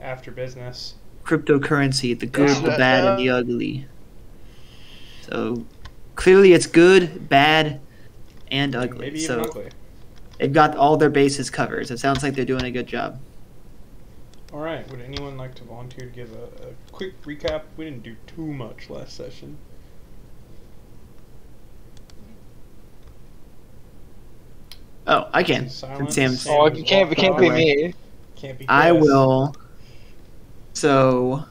after business. Cryptocurrency, the good, the bad, and the ugly. So clearly it's good, bad, and ugly. Maybe even ugly. They've got all their bases covered. So it sounds like they're doing a good job. All right. Would anyone like to volunteer to give a quick recap? We didn't do too much last session. Oh, I can. Silence. Oh, it can't be me. Can't be. I will. So,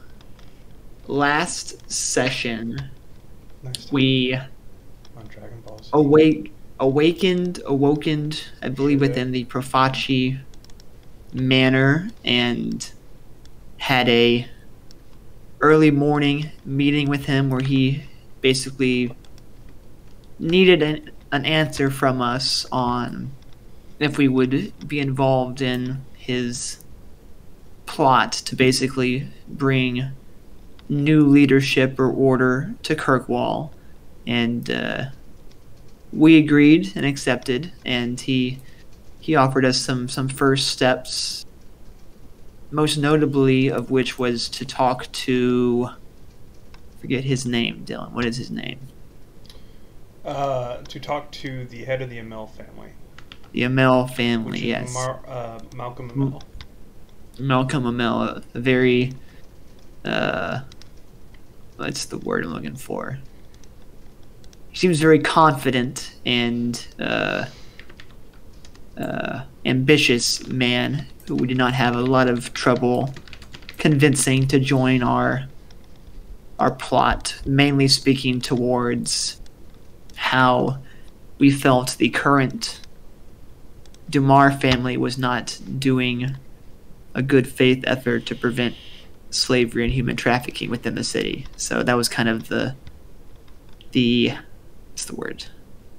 last session, we on Dragon Ball Z. awokened, I believe, within the Profaci manor, and had a early morning meeting with him where he basically needed an answer from us on if we would be involved in his plot to basically bring new leadership or order to Kirkwall. And we agreed and accepted, and he offered us some first steps, most notably of which was to talk to, forget his name, Dylan. What is his name? To talk to the head of the Amel family. The Amel family, which is yes. Malcolm Amel. Malcolm Amel, a very, what's the word I'm looking for? He seems very confident and ambitious man who we did not have a lot of trouble convincing to join our plot, mainly speaking towards how we felt the current Dumar family was not doing a good faith effort to prevent slavery and human trafficking within the city. So that was kind of the what's the word?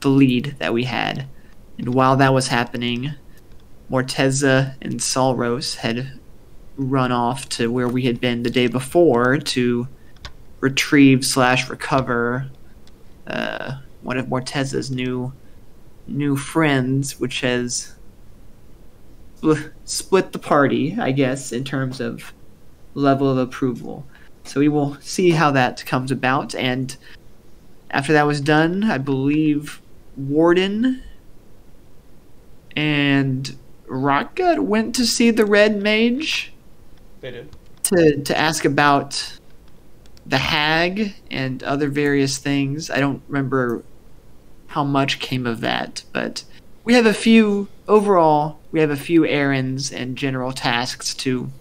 The lead that we had. And while that was happening, Morteza and Salros had run off to where we had been the day before to retrieve/recover one of Morteza's new friends, which has split the party, I guess, in terms of level of approval. So we will see how that comes about. And after that was done, I believe Warden and Rockgut went to see the Red Mage. They did. To ask about the hag and other various things. I don't remember how much came of that, but we have a few errands and general tasks to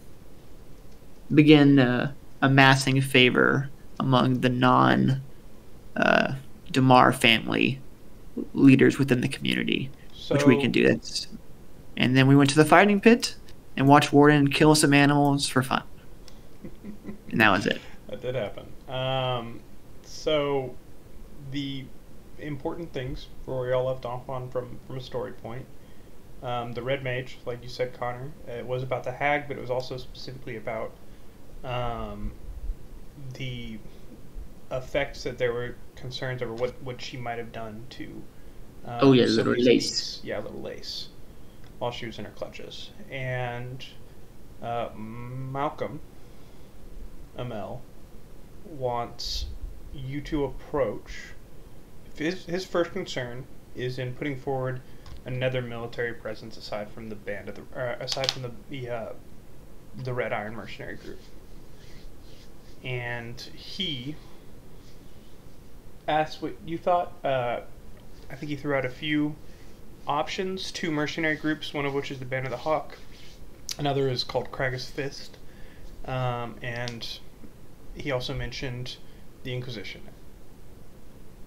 begin amassing favor among the non-Damar family leaders within the community, which we can do. And then we went to the fighting pit and watched Warden kill some animals for fun. And that was it. That did happen. So the important things where we all left off on from a story point. The Red Mage, like you said, Connor, it was about the hag, but it was also specifically about the effects that there were concerns over what she might have done to little Lace. Yeah, little Lace, while she was in her clutches. And Malcolm Amel wants you to approach. His first concern is in putting forward another military presence aside from the the Red Iron Mercenary Group, and he asked what you thought. I think he threw out a few options: 2 mercenary groups, one of which is the Band of the Hawk, another is called Kragus Fist, and he also mentioned the Inquisition.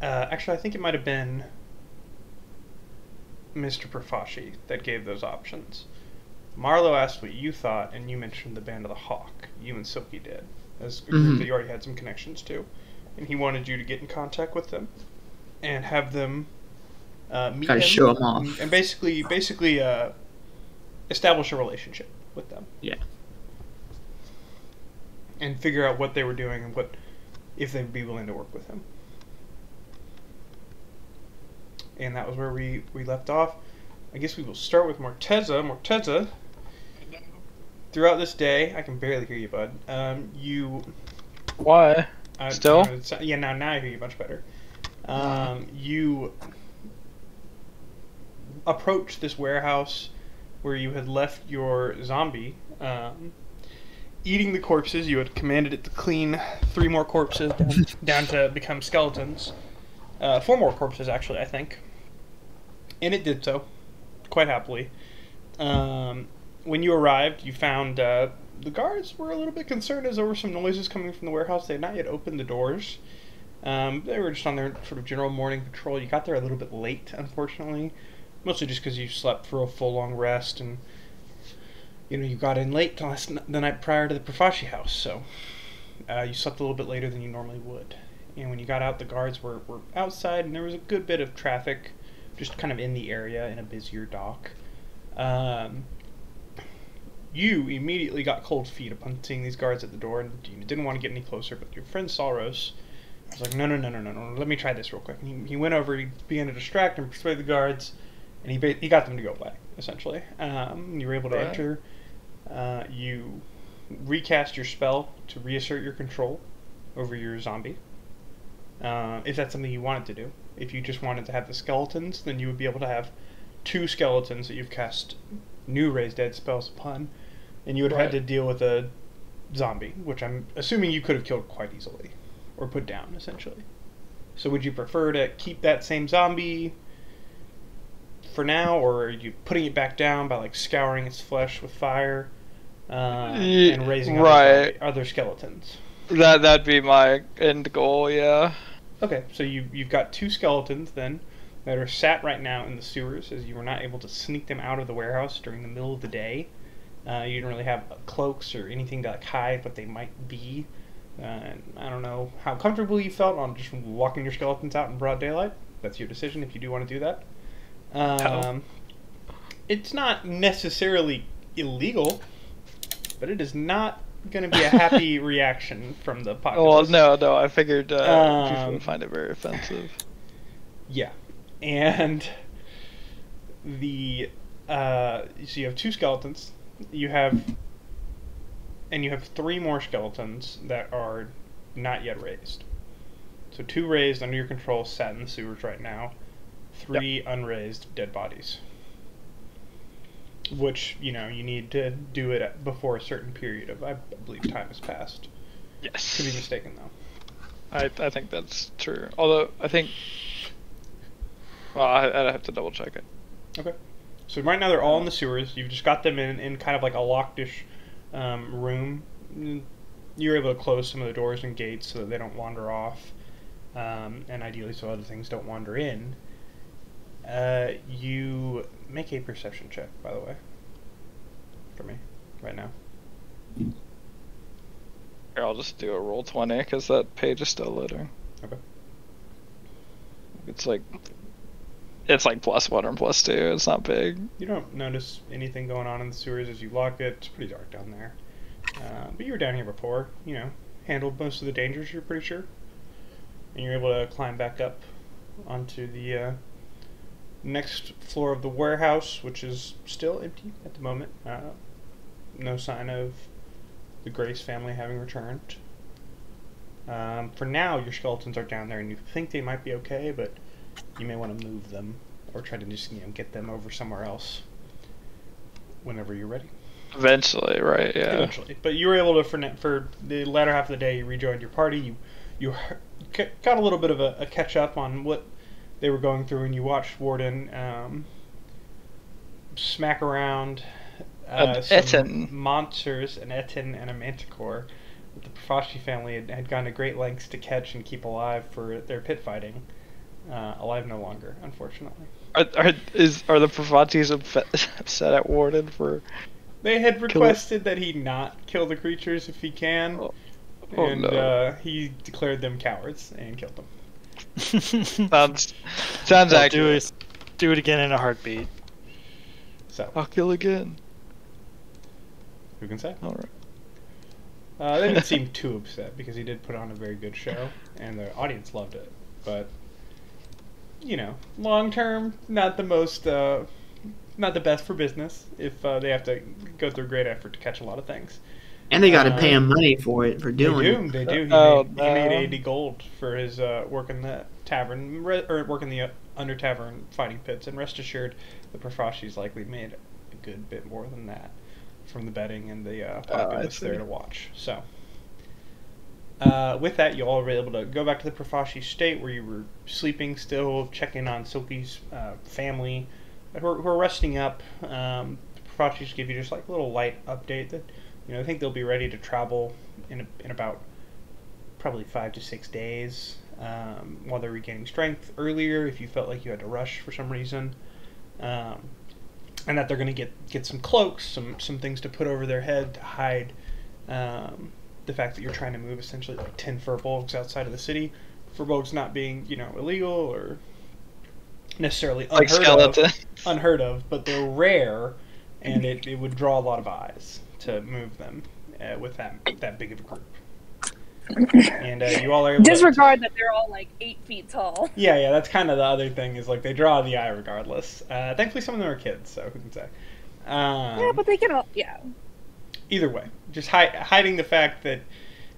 Actually, I think it might have been Mr. Profaci that gave those options. Marlo asked what you thought, and you mentioned the Band of the Hawk. You and Silky did, as a group that you already had some connections to. And he wanted you to get in contact with them and have them meet him. Show them off. And basically establish a relationship with them. Yeah. And figure out what they were doing and if they'd be willing to work with him. And that was where we left off. I guess we will start with Morteza. Morteza, throughout this day, I can barely hear you, bud. You. Why? Still? Yeah, now I hear you much better. You approach this warehouse where you had left your zombie, eating the corpses. You had commanded it to clean 3 more corpses down to become skeletons. 4 more corpses, actually, I think. And it did so, quite happily. When you arrived, you found the guards were a little bit concerned as there were some noises coming from the warehouse. They had not yet opened the doors. They were just on their sort of general morning patrol. You got there a little bit late, unfortunately. Mostly just because you slept for a full long rest, and you got in late the night prior to the Profaci house, so you slept a little bit later than you normally would. And when you got out, the guards were outside, and there was a good bit of traffic just kind of in the area in a busier dock. You immediately got cold feet upon seeing these guards at the door, and you didn't want to get any closer, but your friend Salros was like, no, let me try this real quick. And he went over, he began to distract and persuade the guards, and he got them to go away, essentially. You were able to enter. You recast your spell to reassert your control over your zombie, if that's something you wanted to do. If you just wanted to have the skeletons, then you would be able to have 2 skeletons that you've cast new Raise Dead spells upon, and you would have had to deal with a zombie, which I'm assuming you could have killed quite easily, or put down, essentially. So would you prefer to keep that same zombie for now, or are you putting it back down by scouring its flesh with fire and raising other skeletons? That'd be my end goal, yeah. Okay, so you've got 2 skeletons then that are sat right now in the sewers, as you were not able to sneak them out of the warehouse during the middle of the day. You didn't really have cloaks or anything to hide what they might be. I don't know how comfortable you felt on just walking your skeletons out in broad daylight. That's your decision if you do want to do that. It's not necessarily illegal, but it is not going to be a happy reaction from the populace. Well, no, I figured people would find it very offensive. Yeah, and so you have 2 skeletons. You have 3 more skeletons that are not yet raised. So 2 raised under your control, sat in the sewers right now. 3 unraised dead bodies. Which, you need to do it before a certain period of, I believe, time has passed. Yes. Could be mistaken, though. I think that's true. Although, I think... Well, I'd have to double check it. Okay. So right now they're all in the sewers. You've just got them in kind of like a locked-ish room. You're able to close some of the doors and gates so that they don't wander off. And ideally so other things don't wander in. You make a perception check, by the way, for me, right now. Here, I'll just do a roll 20, because that page is still loading. Okay. It's like +1 or +2, it's not big. You don't notice anything going on in the sewers as you lock it. It's pretty dark down there. But you were down here before, handled most of the dangers, you're pretty sure. And you're able to climb back up onto the next floor of the warehouse, which is still empty at the moment. No sign of the Grace family having returned. For now, your skeletons are down there, and you think they might be okay, but you may want to move them or try to just get them over somewhere else whenever you're ready. Eventually, right? Yeah. Eventually, but you were able to for the latter half of the day. You rejoined your party. You got a little bit of a catch up on what they were going through, and you watched Warden smack around some monsters, an Etin and a Manticore, that the Profaci family had gone to great lengths to catch and keep alive for their pit fighting. Alive no longer, unfortunately. Are the Profacis upset at Warden for? They had requested that he not kill the creatures if he can, no. He declared them cowards and killed them. Sounds accurate. Do it again in a heartbeat. So I'll kill again. Who can say? All right. They didn't seem too upset because he did put on a very good show and the audience loved it. But long term, not the most not the best for business if they have to go through great effort to catch a lot of things. And they got to pay him money for doing it. They do. He made 80 gold for his work in the tavern, or work in the under tavern fighting pits. And rest assured, the Profashi's likely made a good bit more than that from the betting and the populace there to watch. So, with that, you all were able to go back to the Profashi state where you were sleeping still, checking on Silky's family, who are resting up. The Profashis give you just like a little light update that, I think they'll be ready to travel in about probably 5 to 6 days, while they're regaining strength earlier if you felt like you had to rush for some reason. And that they're going to get some cloaks, some things to put over their head to hide the fact that you're trying to move essentially like 10 furbolgs outside of the city. Furbolgs not being, illegal or necessarily unheard of, but they're rare, and it would draw a lot of eyes to move them with that big of a group. And you all are able disregard that they're all like 8 feet tall. Yeah, that's kind of the other thing, is like they draw the eye regardless. Thankfully some of them are kids, so who can say. Yeah, but they can all, yeah. Either way, just hiding the fact that,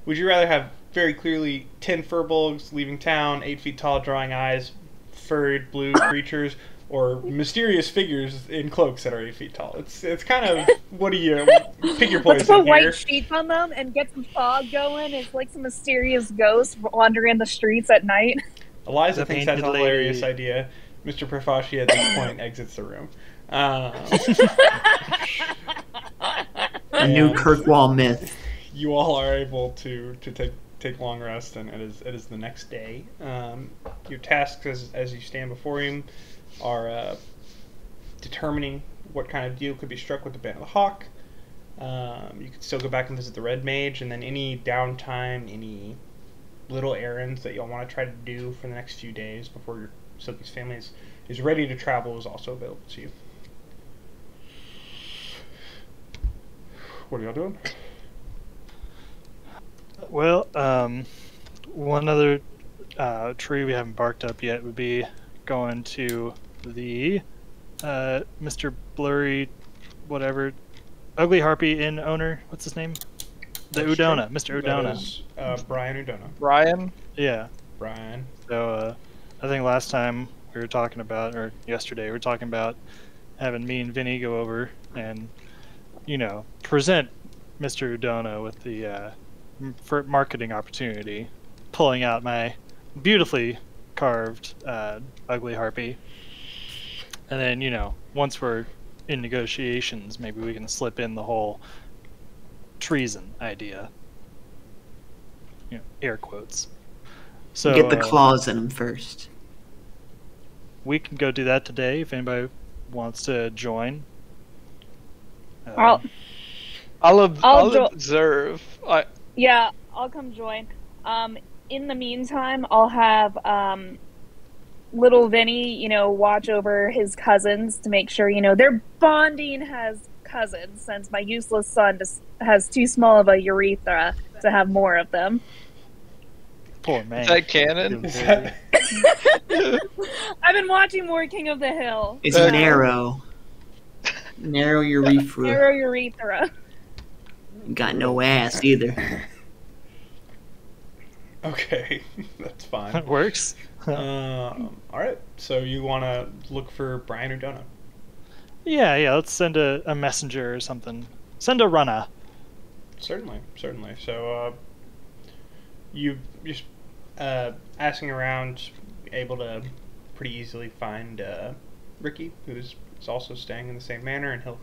would you rather have very clearly 10 furbolgs leaving town, 8 feet tall, drawing eyes, furred blue creatures, or mysterious figures in cloaks that are 8 feet tall? It's kind of, what do you pick your poison? Let's put here. white sheets on them and get some fog going. It's like some mysterious ghost wandering the streets at night. Eliza thinks that's a hilarious idea. Mr. Profashi at this point exits the room. A new Kirkwall myth. You all are able to take long rest, and it is the next day. Your tasks as you stand before him are determining what kind of deal could be struck with the Band of the Hawk. You could still go back and visit the Red Mage, and then any downtime, any little errands that y'all want to try to do for the next few days before your Silky's family is ready to travel is also available to you. What are y'all doing? Well, one other tree we haven't barked up yet would be going to the Mr. Blurry, whatever, Ugly Harpy Inn owner. What's his name? The Udona, Mr. Udona. That is, Brian Udona. Brian? Yeah. Brian. So, I think last time we were talking about, or yesterday, we were talking about having me and Vinny go over and, present Mr. Udona with the marketing opportunity, pulling out my beautifully carved Ugly Harpy. And then, once we're in negotiations, maybe we can slip in the whole treason idea. Air quotes. So Get the claws in them first. We can go do that today if anybody wants to join. I'll observe. Yeah, I'll come join. In the meantime, I'll have little Vinny, watch over his cousins to make sure, their bonding has cousins, since my useless son just has too small of a urethra to have more of them. Poor man. Is that canon? I've been watching more King of the Hill. It's narrow. Narrow urethra. Narrow urethra. Got no ass either. Okay, that's fine. That works. Alright, so you want to look for Brian Udona? Yeah, let's send a messenger or something. Send a runner. Certainly. So, you're asking around, able to pretty easily find Ricky, who's also staying in the same manor, and he'll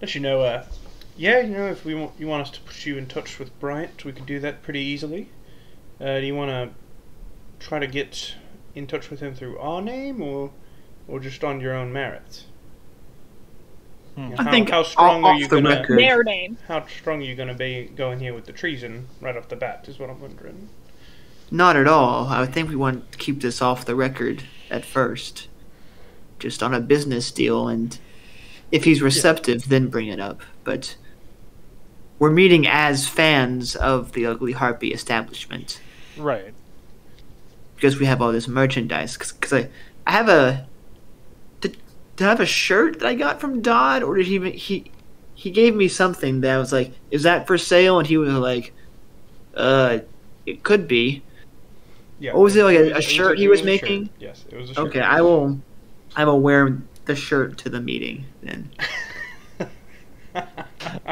let you know, if you want us to put you in touch with Bryant, we could do that pretty easily. Do you want to try to get in touch with him through our name, or just on your own merits? I think how strong are you the gonna record. Their name. How strong are you gonna be going here with the treason right off the bat? Is what I'm wondering. Not at all. I think we want to keep this off the record at first. Just on a business deal, and if he's receptive, then bring it up. But we're meeting as fans of the Ugly Harpy establishment. Right. Because we have all this merchandise. Because I have a... I have a shirt that I got from Dodd, or did he gave me something that I was like, is that for sale? And he was like, it could be. Yeah. What was it, like was- a shirt he was a shirt. making? Yes, it was a shirt. Okay, I will wear the shirt to the meeting then.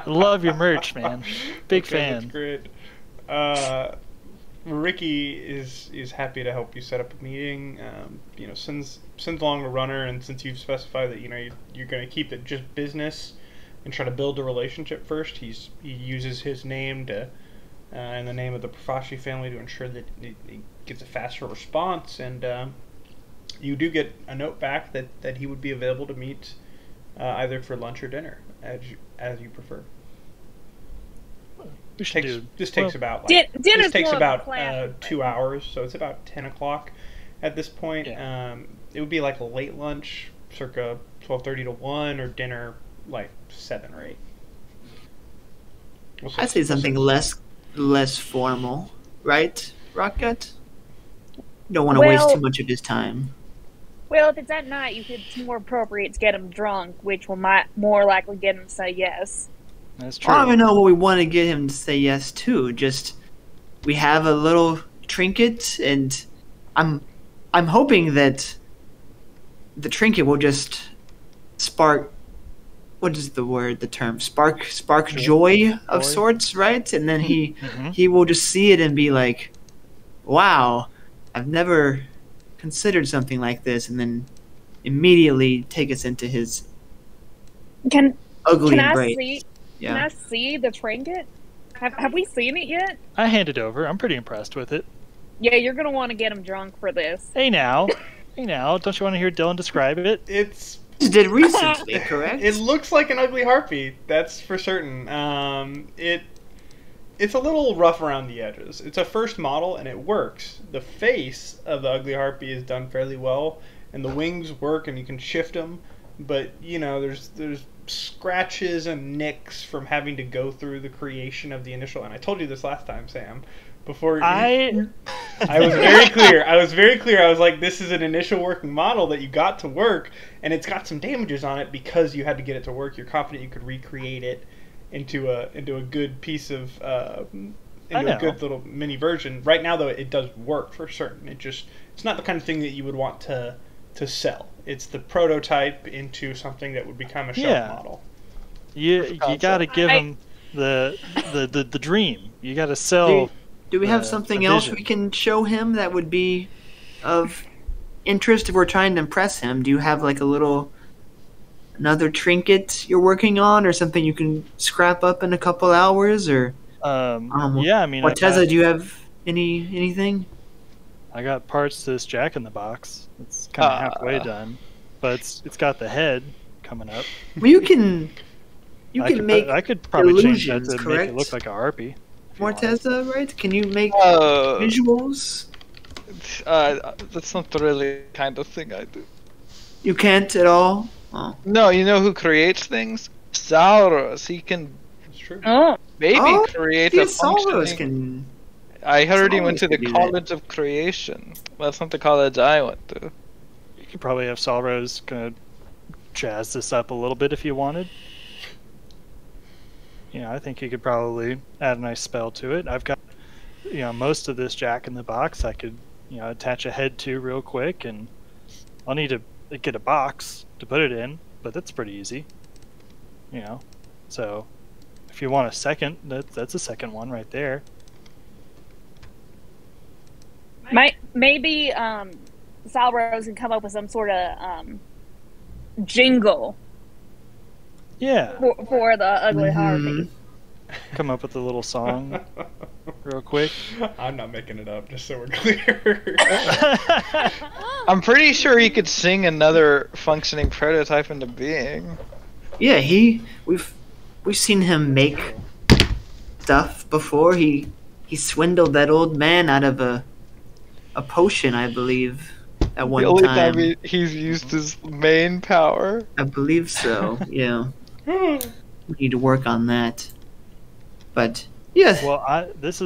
Love your merch, man. Big Okay, fan. That's great. Ricky is happy to help you set up a meeting. Since along the runner, and since you've specified that you're going to keep it just business and try to build a relationship first, he uses his name to and the name of the Profaci family to ensure that it gets a faster response. And you do get a note back that he would be available to meet either for lunch or dinner, as you prefer. This takes about dinner's more of a about classic, 2 hours, so it's about 10 o'clock at this point. Yeah. It would be like a late lunch, circa 12:30 to 1, or dinner like 7 or 8. I'd say something less formal, right, Rocket? You don't want to waste too much of his time. Well, if it's at night, it's more appropriate to get him drunk, which will more likely get him to say yes. That's true. I don't even know what we want to get him to say yes to. Just we have a little trinket, and I'm hoping that the trinket will just spark. What is the term? Spark joy of sorts, right? And then he will just see it and be like, "Wow, I've never considered something like this," and then immediately take us into his ugly embrace. Can I see the trinket? Have we seen it yet? I handed over. I'm pretty impressed with it. Yeah, you're gonna want to get him drunk for this. Hey now, don't you want to hear Dylan describe it? It's did recently, correct? It looks like an ugly harpy, that's for certain. It's a little rough around the edges. It's a first model, and it works. The face of the ugly harpy is done fairly well, and the wings work, and you can shift them. But there's scratches and nicks from having to go through the creation of the initial. And I told you this last time, Sam. Before I was very clear. I was like, this is an initial working model that you got to work, and it's got some damages on it because you had to get it to work. You're confident you could recreate it into a good piece of a good little mini version. Right now, though, it does work for certain. It's not the kind of thing that you would want to sell. It's the prototype into something that would become a shelf model. You got to give him the dream. You got to sell. Do we have something else we can show him that would be of interest if we're trying to impress him? Do you have like another trinket you're working on, or something you can scrap up in a couple hours? Or yeah, I mean, Orteza, do you have anything? I got parts to this Jack in the Box. It's kind of halfway done, but it's got the head coming up. Well, you can make. I could probably change that illusions, to correct? make it look like a harpy. Orteza, right? Can you make visuals? That's not really the kind of thing I do. You can't at all? Oh. No, you know who creates things? Saurus. He can That's true. maybe create a functioning... can. I heard he went to the can do College of Creation. Well, that's not the college I went to. You could probably have Salros kind of jazz this up a little bit if you wanted. I think you could probably add a nice spell to it. I've got, most of this Jack in the Box. I could, attach a head to real quick, and I'll need to get a box to put it in, but that's pretty easy. So if you want a second, that's a second one right there. Maybe Sal Rose can come up with some sort of jingle. Yeah. For the ugly harpy. Come up with a little song real quick. I'm not making it up, just so we're clear. I'm pretty sure he could sing another functioning prototype into being. Yeah, we've seen him make stuff before. He swindled that old man out of a potion, I believe, at one time. The only time he's used his main power. I believe so. Yeah. We need to work on that. But yeah. Well, this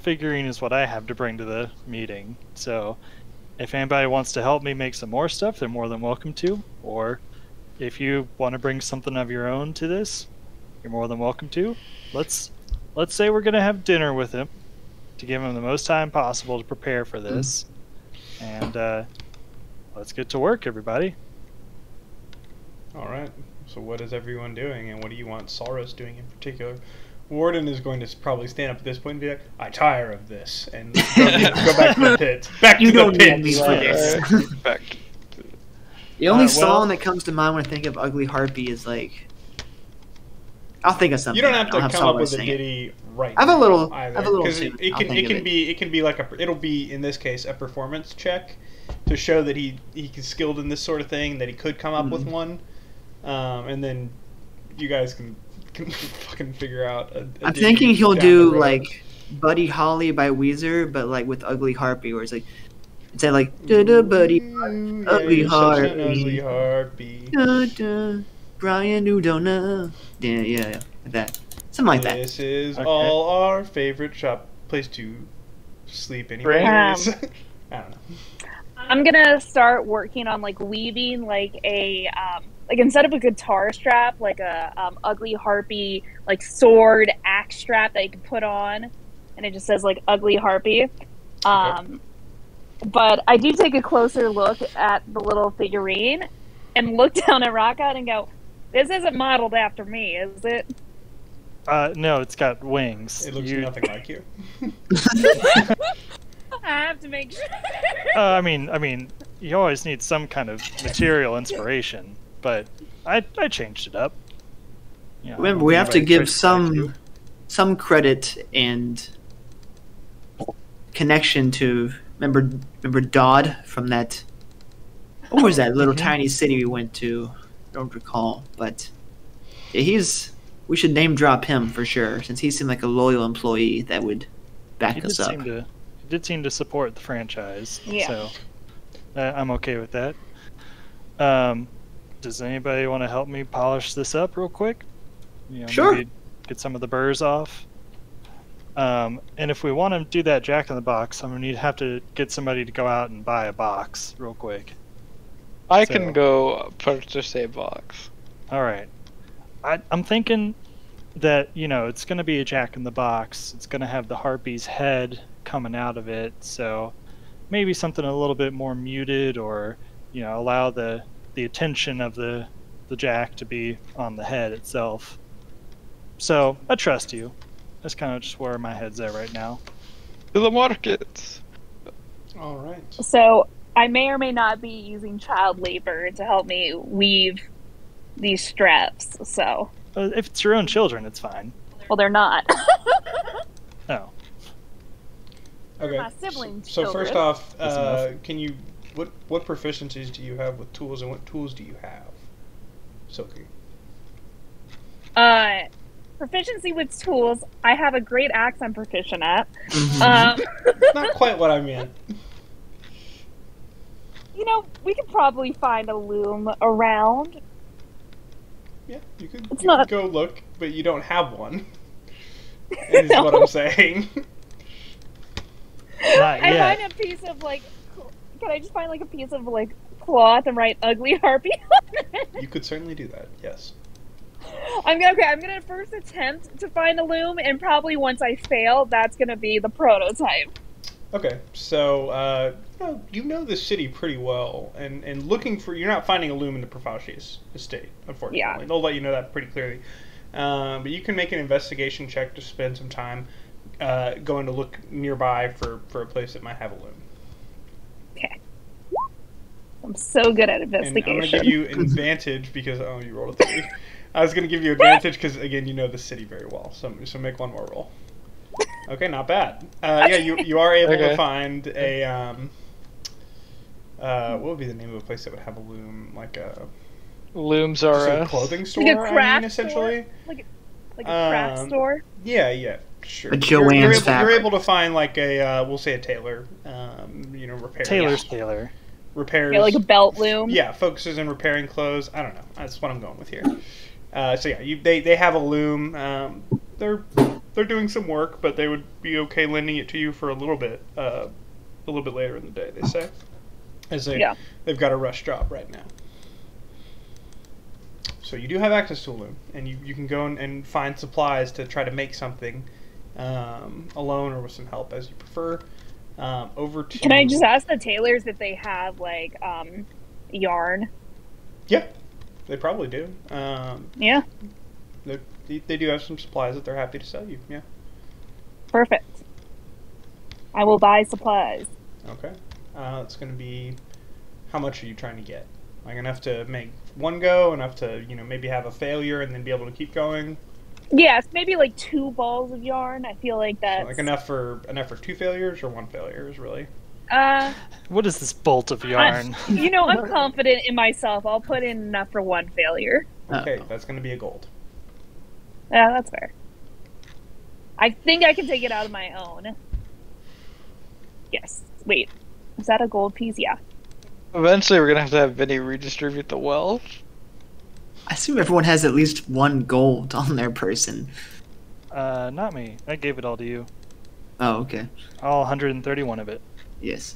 figurine is what I have to bring to the meeting. So if anybody wants to help me make some more stuff, they're more than welcome to. Or if you want to bring something of your own to this, you're more than welcome to. Let's say we're gonna have dinner with him to give him the most time possible to prepare for this, and let's get to work, everybody. All right. So what is everyone doing, and what do you want Saros doing in particular? Warden is going to probably stand up at this point and be like, "I tire of this," and go back to the pit. Back You to don't the need pit. me for this. Back. The only well- song that comes to mind when I think of Ugly Harpy is like. I'll think of something. You don't have to I'll come up Saros with a sing it. ditty right I have a now little- either, I have a little 'cause tune. it I'll can think of it. be like it'll be in this case a performance check to show that he's skilled in this sort of thing, that he could come up with one, and then you guys can fucking figure out. I'm thinking he'll do like Buddy Holly by Weezer, but like with Ugly Harpy, where it's like instead like da da Buddy Ugly ugly Harpy, harpy. da da Bryant Udona, yeah, like that, something like that. This is Okay. all our favorite place to sleep anyways. I don't know. I'm gonna start working on like weaving like a like instead of a guitar strap, like a ugly harpy like sword axe strap that you can put on, and it just says like ugly harpy. But I do take a closer look at the little figurine and look down at Rockout and go, "This isn't modeled after me, is it?" No, it's got wings. It looks nothing like you. I have to make sure. I mean, you always need some kind of material inspiration, but I changed it up. You know, Remember, we have to anybody give tries to some credit and connection to remember Dodd from that. What was that little tiny city we went to? I don't recall, but yeah, we should name drop him for sure, since he seemed like a loyal employee that would back He us up. did seem to support the franchise, Yeah. so I'm okay with that. Does anybody want to help me polish this up real quick? You know, Sure. maybe get some of the burrs off. And if we want to do that Jack in the Box, I'm gonna have to get somebody to go out and buy a box real quick. I So- can go purchase a box. All right. I'm thinking that, it's going to be a Jack in the Box. It's going to have the harpy's head coming out of it, so maybe something a little bit more muted, or, allow the attention of the Jack to be on the head itself. So I trust you. That's kind of just where my head's at right now. To the markets. All right. So I may or may not be using child labor to help me weave these straps. So, If it's your own children, it's fine. well, they're not. Oh. Okay. my siblings' So children. first off, That's enough. what proficiencies do you have with tools, and what tools do you have, Silky? Proficiency with tools. I have a great axe I'm proficient at. Mhm. Not quite what I meant. We could probably find a loom around. Yeah, you could It's not- go look, but you don't have one. Is what I'm saying. Not I yet. find a piece of can I just find like a piece of like cloth and write ugly harpy on it? You could certainly do that. Yes. I'm gonna first attempt to find a loom, and probably once I fail, that's gonna be the prototype. Okay, so you know this city pretty well, and you're not finding a loom in the Profaci's estate, unfortunately. Yeah. They'll let you know that pretty clearly. But you can make an investigation check to spend some time going to look nearby for a place that might have a loom. Okay. I'm so good at And I'm investigation. going to give you advantage because you rolled a 30. I was going to give you advantage because again you know the city very well. So make one more roll. Okay, not bad. Yeah, you are able to Okay. find a what would be the name of a place that would have a loom, like a Looms just are a us. clothing store? Like a I craft mean, essentially. like a craft store. Yeah, sure. A You're Joann's able, fabric. to find like a we'll say a tailor, repair. Taylor's Taylor. repairs. Yeah, like a belt loom. Yeah, focuses in repairing clothes. I don't know. That's what I'm going with here. So yeah, they have a loom. They're doing some work, but they would be okay lending it to you for a little bit later in the day. They say. as Yeah. they've got a rush job right now. So you do have access to a loom, and you can go and find supplies to try to make something alone or with some help as you prefer. Over to... Can I just ask the tailors if they have like yarn? Yeah, they probably do. Yeah. They do have some supplies that they're happy to sell you. Yeah. Perfect. I will buy supplies. Okay. It's going to be... How much are you trying to get? Like enough to make one go, enough to, maybe have a failure and then be able to keep going? Yes, maybe like 2 balls of yarn. I feel like that's... So like enough for 2 failures or 1 failure is really... What is this bolt of yarn? I'm confident in myself. I'll put in enough for 1 failure. Okay, that's going to be a gold. Yeah, that's fair. I think I can take it out of my own. Yes. Wait. Is that a gold piece? Yeah. Eventually, we're gonna have Vinny redistribute the wealth. I assume everyone has at least 1 gold on their person. Not me. I gave it all to you. Oh, okay. All 131 of it. Yes.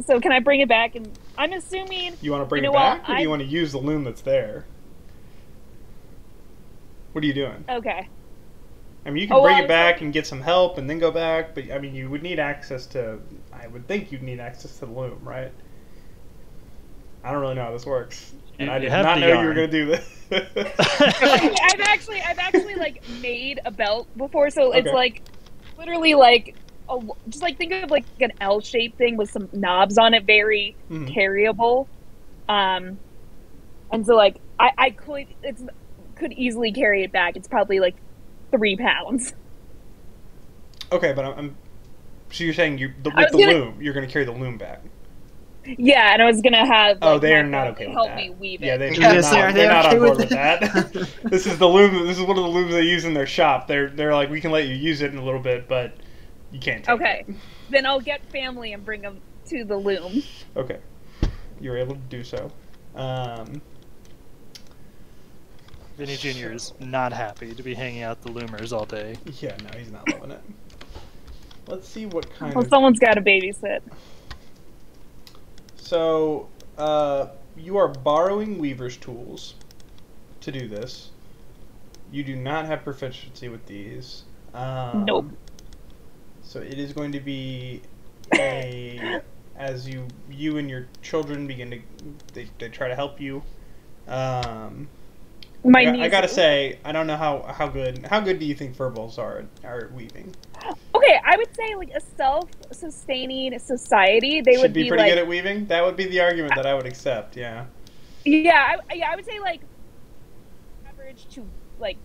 So can I bring it back? And I'm assuming... You want to bring it back, or do you want to use the loom that's there? What are you doing? Okay. I mean, you can bring it back and get some help and then go back, but, I mean, you would need access to... I would think you'd need access to the loom, right? I don't really know how this works. And I did not know you were going to do this. I've actually, like, made a belt before, so it's, like, literally, like... just like think of like an L-shaped thing with some knobs on it, very carryable. And so like I could easily carry it back. It's probably like 3 pounds. Okay, but so you're saying with the loom, you're gonna carry the loom back? Yeah, and I was gonna have. Like, they are not okay with help that. me weave it. Yeah, they're not on board with that. This is the loom. This is one of the looms they use in their shop. They're like, we can let you use it in a little bit, but you can't take it. Then I'll get family and bring them to the loom. Okay. You're able to do so. Vinny Jr. is not happy to be hanging out the loomers all day. Yeah, no, he's not loving it. Let's see what kind of... someone's got to babysit. So, you are borrowing weaver's tools to do this. You do not have proficiency with these. Nope. So it is going to be as you and your children begin to they try to help you. I gotta say, I don't know how good do you think furballs are weaving? Okay, I would say like a self-sustaining society, they would be pretty like, good at weaving. That would be the argument that I would accept. Yeah. Yeah, I would say like average to like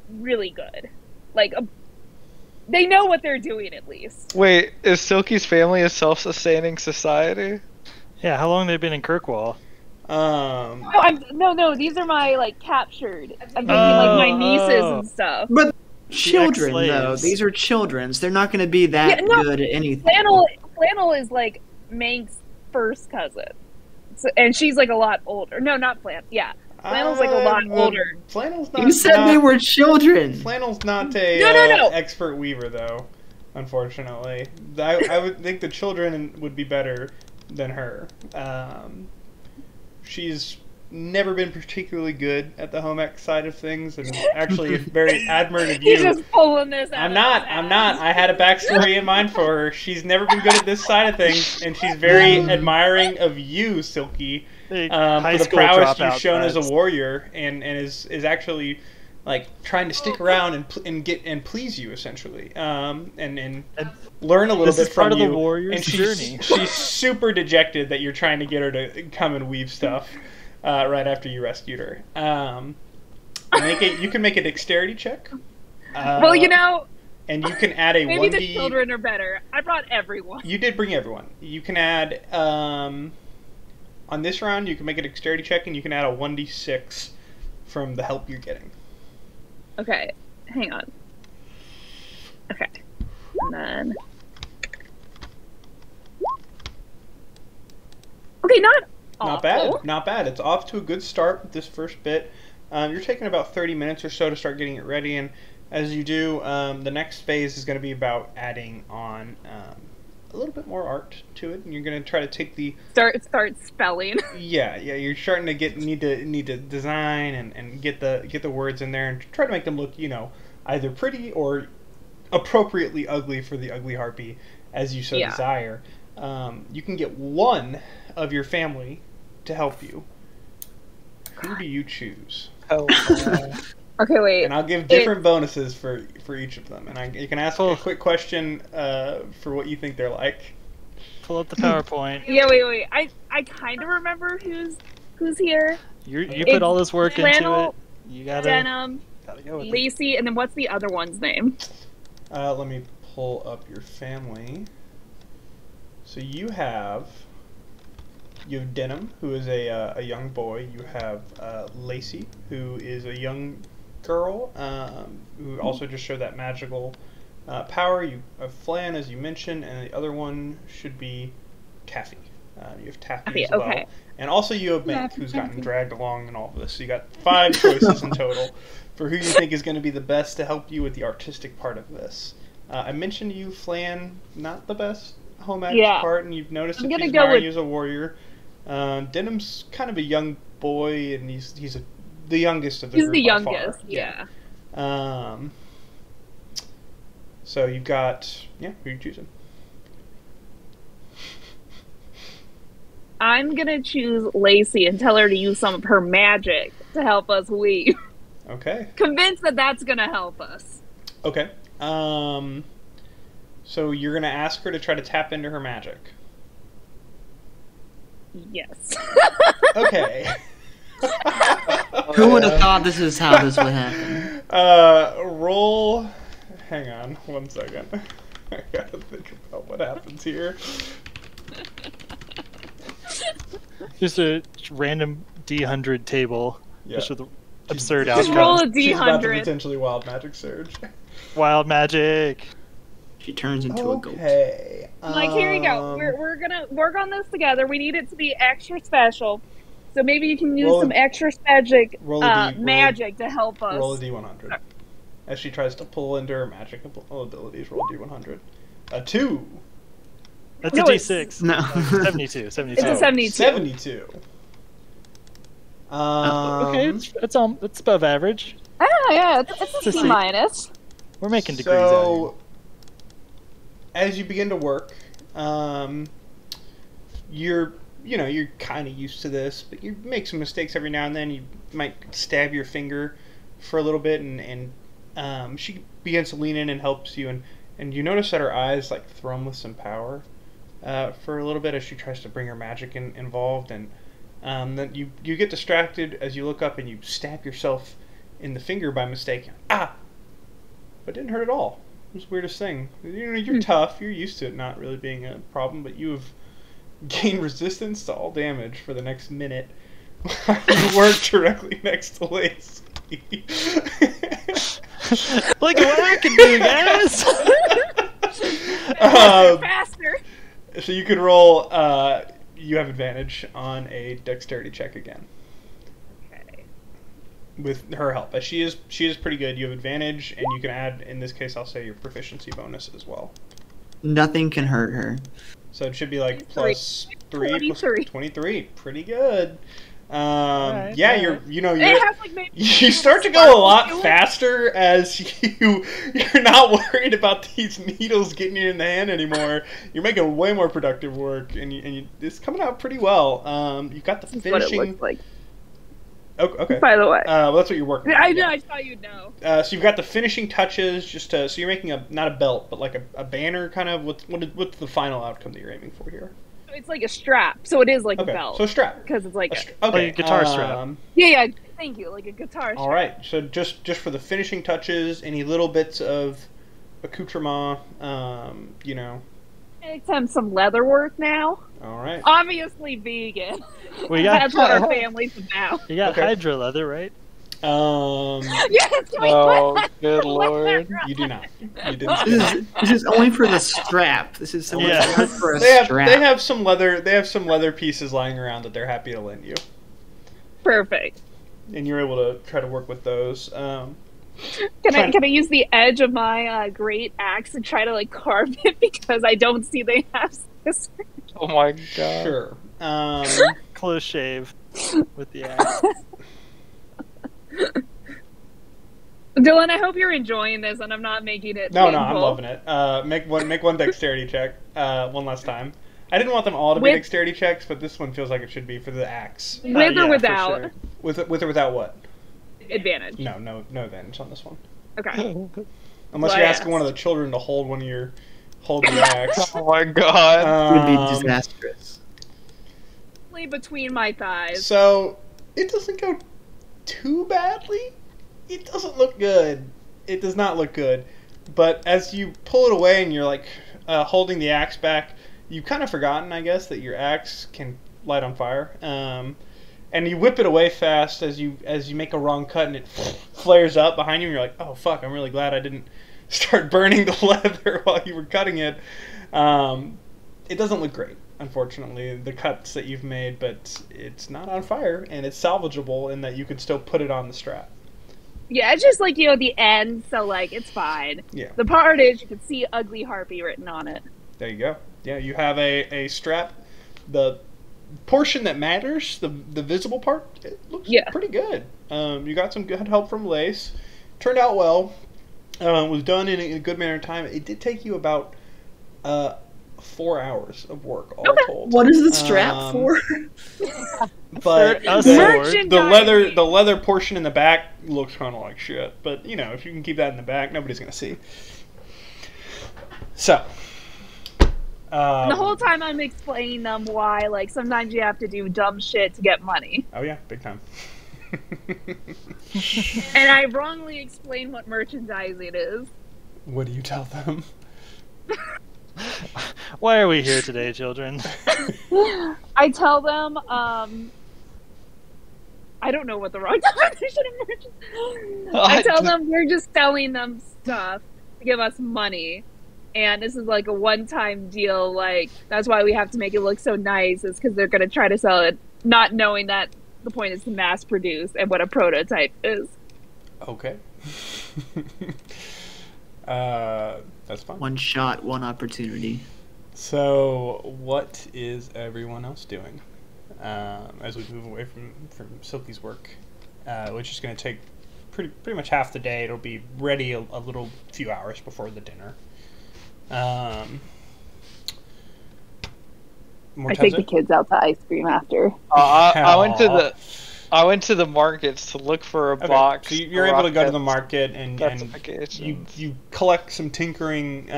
really good, like they know what they're doing at least. Wait, is Silky's family a self-sustaining society? Yeah, how long have they been in Kirkwall? No, these are my like captured. I'm thinking like my nieces and stuff. But children though, these are children's. They're not going to be that good at anything. Flannel is like Mank's first cousin, and she's like a lot older. No, not Flannel. Yeah, Flannel's like a lot older. Flannel's not. You said they were children. Flannel's not a expert weaver though. Unfortunately, I would think the children would be better than her. She's never been particularly good at the home ec side of things, and actually very admirable of you. He's just pulling this out. I'm not. I had a backstory in mind for her. She's never been good at this side of things, and she's very admiring of you, Silky, for the prowess you've shown as a warrior, and is actually like trying to stick around and please you essentially, and learn a little bit from you. This is part of the warrior's journey. She's super dejected that you're trying to get her to come and weave stuff right after you rescued her. You can make a dexterity check. Well, and you can add a maybe 1d. The children are better. I brought everyone. You did bring everyone. You can add on this round. You can make a dexterity check, and you can add a 1d6 from the help you're getting. Okay, hang on. Okay, and then... Okay, not bad. It's off to a good start with this first bit. You're taking about 30 minutes or so to start getting it ready, and as you do, the next phase is going to be about adding on a little bit more art to it, and you're going to try to take the Start spelling. yeah. You're starting to need to design and get the words in there and try to make them look, either pretty or appropriately ugly for the ugly harpy as you so desire. You can get one of your family to help you. Who do you choose? Oh, Okay, wait. And I'll give different bonuses for each of them. And you can ask a quick question for what you think they're like. Pull up the PowerPoint. Yeah, wait. I kind of remember who's here. You put all this work into it. You gotta Denim, go with it. Lacey, and then what's the other one's name? Let me pull up your family. So you have Denim, who is a young boy. You have Lacey, who is a young girl, who also just showed that magical power. You have Flan, as you mentioned, and the other one should be Taffy. You have Taffy as well. Okay. And also you have Mick, who's gotten dragged along in all of this. So you got 5 choices in total for who you think is going to be the best to help you with the artistic part of this. I mentioned you, Flan, not the best home magic part, and you've noticed that he's marrying as a warrior. Denim's kind of a young boy, and he's the youngest of the group. He's the by youngest, far. yeah. So you've got who are you choosing? I'm gonna choose Lacey and tell her to use some of her magic to help us weave. Okay. Convinced that that's gonna help us. Okay. So you're gonna ask her to try to tap into her magic. Yes. Okay. Who would have thought this is how this would happen? Roll. Hang on 1 second. I gotta think about what happens here. Just a random D100 table. Yeah. Just with absurd Just outcomes. roll a She's about to D100. potentially wild magic surge. Wild magic. She turns into a goat. Okay. Like, here you go. We're gonna work on this together. We need it to be extra special. So maybe you can use some extra magic magic to help us. Roll a D100. As she tries to pull into her magic abilities, roll a D100. A 2. That's No, a it's- D6. No. 72. 72. It's a 72. 72. Okay, it's above average. Oh, yeah. It's a It's a C C. minus. We're making degrees out So, as you begin to work, you're kind of used to this, but you make some mistakes every now and then. You might stab your finger for a little bit, and she begins to lean in and helps you, and you notice that her eyes like thrum with some power for a little bit as she tries to bring her magic involved, and then you get distracted as you look up and you stab yourself in the finger by mistake. But it didn't hurt at all. It was the weirdest thing. You're tough. You're used to it not really being a problem, but you have gained resistance to all damage for the next minute. You work directly next to Lacey. Look at what I can do, guys! Faster. So you could roll. You have advantage on a dexterity check again Okay. with her help. As she is pretty good. You have advantage, and you can add. In this case, I'll say your proficiency bonus as well. Nothing can hurt her. So it should be like plus 3, 23. 23. Pretty good. Right. You're It has, like, maybe you start to go a lot to it. faster as you're not worried about these needles getting you in the hand anymore. You're making way more productive work, and it's coming out pretty well. You've got the This is what it finishing. looks like. Okay. By the way. Well, that's what you're working on. I know, yeah. I thought you'd know. So you've got the finishing touches. So you're making not a belt, but like a banner, kind of. What's the final outcome that you're aiming for here? It's like a strap, so it is like Okay, a belt. so strap. Because it's like a... Okay, Like a guitar strap. Yeah, thank you, like a guitar strap. All right, so just for the finishing touches, any little bits of accoutrement, Except some leather work now. All right. Obviously vegan. We got That's what our family's about. You got Okay. Hydra leather, right? Yes, we Oh, went- good we went lord. that route. You do not. You didn't. This is only for the strap. This is only Yeah. for a They strap. have some leather. They have some leather pieces lying around that they're happy to lend you, Perfect. and you're able to try to work with those. Can I use the edge of my great axe and try to like carve it because I don't see they have this? Oh my god. Sure. Close shave with the axe. Dylan, I hope you're enjoying this and I'm not making it. No, painful. I'm loving it. Make one dexterity check. One last time. I didn't want them all to be dexterity checks, but this one feels like it should be for the axe. With or Yeah, without for sure. With or without what? advantage. No advantage on this one. Okay. Unless Well, you're I asking one of the children to hold the axe. Oh my god. It would be disastrous. Between my thighs. So it doesn't go too badly. It doesn't look good. It does not look good. But as you pull it away and you're like holding the axe back, you've kind of forgotten, I guess, that your axe can light on fire. And you whip it away fast as you make a wrong cut and it flares up behind you and you're like, oh fuck, I'm really glad I didn't start burning the leather while you were cutting it. It doesn't look great, unfortunately, the cuts that you've made, but it's not on fire and it's salvageable in that you can still put it on the strap. Yeah, it's just like, the end, so like it's fine. Yeah. The part is you can see Ugly Harpy written on it. There you go. Yeah, you have a strap. The portion that matters, the visible part, it looks pretty good. You got some good help from Lace. Turned out well. Was done in a good manner of time. It did take you about 4 hours of work all told. What is the strap for? But Merchandising. the leather portion in the back looks kind of like shit. But if you can keep that in the back, nobody's gonna see. So. And the whole time I'm explaining them why, like, sometimes you have to do dumb shit to get money. Oh yeah, big time. And I wrongly explain what merchandising is. What do you tell them? Why are we here today, children? I tell them, I don't know what the wrong definition of merchandising. I tell them we're just selling them stuff to give us money. And this is like a one-time deal. Like, that's why we have to make it look so nice, is because they're going to try to sell it, not knowing that the point is to mass produce and what a prototype is. Okay. That's fine. One shot, one opportunity. So, what is everyone else doing as we move away from Silky's work, which is going to take pretty much half the day? It'll be ready a little few hours before the dinner. I take the kids out to ice cream after. I went to the markets to look for a box. So you're able to go to the market and specifications. you collect some tinkering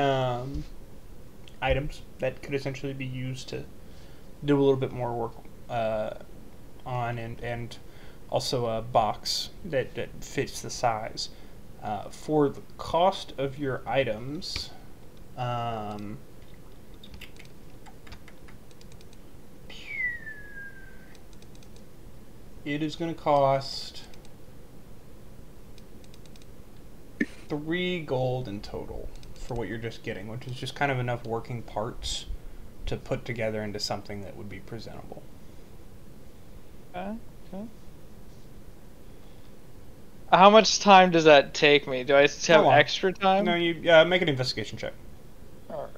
items that could essentially be used to do a little bit more work on, and also a box that fits the size. For the cost of your items, it is going to cost 3 gold in total for what you're just getting, which is just kind of enough working parts to put together into something that would be presentable. Okay. How much time does that take me? Do I have extra time? No, you make an investigation check. Alright.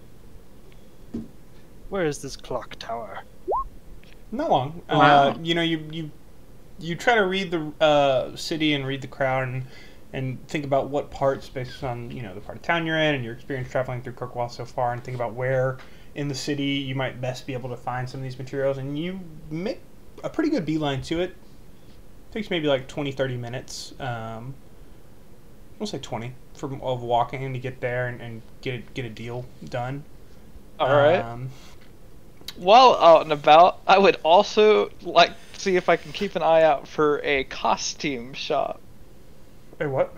Where is this clock tower? Not long. Wow. You try to read the city and read the crowd and think about what parts, based on the part of town you're in and your experience traveling through Kirkwall so far, and think about where in the city you might best be able to find some of these materials, and you make a pretty good beeline to it. Takes maybe like 20-30 minutes. We'll say 20 of walking to get there and get a deal done. All right. While out and about, I would also like to see if I can keep an eye out for a costume shop. Hey, what?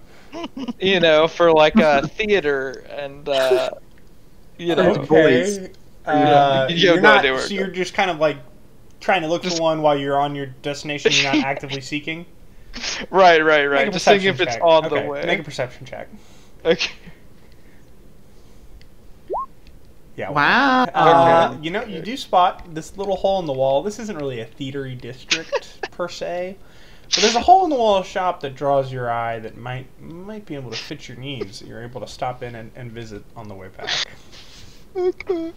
For like a theater and boys. You're just kind of like trying to look for one while you're on your destination. You're not actively seeking. Right. Just seeing if it's on the way. Make a perception check. Okay. Yeah. Wow. You do spot this little hole in the wall. This isn't really a theatery district per se, But there's a hole in the wall shop that draws your eye that might be able to fit your needs. That you're able to stop in and visit on the way back. Okay.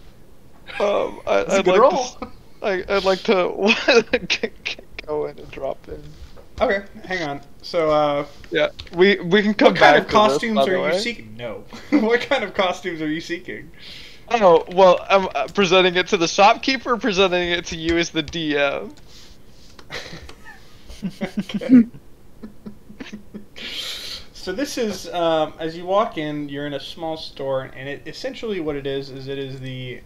It's a I'd good like roll. to. I'd like to go in and drop in. Okay, hang on. So, Yeah, we can come what kind back. of costumes to this, by the are you way. seeking? No. What kind of costumes are you seeking? Oh well, I'm presenting it to the shopkeeper, or presenting it to you as the DM. Okay. So this is, as you walk in, you're in a small store, and it essentially what it is it is the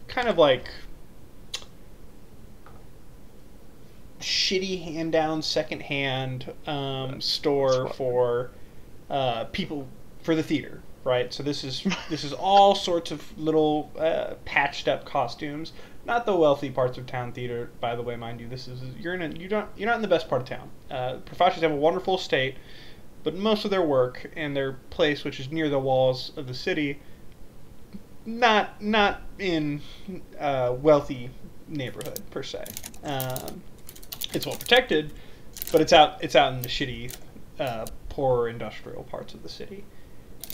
kind of like shitty hand-down, second-hand store for people for the theater, right? So this is all sorts of little patched-up costumes. Not the wealthy parts of town theater, by the way, mind you. You're not in the best part of town. Profachis have a wonderful estate, but most of their work and their place, which is near the walls of the city, not in wealthy neighborhood per se. It's well protected, but it's out in the shitty, poorer industrial parts of the city.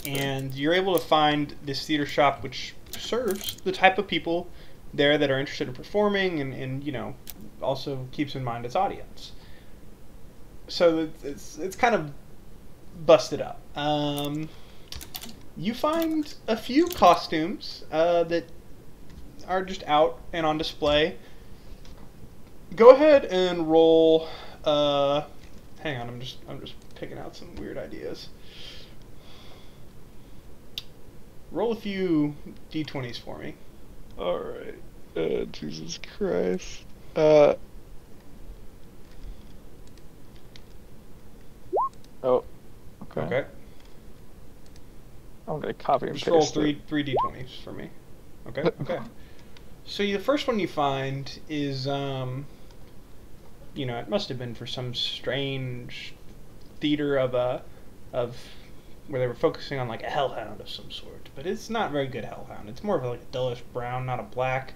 And you're able to find this theater shop which serves the type of people there that are interested in performing and also keeps in mind its audience. So it's kind of busted up. You find a few costumes that are just out and on display. Go ahead and roll. Hang on, I'm just picking out some weird ideas. Roll a few d20s for me. Alright. Jesus Christ. Oh. Okay. I'm gonna copy and Just paste roll it. three d20s for me. Okay. Okay. So the first one you find is, it must have been for some strange theater of where they were focusing on like a hellhound of some sort, but it's not very good hellhound. It's more of like a dullish brown, not a black,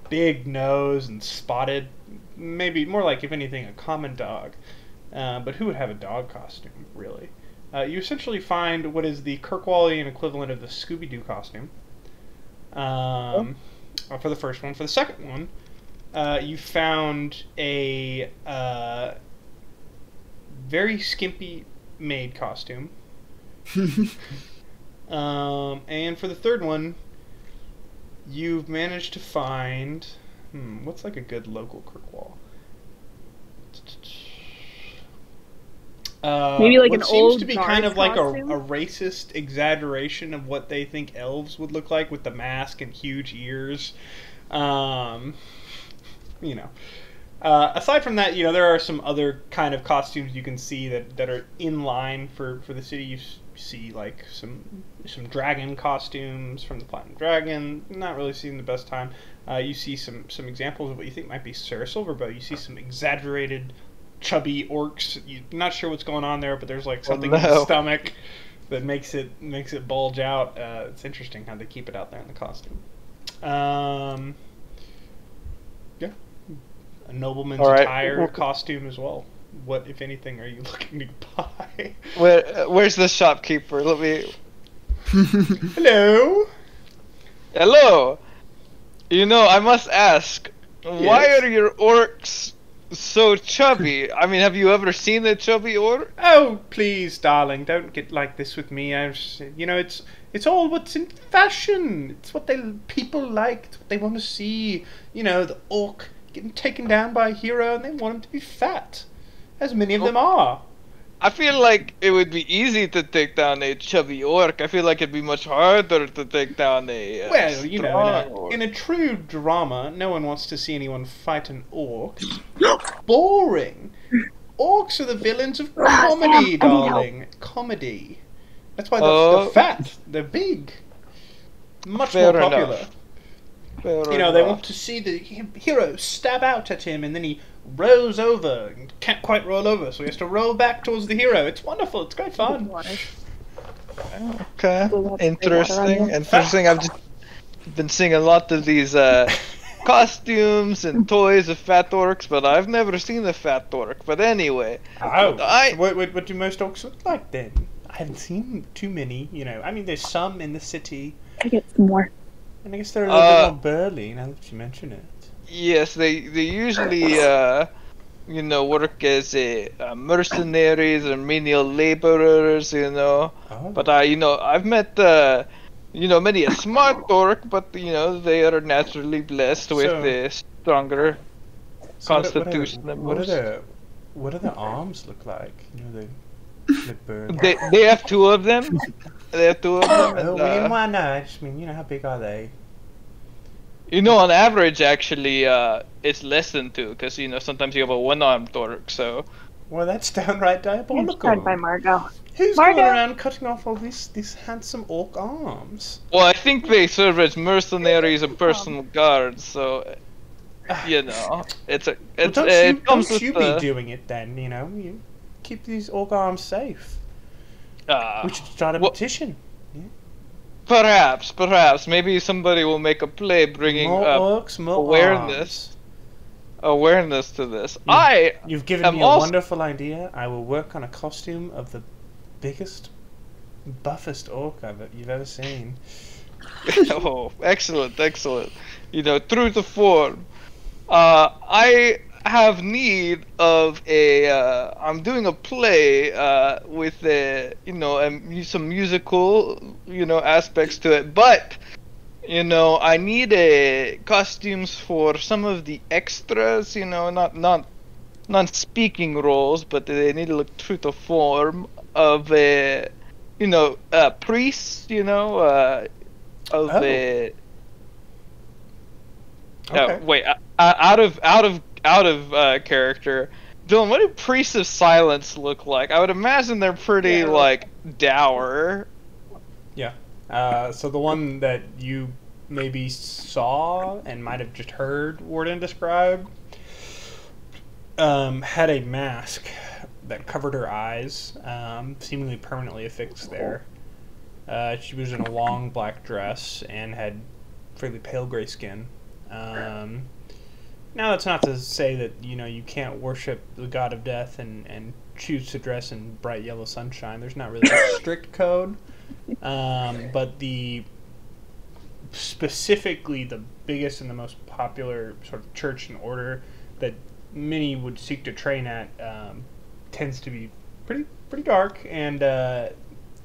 big nose and spotted, maybe more like, if anything, a common dog. But who would have a dog costume, really? You essentially find what is the Kirkwallian equivalent of the Scooby-Doo costume. For the first one. For the second one, you found a very skimpy maid costume. And for the third one, you've managed to find... what's like a good local Kirkwall? Maybe like what an seems old to be guard's kind of like a costume? racist exaggeration of what they think elves would look like with the mask and huge ears. Aside from that, there are some other kind of costumes you can see that are in line for the city. You see like some dragon costumes from the Platinum Dragon. Not really seeing the best time. You see some examples of what you think might be Sarah Silverbow. You see some exaggerated chubby orcs. You're not sure what's going on there, but there's like something in the stomach that makes it bulge out. It's interesting how they keep it out there in the costume. Yeah, a nobleman's attire costume as well. What, if anything, are you looking to buy? Where's the shopkeeper? Let me. Hello. Hello. I must ask, why Yes? are your orcs so chubby? I mean, have you ever seen a chubby orc? Oh, please, darling, don't get like this with me. It's all what's in fashion. It's what people like. It's what they want to see. The orc getting taken down by a hero, and they want him to be fat, as many of them are. I feel like it would be easy to take down a chubby orc. I feel like it'd be much harder to take down a strong orc. In a true drama, no one wants to see anyone fight an orc. It's boring. Orcs are the villains of comedy, darling. Comedy. That's why they're fat. They're big. Much more popular. They want to see the hero stab out at him, and then he rolls over and can't quite roll over, so he has to roll back towards the hero. It's wonderful. It's great fun. Okay. Interesting. I've just been seeing a lot of these costumes and toys of fat orcs, but I've never seen a fat orc. But anyway, Oh, I so what do most orcs look like then? I haven't seen too many, you know. I mean, there's some in the city, I get some more. and I guess they're a little bit more burly, now that you mention it. yes, they usually you know, work as mercenaries or menial laborers, you know. Oh. But you know, I've met you know, many a smart orc, but you know, they are naturally blessed with So- a stronger So constitution than most. what do the arms look like? You know, they burn. They have two of them. They have two of them. Oh, And, why not? I just mean, you know, how big are they? you know, on average, actually, it's less than two, because you know sometimes you have a one-armed orc. So Well, that's downright Tried diabolical. by Margot. Who's Margo? going around cutting off all these handsome orc arms? well, I think they serve as mercenaries and personal guards. So you know, it's a Well, it's it comes don't you with be doing it then, you know? You keep these orc arms safe. We should start a well- petition. perhaps maybe somebody will make a play bringing More up orcs, more awareness. arms. awareness to this. You've given am me a also- wonderful idea. I will work on a costume of the biggest, buffest orc you've ever seen. Oh, excellent. You know, true to form. I have need of I'm doing a play with you know, some musical, you know, aspects to it, but you know, I need costumes for some of the extras. You know, not non-speaking roles, but they need to look true to form of you know, priests. You know, of Oh. Okay. wait, out of character. Dylan, what do priests of silence look like? I would imagine they're pretty Yeah. like dour. So the one that you maybe saw and might have just heard Warden describe had a mask that covered her eyes, seemingly permanently affixed there. She was in a long black dress and had fairly pale gray skin. Now that's not to say that, you know, you can't worship the god of death and choose to dress in bright yellow sunshine. There's not really a strict code. But specifically the biggest and the most popular sort of church and order that many would seek to train at tends to be pretty dark and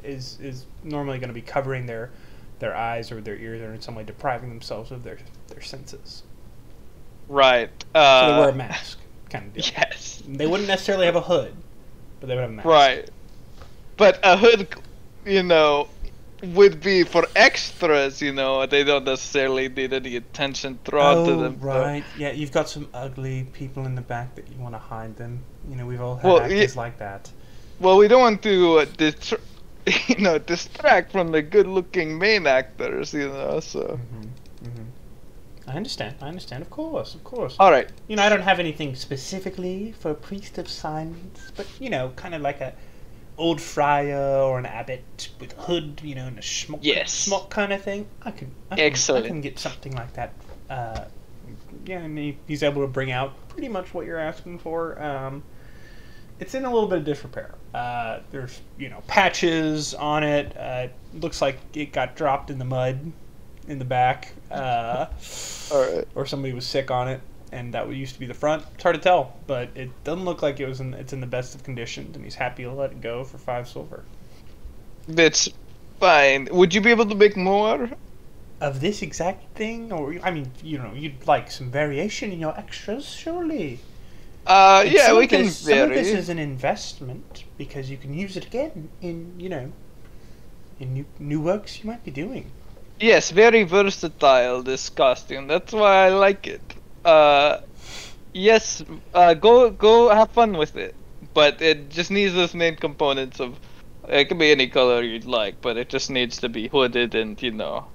is normally going to be covering their eyes or their ears or in some way depriving themselves of their senses. Right. So they wear a mask, kind of deal. Yes. They wouldn't necessarily have a hood, but they would have a mask. Right. But a hood, you know, would be for extras, you know. They don't necessarily need any attention drawn to them. Right. Yeah, you've got some ugly people in the back that you want to hide them. You know, we've all had Well, actors like that. Well, we don't want to, you know, distract from the good-looking main actors, you know. So. I understand. Of course. All right. You know, I don't have anything specifically for a priest of silence, but you know, kind of like a old friar or an abbot with a hood, you know, and a smock kind of thing. I Excellent. can get something like that. Yeah, and he's able to bring out pretty much what you're asking for. It's in a little bit of disrepair. There's, you know, patches on it. Looks like it got dropped in the mud in the back. All right. Or somebody was sick on it, and that used to be the front. It's hard to tell, but it doesn't look like it's in the best of conditions, and he's happy to let it go for 5 silver. That's fine. Would you be able to make more? Of this exact thing? Or, I mean, you know, you'd like some variation in your extras, surely. And Yeah, some we of can Some of this vary. is an investment, because you can use it again in, you know, in new works you might be doing. Yes, very versatile, this costume. That's why I like it. Yes, go have fun with it. But it just needs those main components of, it can be any color you'd like, but it just needs to be hooded and, you know.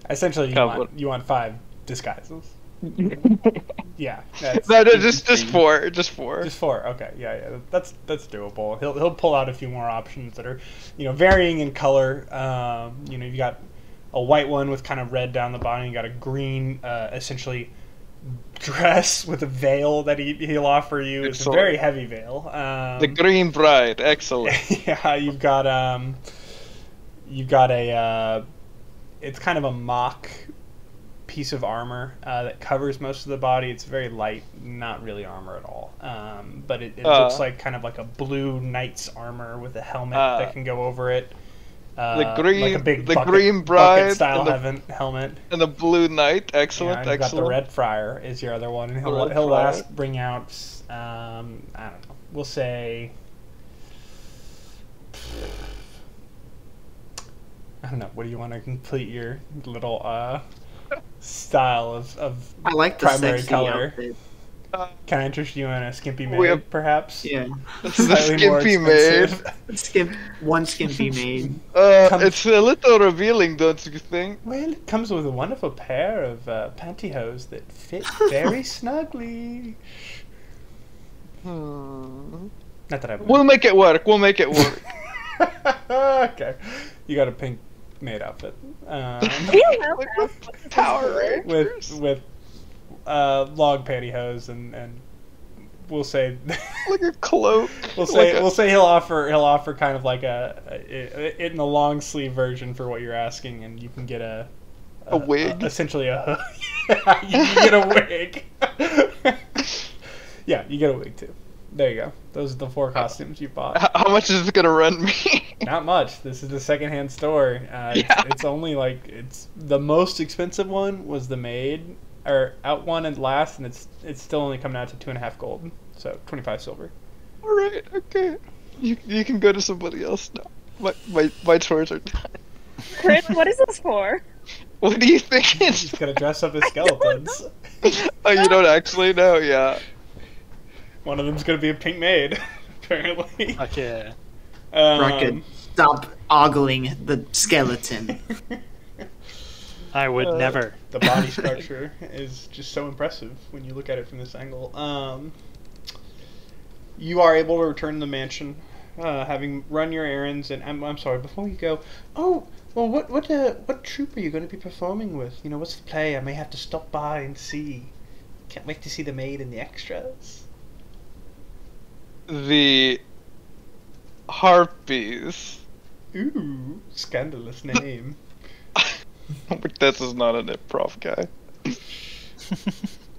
Essentially, Cover. you want 5 disguises. Yeah. No, just four. Just 4. Okay. Yeah. That's doable. He'll pull out a few more options that are, you know, varying in color. You know, you got a white one with kind of red down the bottom. You got a green, essentially dress with a veil that he'll offer you. It's a Excellent. very heavy veil. The Green Bride, excellent. Yeah, you've got a it's kind of a mock piece of armor that covers most of the body. It's very light, not really armor at all. But it looks like kind of like a blue knight's armor with a helmet that can go over it. The green, like a big the bucket, Green Bride, style and helmet. the Blue Knight, excellent, And you've got excellent. the Red Friar is your other one, and The Red he'll Friar. bring out I don't know. We'll say I don't know. What do you want to complete your little style of I like the primary sexy color? outfit. Can I interest you in a skimpy We maid, have- perhaps? Yeah. This is the Slightly more skimpy maid. expensive. One skimpy maid. It's a little revealing, don't you think? Well, it comes with a wonderful pair of pantyhose that fit very snugly. Hmm. Not that I would. We'll make it work. We'll make it work. Okay. You got a pink maid outfit. Power Rangers. with log pantyhose and we'll say Like a cloak. we'll say Like he'll offer kind of like in the long sleeve version for what you're asking, and you can get a wig? essentially a yeah, you can get a wig. Yeah, you get a wig too. There you go. Those are the 4 costumes you bought. How much is it gonna run me? Not much. This is the secondhand store. It's only like it's the most expensive one was the maid or out one and last, and it's still only coming out to 2.5 gold, so 25 silver. All right, okay. You can go to somebody else now. My chores are done. Chris, what is this for? What do you think? He's gonna dress up as skeletons. Oh, you don't actually know? Yeah. One of them's gonna be a pink maid, apparently. Fuck yeah. Rocket, stop ogling the skeleton. I would never. The body structure is just so impressive when you look at it from this angle. You are able to return to the mansion, having run your errands. And I'm sorry, before you go. Oh, well, what troupe are you going to be performing with? You know, what's the play? I may have to stop by and see. Can't wait to see the maid and the extras. The Harpies. Ooh, scandalous name. But this is not an improv guy.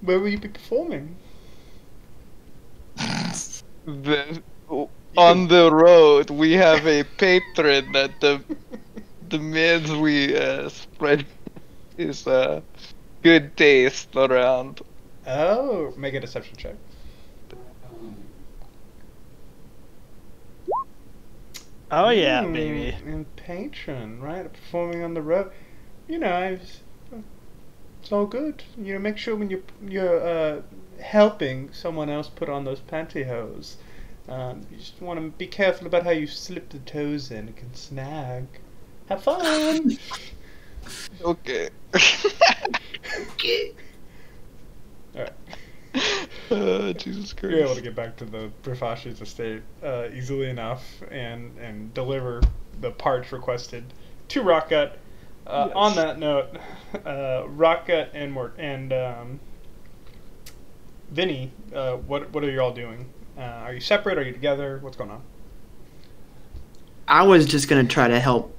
Where will you be performing? On the road, we have a patron that the means we spread his good taste around. Oh, make a deception check. Oh yeah, baby. And patron, right? Performing on the road. You know, it's all good. You know, make sure when you're helping someone else put on those pantyhose, you just want to be careful about how you slip the toes in. It can snag. Have fun. Okay. Okay. All right. Jesus Christ. You're able to get back to the Brafashi's estate easily enough and deliver the parts requested to Rockgut. Yes. On that note, Rockgut and Vinny, what are you all doing? Are you separate? Are you together? What's going on? I was just gonna try to help.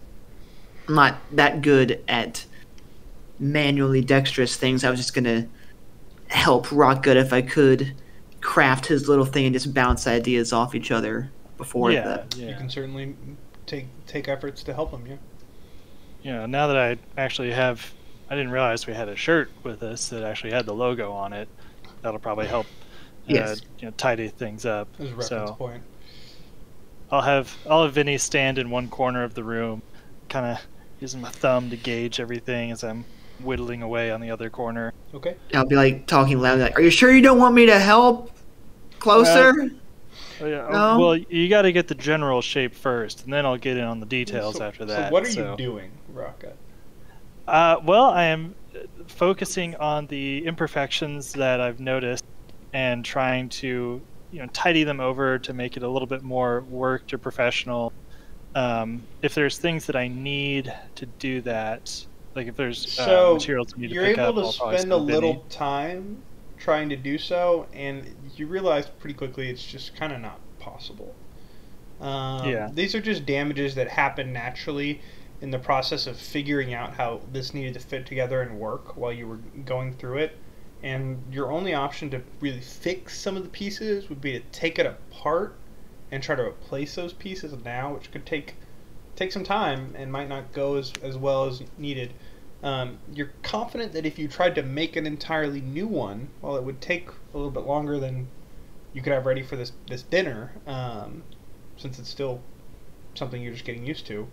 I'm not that good at manually dexterous things. I was just gonna help Rockgood if I could craft his little thing and just bounce ideas off each other before Yeah, You yeah. can certainly take efforts to help him. Yeah. Yeah, now that I actually have, I didn't realize we had a shirt with us that actually had the logo on it. That'll probably help, Yes. tidy things up. As a reference So point. I'll have Vinny stand in one corner of the room, kind of using my thumb to gauge everything as I'm whittling away on the other corner. Okay. I'll be like talking loud, like, "Are you sure you don't want me to help? Closer." Oh, yeah. No? Well, you got to get the general shape first, and then I'll get in on the details after that. So what are you doing, Rockgut? Well, I am focusing on the imperfections that I've noticed and trying to, tidy them over to make it a little bit more worked or professional. If there's things that I need to do that, like if there's So materials I need to you're pick able up, to I'll probably spend a Vinny. little time trying to do so, and you realize pretty quickly it's just kind of not possible. These are just damages that happen naturally in the process of figuring out how this needed to fit together and work while you were going through it. And your only option to really fix some of the pieces would be to take it apart and try to replace those pieces now, which could take some time and might not go as well as needed. You're confident that if you tried to make an entirely new one, well, it would take a little bit longer than you could have ready for this dinner, since it's still something you're just getting used to,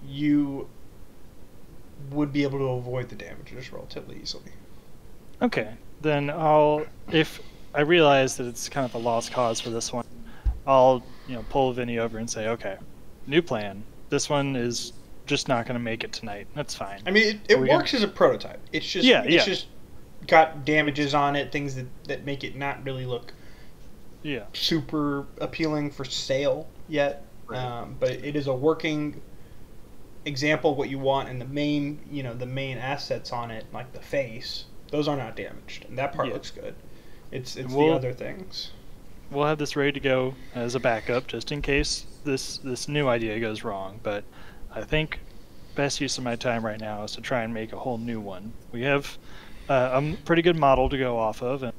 you would be able to avoid the damages relatively easily. Okay, then if I realize that it's kind of a lost cause for this one, I'll pull Vinny over and say, okay, new plan. This one is just not going to make it tonight. That's fine. I mean, it works as a prototype. It's just just got damages on it, things that make it not really look super appealing for sale yet. Right. But it is a working example of what you want, and the main assets on it, like the face, those are not damaged, and that part looks good. It's the other things. We'll have this ready to go as a backup just in case this new idea goes wrong, but I think best use of my time right now is to try and make a whole new one. We have a pretty good model to go off of, and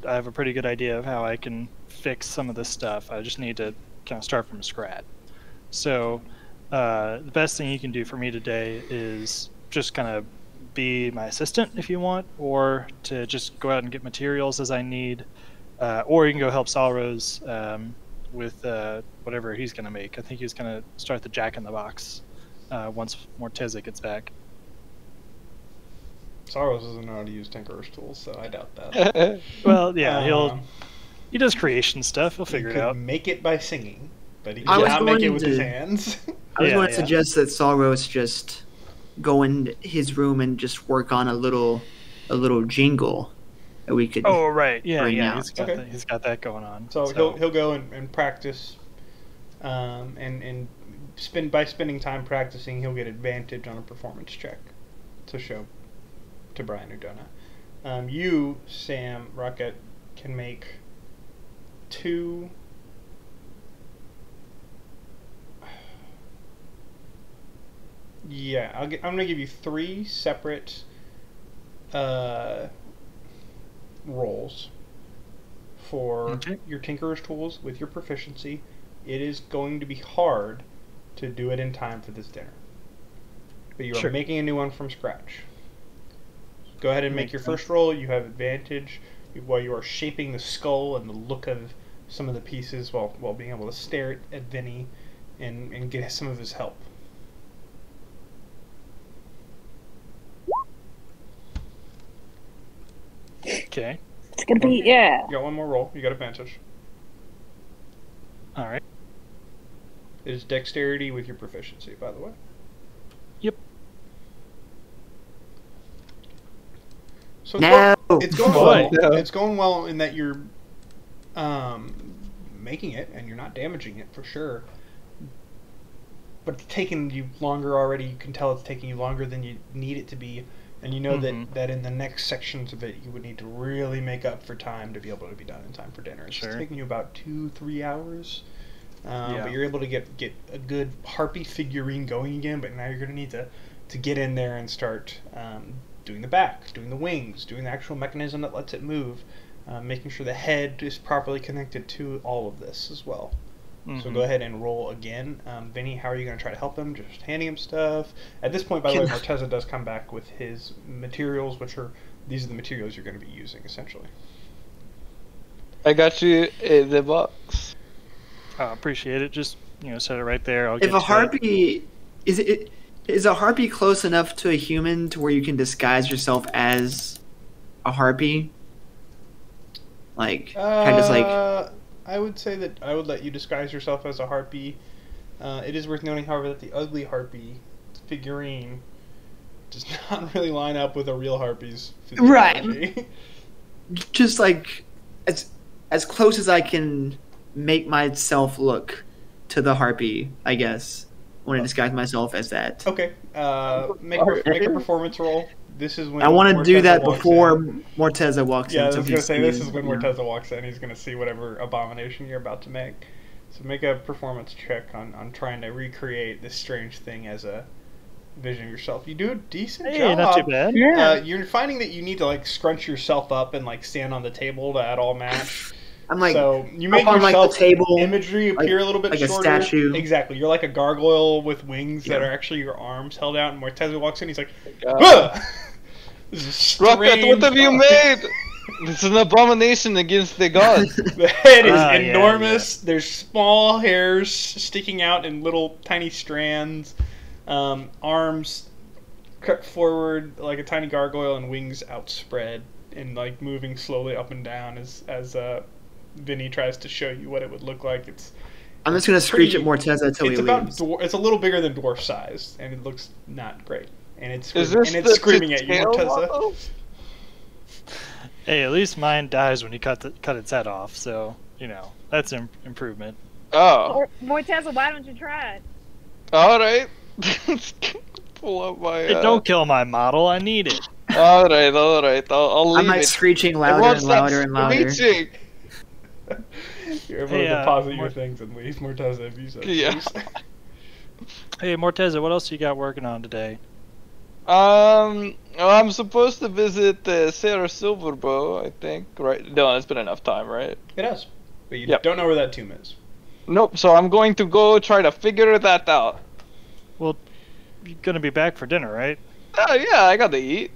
I have a pretty good idea of how I can fix some of this stuff. I just need to kind of start from scratch. So the best thing you can do for me today is just kind of be my assistant if you want, or to just go out and get materials as I need, or you can go help Salrose with whatever he's going to make. I think he's going to start the Jack-in-the-Box once Morteza gets back. Salrose doesn't know how to use Tinkerer's tools, so I doubt that. Well, yeah, he does creation stuff. He'll figure it out. Make it by singing, but he cannot make it with his hands. I was going to suggest that Salrose just go in his room and just work on a little jingle that we could. Oh right, yeah. Out. He's got that going on. So he'll go and practice, and by spending time practicing, he'll get advantage on a performance check to show to Bryant Udona. You, Sam, Rocket, can make 2. Yeah, I'm gonna give you 3 separate rolls for your Tinkerer's tools with your proficiency. It is going to be hard to do it in time for this dinner, but you are making a new one from scratch. Go ahead and make your first roll. You have advantage while you are shaping the skull and the look of some of the pieces while being able to stare at Vinny and get some of his help. Okay. It's gonna be You got one more roll. You got advantage. All right. It is dexterity with your proficiency, by the way. Yep. So it's going well. It's going well in that you're making it and you're not damaging it for sure. But it's taking you longer already. You can tell it's taking you longer than you need it to be. And you know that in the next sections of it, you would need to really make up for time to be able to be done in time for dinner. It's taking you about 2-3 hours. But you're able to get a good harpy figurine going again. But now you're going to need to get in there and start doing the back, doing the wings, doing the actual mechanism that lets it move, making sure the head is properly connected to all of this as well. So go ahead and roll again. Vinny, how are you going to try to help him? Just handing him stuff? At this point, by the way, Morteza does come back with his materials, these are the materials you're going to be using, essentially. I got you in the box. Appreciate it. Just, set it right there. If a harpy... Is a harpy close enough to a human to where you can disguise yourself as a harpy? I would say that I would let you disguise yourself as a harpy. It is worth noting, however, that the ugly harpy figurine does not really line up with a real harpy's physiology. Right. Just as close as I can make myself look to the harpy, I guess. I want to disguise myself as that. Okay. Make a performance roll. this is when I want to do Morteza that walks before in. Morteza walks Yeah, in. I so was gonna he's say this seen, is when you know. Morteza walks in. He's gonna see whatever abomination you're about to make. So make a performance check on trying to recreate this strange thing as a vision of yourself. You do a decent Hey, job. not too bad. Yeah. You're finding that you need to like scrunch yourself up and like stand on the table to at all match. I'm like so you make up on like yourself the table, imagery appear a little bit like a shorter. statue. Exactly. You're like a gargoyle with wings that Yeah. are actually your arms held out. And Morteza walks in. He's like, God. "Huh! This is Rocket, strange." what have you made? It's an abomination against the gods. The head is Yeah, enormous. There's small hairs sticking out in little tiny strands. Arms cut forward like a tiny gargoyle and wings outspread and like moving slowly up and down as Vinny tries to show you what it would look like. I'm just gonna screech at pretty- Morteza until he It's about leaves. it's a little bigger than dwarf size and it looks not great. And it's Is this and the it's screaming at you, tail Morteza. model? Hey, at least mine dies when you cut its head off. So you know that's improvement. Oh, Morteza, why don't you try it? all right. Pull up my. Hey, don't kill my model. I need it. All right. I'll I'm leave like it. screeching It louder won't and stop louder and louder. screeching. You're able Hey, to deposit your Mort- things and leave, Morteza, if you so Yeah. choose. Hey, Morteza, what else you got working on today? I'm supposed to visit Sarah Silverbow, I think. Right? No, it's been enough time, right? It has. But you Yep. don't know where that tomb is. Nope. So I'm going to go try to figure that out. Well, you're gonna be back for dinner, right? Oh yeah, I got to eat.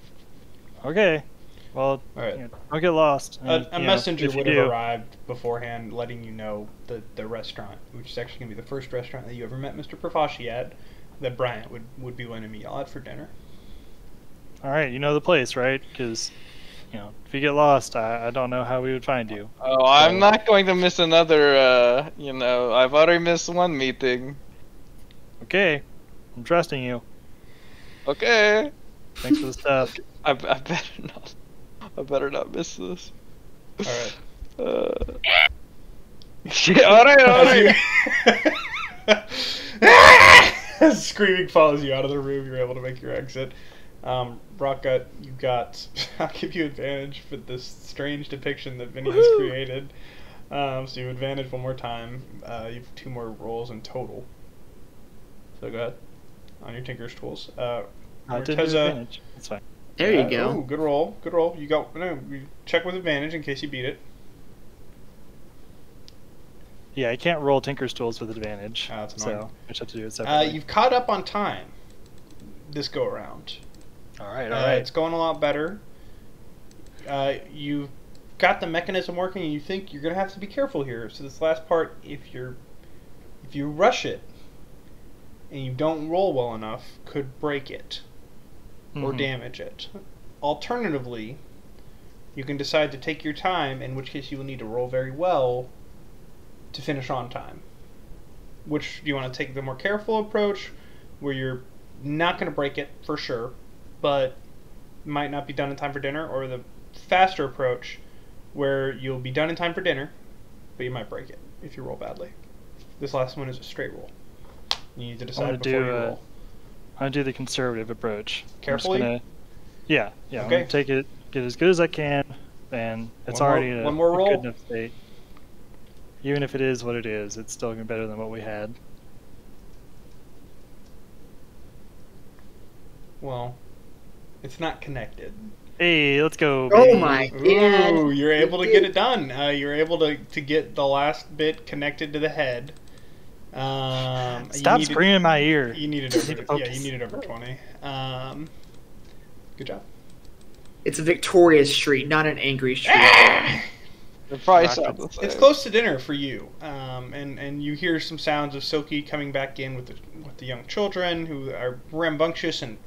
Okay. Well, Alright. you know, don't get lost. A You know, messenger if you would have do- arrived beforehand letting you know the restaurant, which is actually going to be the first restaurant that you ever met Mr. Profaci at, that Bryant would be willing to meet y'all at for dinner. All right, you know the place, right? Because, you know, if you get lost, I don't know how we would find you. Oh, I'm not going to miss another. I've already missed one meeting. Okay, I'm trusting you. Okay. Thanks for the stuff. I better not. I better not miss this. Alright. Shit, alright. As screaming follows you out of the room, you're able to make your exit. Rockgut, you got. I'll give you advantage for this strange depiction that Vinny has created. So you have advantage one more time. You have 2 more rolls in total. So go ahead. On your Tinker's Tools. I did Morteza- advantage. That's fine. There you go. Ooh, good roll. Good roll. You got. No, you check with advantage in case you beat it. Yeah, I can't roll Tinker's Tools with advantage. Oh, that's annoying. so I just have to do it separately. You've caught up on time this go around. all right. It's going a lot better. You've got the mechanism working, and you think you're going to have to be careful here. So this last part, if you rush it and you don't roll well enough, could break it or Mhm. damage it. Alternatively, you can decide to take your time, in which case you will need to roll very well to finish on time. Which do you want to take the more careful approach, where you're not going to break it for sure, but might not be done in time for dinner, or the faster approach, where you'll be done in time for dinner, but you might break it if you roll badly. This last one is a straight roll. You need to I'm decide gonna before do you roll. I'm gonna do the conservative approach. I'm just Carefully? yeah. I'm Okay. gonna take it, get as good as I can, and it's One more- already in one more a roll? good enough state. Even if it is what it is, it's still gonna be better than what we had. Well, it's not connected. Hey, let's go. Oh baby. my Ooh, god. you're able to get it done. You're able to get the last bit connected to the head. Stop screaming in my ear. You needed Need to over, yeah, focus. you needed over 20. Good job. It's a victorious street, not an angry street. The price Rocket. of the It's thing. close to dinner for you, and you hear some sounds of Soki coming back in with the young children who are rambunctious and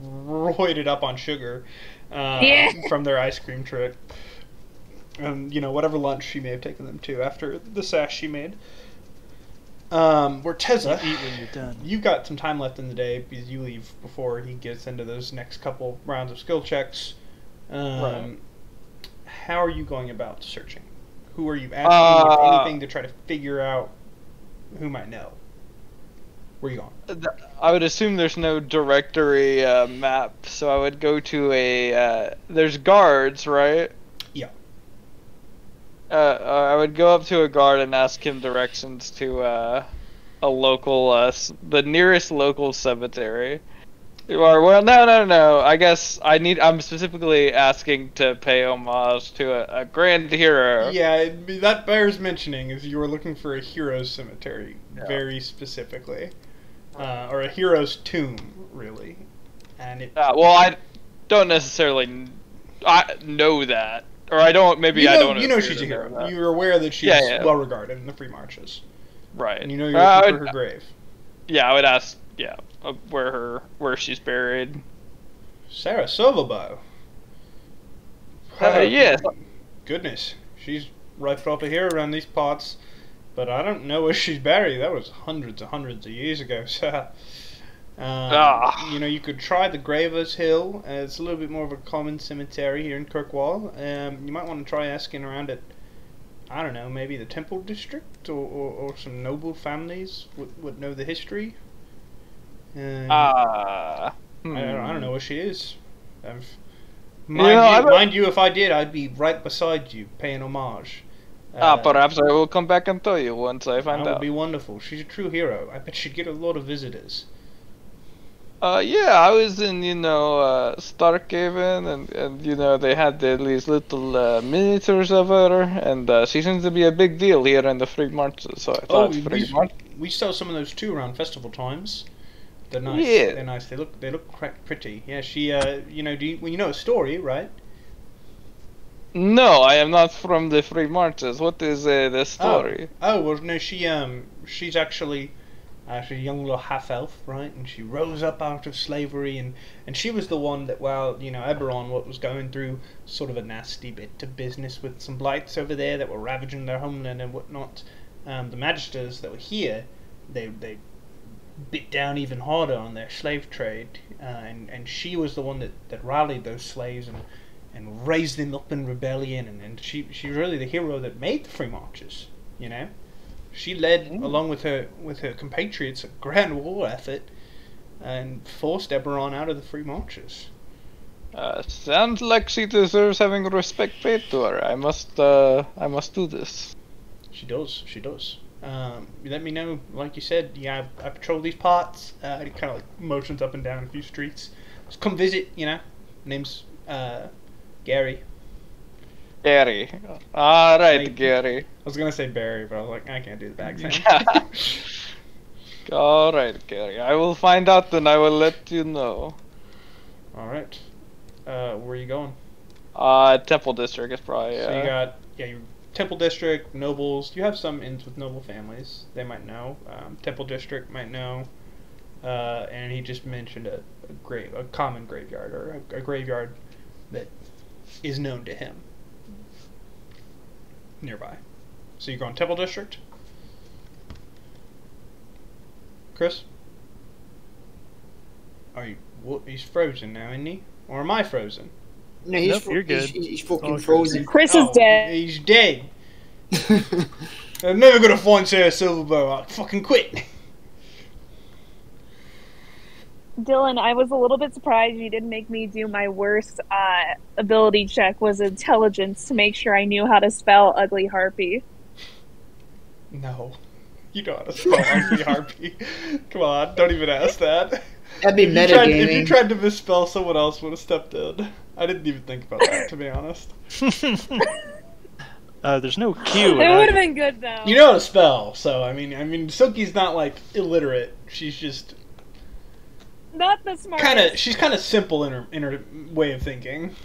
roided up on sugar Yeah. from their ice cream trip. Whatever lunch she may have taken them to after the sash she made. Morteza, Eat when you're done. you've got some time left in the day because you leave before he gets into those next couple rounds of skill checks. Right. How are you going about searching? Who are you asking, if anything, to try to figure out who might know? Where you going? I would assume there's no directory map, so I would go to a. There's guards, right? Yeah. I would go up to a guard and ask him directions to a local, the nearest local cemetery. Or, well, no. I guess I'm specifically asking to pay homage to a grand hero. Yeah, that bears mentioning, is you were looking for a hero's cemetery, very specifically. Or a hero's tomb, really. And well, I don't necessarily know that. Or I don't, maybe I don't know. You know she's a hero. You're aware that she's well regarded in the free marches. Right. And you know you're looking for her grave. Yeah, I would ask, where she's buried. Sarah Silverbow. Yes. Goodness. She's right off of here around these parts. But I don't know where she's buried. That was hundreds of years ago, so... You know, you could try the Gravers Hill. It's a little bit more of a common cemetery here in Kirkwall. You might want to try asking around at, I don't know, maybe the Temple District or some noble families would know the history. I don't know where she is. Mind you, if I did, I'd be right beside you, paying homage. Perhaps I will come back and tell you once I find out. That would be wonderful. She's a true hero. I bet she'd get a lot of visitors. I was in, Starkhaven, and they had these little miniatures of her, and she seems to be a big deal here in the free marches, so I thought we sell some of those too around festival times. They're nice. Yeah. They're nice. They look quite pretty. Yeah, she, you know a story, right? No, I am not from the free marches. What is the story? Oh, well, no, she's actually a young little half-elf, right? And she rose up out of slavery, and she was the one that, while, Eberron was going through sort of a nasty bit of business with some blights over there that were ravaging their homeland and whatnot, the magisters that were here, they bit down even harder on their slave trade, and she was the one that rallied those slaves and raised them up in rebellion, and she's really the hero that made the free marches, She led, along with her compatriots, a grand war effort and forced Eberron out of the free marches. Sounds like she deserves having respect paid to her. I must do this. She does. Let me know, like you said, I patrol these parts. He kind of motions up and down a few streets. Just come visit, Name's Gary. Gary. Alright, Gary. I was going to say Barry, but I was like, I can't do the back thing. Alright, Gary. I will find out and I will let you know. Alright. Where are you going? Temple District is probably, So you got, your Temple District, nobles. You have some inns with noble families. They might know. Temple District might know. And he just mentioned a common graveyard, or a graveyard that is known to him nearby. So you're going Temple District? Chris? He's frozen now, isn't he? Or am I frozen? No, he's Nope, you're good. He's fucking Oh, frozen. Chris is dead. He's dead. I'm never gonna find Sarah Silverbow. I'll fucking quit. Dylan, I was a little bit surprised you didn't make me do my worst ability check, was intelligence, to make sure I knew how to spell ugly harpy. No. You know how to spell ugly harpy. Come on, don't even ask that. That'd be metagaming. If you tried to misspell, someone else would have stepped in. I didn't even think about that, to be honest. There's no Q. It would have been good, though. You know how to spell, so I mean, Silky's not like illiterate. She's just Not the smartest. she's kind of simple in her way of thinking.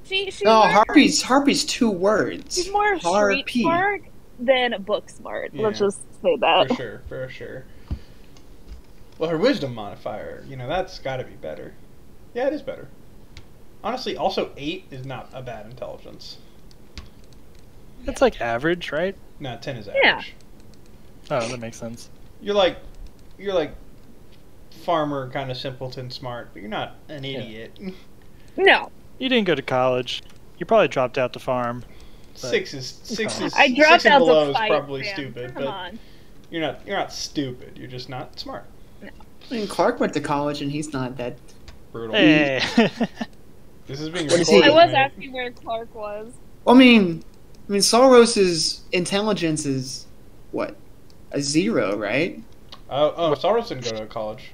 She's No, more, Harpy's 2 words. she's more street smart than book smart. Yeah. Let's just say that. For sure. Well, her wisdom modifier, that's got to be better. Yeah, it is better. Honestly, also 8 is not a bad intelligence. That's like average, right? No, 10 is average. Yeah. Oh, that makes sense. You're like farmer, kind of simpleton smart, but you're not an idiot. No. You didn't go to college. You probably dropped out to farm. But 6 is I dropped 6 and out below to is fight, probably man. stupid, Come but on. You're not stupid. You're just not smart. I mean, Clark went to college, and he's not that. Brutal. Hey. This is being What is he? recorded. I was man. asking where Clark was. I mean, Saros's intelligence is what, a 0, right? Oh, Soros didn't go to college.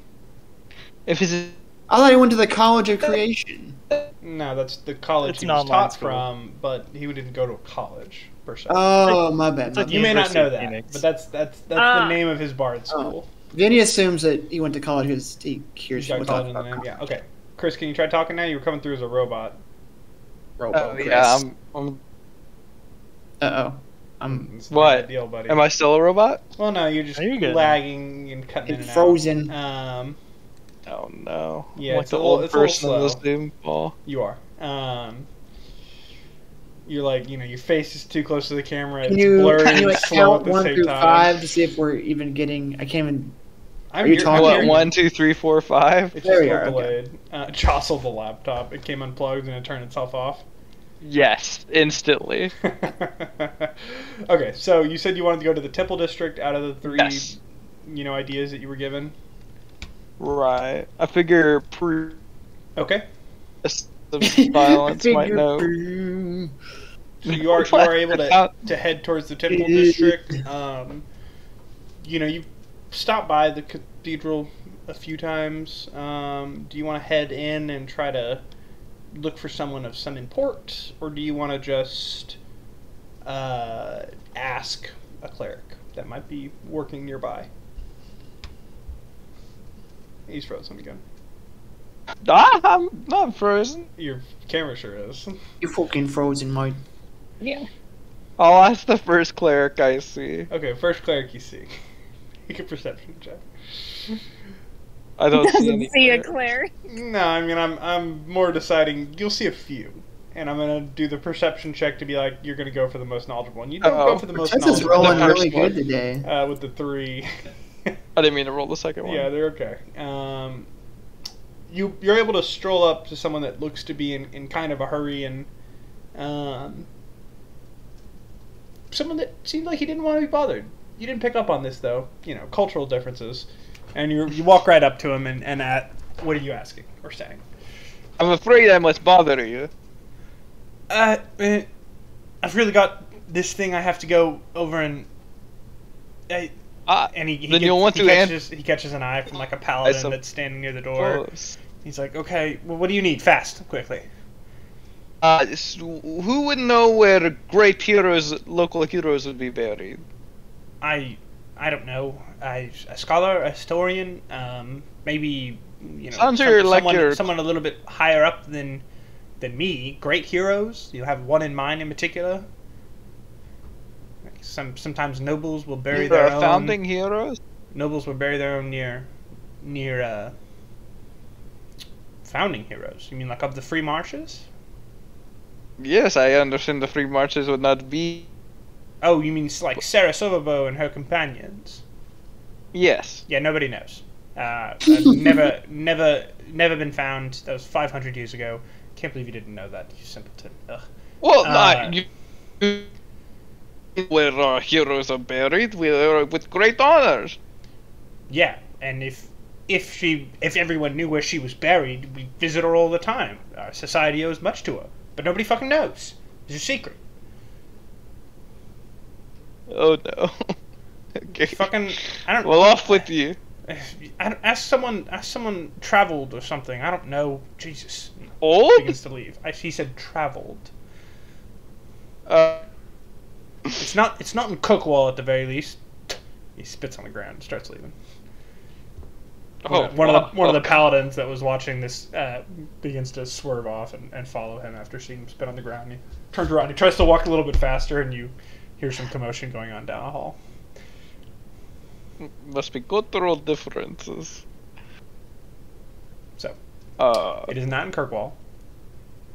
If his I thought he went to the College of Creation. No, that's the college It's he an was online taught school. from, but he didn't go to a college per se. Oh, my bad. It's My like bad. You may not University know of that, Phoenix. but that's the Ah. name of his bard school. Vinny assumes that he went to college because he hears He's got someone college talk in the about name. Yeah. Okay. Chris, can you try talking now? You were coming through as a robot. oh yeah, I'm Uh-oh. It's not What? ideal, buddy. am I still a robot? Well, no, you're just Are you good? lagging and cutting in and Frozen. out. Oh no. Yeah, I'm like it's the a little- old it's a little person in this slow. Zoom call. You are. You're like, your face is too close to the camera. Can It's you, blurry can you and like, slow at count the 1 same through time. 5 to see if we're even getting... I can't even... I'm Are you here- talking? I'm What? hearing 1, 2, 3, 4, 5. It's There just we a are, little okay. delayed. Jostled the laptop. It came unplugged and it turned itself off. Yes, instantly. Okay, so you said you wanted to go to the Temple District out of the 3, Yes. ideas that you were given. Right. I figure Okay, violence might know. so you are able to head towards the Temple District. You've stopped by the cathedral a few times. Do you want to head in and try to look for someone of some import, or do you want to just ask a cleric that might be working nearby? He's frozen again. I'm not frozen. Your camera sure is. You fucking frozen, mate. Yeah. I'll ask the first cleric I see. Okay, first cleric you see. Make a perception check. I don't see Doesn't any. see a cleric. Claire. No, I mean I'm more deciding. You'll see a few, and I'm gonna do the perception check to be like you're gonna go for the most knowledgeable. And you don't go for the most Tessa's knowledgeable. rolling The really first one. good today. With the 3. I didn't mean to roll the second one. Yeah, they're okay. You're able to stroll up to someone that looks to be in kind of a hurry, and someone that seemed like he didn't want to be bothered. You didn't pick up on this though, cultural differences, and you walk right up to him and what are you asking or saying? I'm afraid I must bother you. I've really got this thing I have to go over and. And Then you'll want to he catches an eye from like a paladin that's standing near the door. Close. He's like, okay, well, what do you need? Fast, quickly. Who would know where great heroes, local heroes, would be buried? I don't know. A scholar, a historian, maybe Sounds like someone a little bit higher up than me. Great heroes. You have one in mind in particular. Sometimes nobles will bury their own founding heroes. Nobles will bury their own near founding heroes. You mean like of the free marches? Yes, I understand the free marches would not be. Oh, you mean like Sarah Silverbow and her companions? Yes. Yeah, nobody knows. Never been found. That was 500 years ago. Can't believe you didn't know that, you simpleton. Ugh. Well, where our heroes are buried, with great honors. Yeah, and if everyone knew where she was buried, we visit her all the time. Our society owes much to her, but nobody fucking knows. It's a secret. Oh no. Okay. Fucking, I don't. Well, off with you. Ask someone traveled or something. I don't know. Jesus. Old? Begins to leave. He said traveled. Uh, It's not in Cookwall at the very least. He spits on the ground and starts leaving. One of the paladins that was watching this begins to swerve off and follow him after seeing him spit on the ground. He turns around. He tries to walk a little bit faster, and you hear some commotion going on down a hall. Must be cultural differences. So, Uh, it is not in Kirkwall.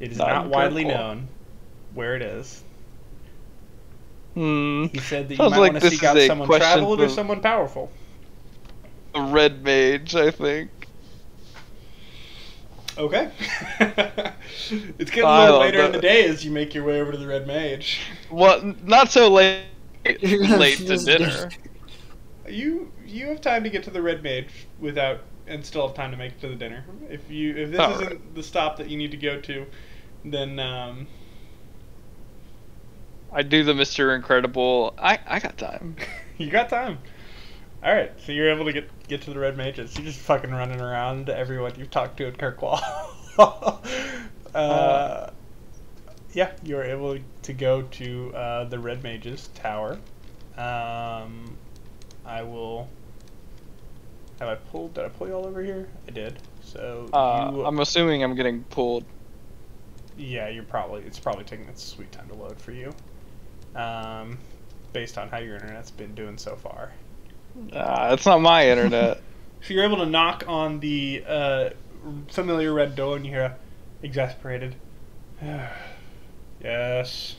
It is Not not in widely Kirkwall. known where it is. hmm. He said that you Sounds might like want to this seek out is a someone question traveled or for- someone powerful. A red mage, I think. Okay. It's getting a I little love later in that. the day as you make your way over to the Red Mage. Well, not so late. Late to dinner. you have time to get to the Red Mage without and still have time to make it to the dinner. If this All isn't right. the stop that you need to go to, then I do the Mr. Incredible. I got time. you got time. All right, so you're able to get to the Red Mages. You're just fucking running around to everyone you've talked to at Kirkwall. Yeah, you're able to go to the Red Mages Tower. I will. Have I pulled? Did I pull you all over here? I did. So you. I'm assuming I'm getting pulled. Yeah, it's probably taking its sweet time to load for you. Based on how your internet's been doing so far. It's not my internet. So you're able to knock on the familiar red door and you hear exasperated. Yes.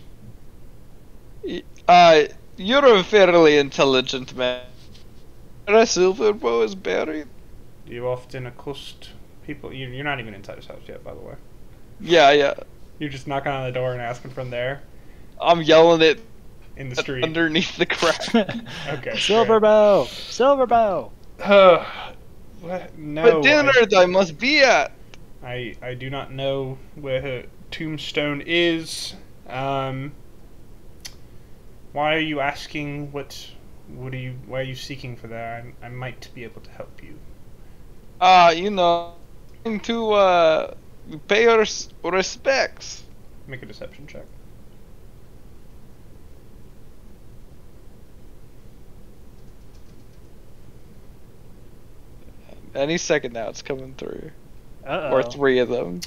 You're a fairly intelligent man. Where a silver bow is buried? Do you often accost people? You're not even inside his house yet, by the way. Yeah. You're just knocking on the door and asking from there I'm yelling it in the street. underneath the crowd. Okay. Silver bow! Silver bow! What? No. But dinner I must be at. I do not know where her tombstone is. Why are you asking? Why are you seeking for that? I might be able to help you. To pay your respects. Make a deception check. Any second now, it's coming through. Uh-oh. Or 3 of them.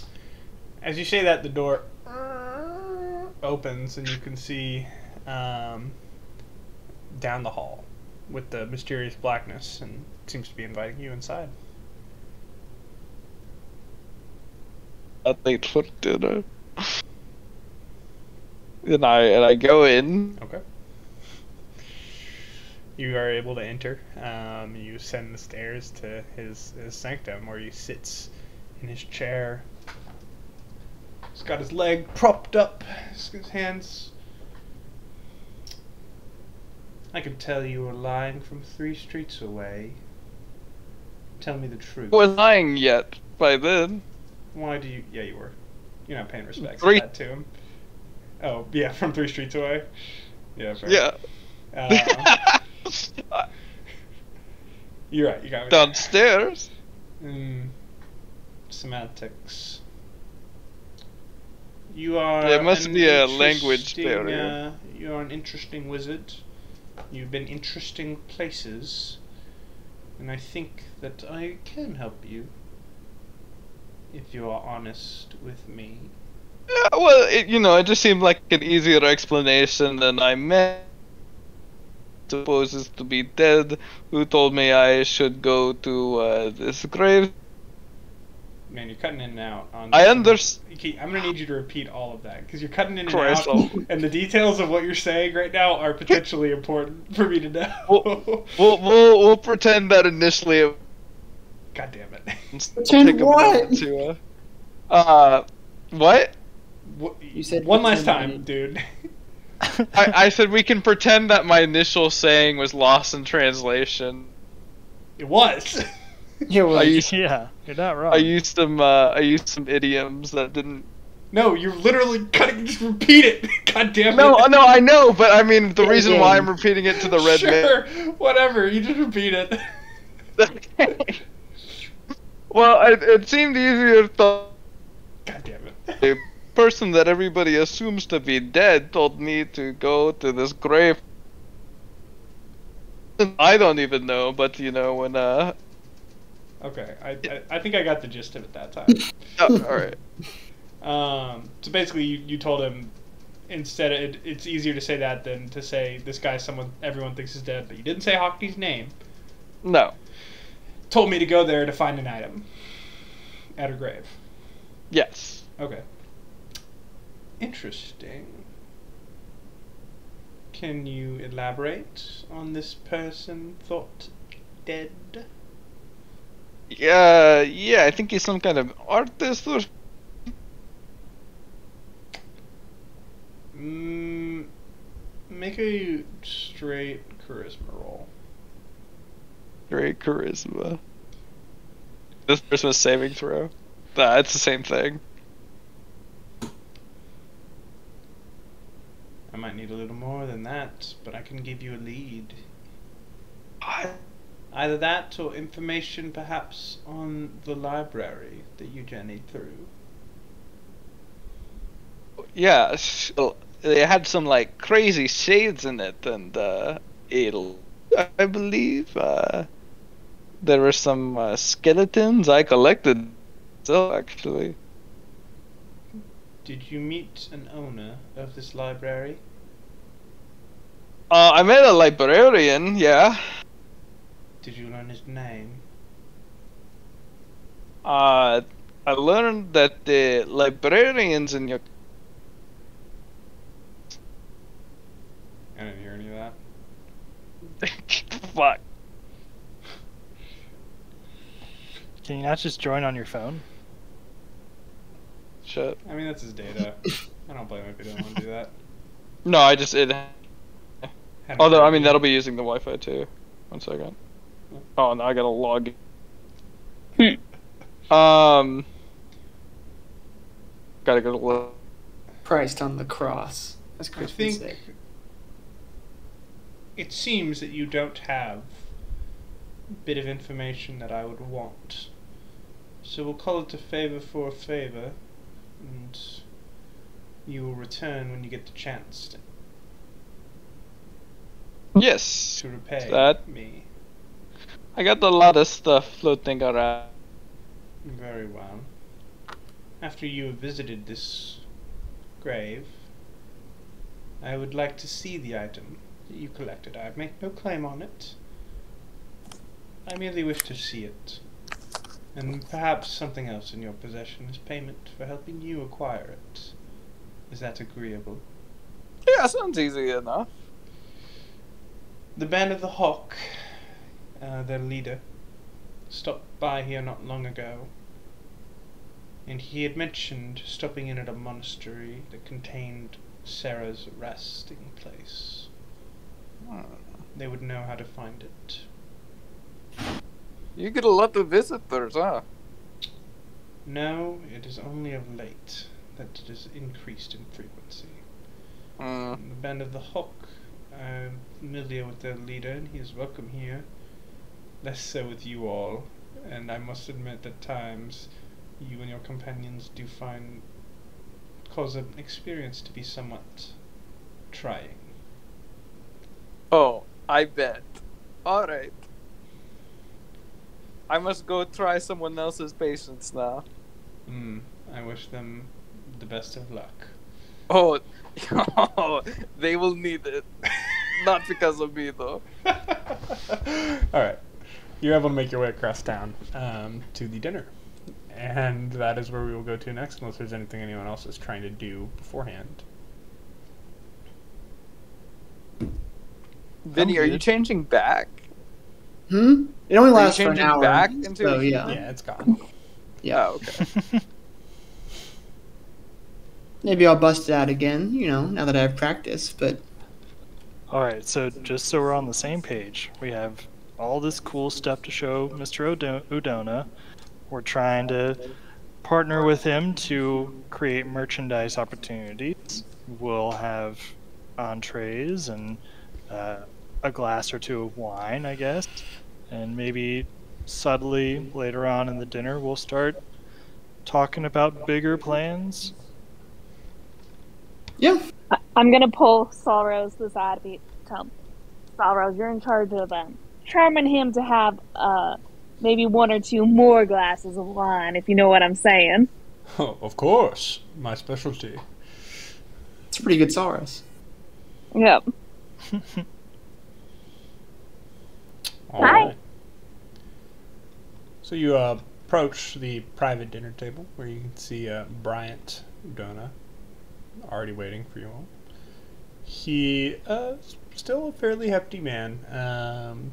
As you say that, the door opens and you can see down the hall with the mysterious blackness, and it seems to be inviting you inside. Late for dinner. And I go in. Okay. You are able to enter. You ascend the stairs to his sanctum, where he sits in his chair. He's got his leg propped up, his hands. I can tell you were lying from 3 streets away. Tell me the truth. I wasn't lying yet by then. Why do you... Yeah, you were. You're not paying respect to 3 that to him. Oh, yeah, from 3 streets away? Yeah, fair. Yeah. You're right, you got me. Downstairs. Semantics. You are... There must an be a language interesting, barrier. You are an interesting wizard. You've been interesting places. And I think that I can help you. If you are honest with me. Yeah, well, it just seemed like an easier explanation than I meant. Supposes to be dead, who told me I should go to this grave. Man, you're cutting in and out. I I'm gonna need you to repeat all of that, because you're cutting in and Christ. out, and the details of what you're saying right now are potentially important for me to know. We'll pretend that initially. God damn it. Pretend what? What? You said one last pretend time, dude. I said we can pretend that my initial saying was lost in translation. It was. Yeah, well, Yeah, you're not wrong. I used some idioms that didn't. No, you're literally cutting. Just repeat it. God damn it. No, I know, but I mean the reason why Again. I'm repeating it to the red Sure, whatever. You just repeat it. man. Well, it seemed easier to. God damn it. The person that everybody assumes to be dead told me to go to this grave. I don't even know, but when Okay, I think I got the gist of it that time. all right. So basically, you told him instead it's easier to say that than to say this guy everyone thinks is dead, but you didn't say Hockney's name. No. Told me to go there to find an item at her grave. Yes. Okay. Interesting. Can you elaborate on this person thought dead? Yeah, I think he's some kind of artist or. Make a straight charisma roll. Great charisma. This Christmas saving throw. It's the same thing. I might need a little more than that, but I can give you a lead. Either that or information perhaps on the library that you journeyed through. Yeah, they had some like crazy shades in it, and I believe there were some skeletons I collected. So actually, Did you meet an owner of this library? I met a librarian. Yeah. Did you learn his name? I learned that the librarians in your I didn't hear any of that. fuck. Can you not just join on your phone? Shit. I mean, that's his data. I don't blame him if he doesn't want to do that. No, I just it. Hadn't Although heard I mean you. that'll be using the Wi-Fi too. 1 second. Oh, now I gotta log in. Gotta go to Christ on the cross. As I Christians think say. it seems that you don't have a bit of information that I would want. So we'll call it a favor for a favor, and you will return when you get the chance Yes. to repay That- me. I got a lot of stuff floating around. Very well. After you have visited this grave, I would like to see the item that you collected. I make no claim on it. I merely wish to see it. And perhaps something else in your possession as payment for helping you acquire it. Is that agreeable? Yeah, sounds easy enough. The Band of the Hawk, their leader, stopped by here not long ago, and he had mentioned stopping in at a monastery that contained Sarah's resting place. They would know how to find it. You get a lot of visitors, huh? No, it is only of late that it has increased in frequency. The Band of the Hawk, I'm familiar with their leader, and he is welcome here. Less so with you all, and I must admit at times you and your companions do cause an experience to be somewhat trying. Oh, I bet. Alright. I must go try someone else's patients now. I wish them the best of luck. Oh, they will need it. Not because of me, though. Alright. You're able to make your way across town to the dinner. And that is where we will go to next, unless there's anything anyone else is trying to do beforehand. Vinny, are you changing back? It only Are you lasts for an changing hour. back into- So yeah. Yeah, it's gone. Yeah. Oh, okay. Maybe I'll bust it out again, now that I have practice, but Alright, so just so we're on the same page, we have all this cool stuff to show Mr. Udona. We're trying to partner with him to create merchandise opportunities. We'll have entrees and a glass or two of wine, I guess. And maybe subtly later on in the dinner, we'll start talking about bigger plans. yeah. I'm gonna pull Salrose aside. Tell Salrose, you're in charge of charming him to have maybe 1 or 2 more glasses of wine, if you know what I'm saying. Oh, of course. My specialty. It's pretty good Saurus. Yep. All Hi. right. So you approach the private dinner table where you can see Bryant Udona already waiting for you all. He still a fairly hefty man.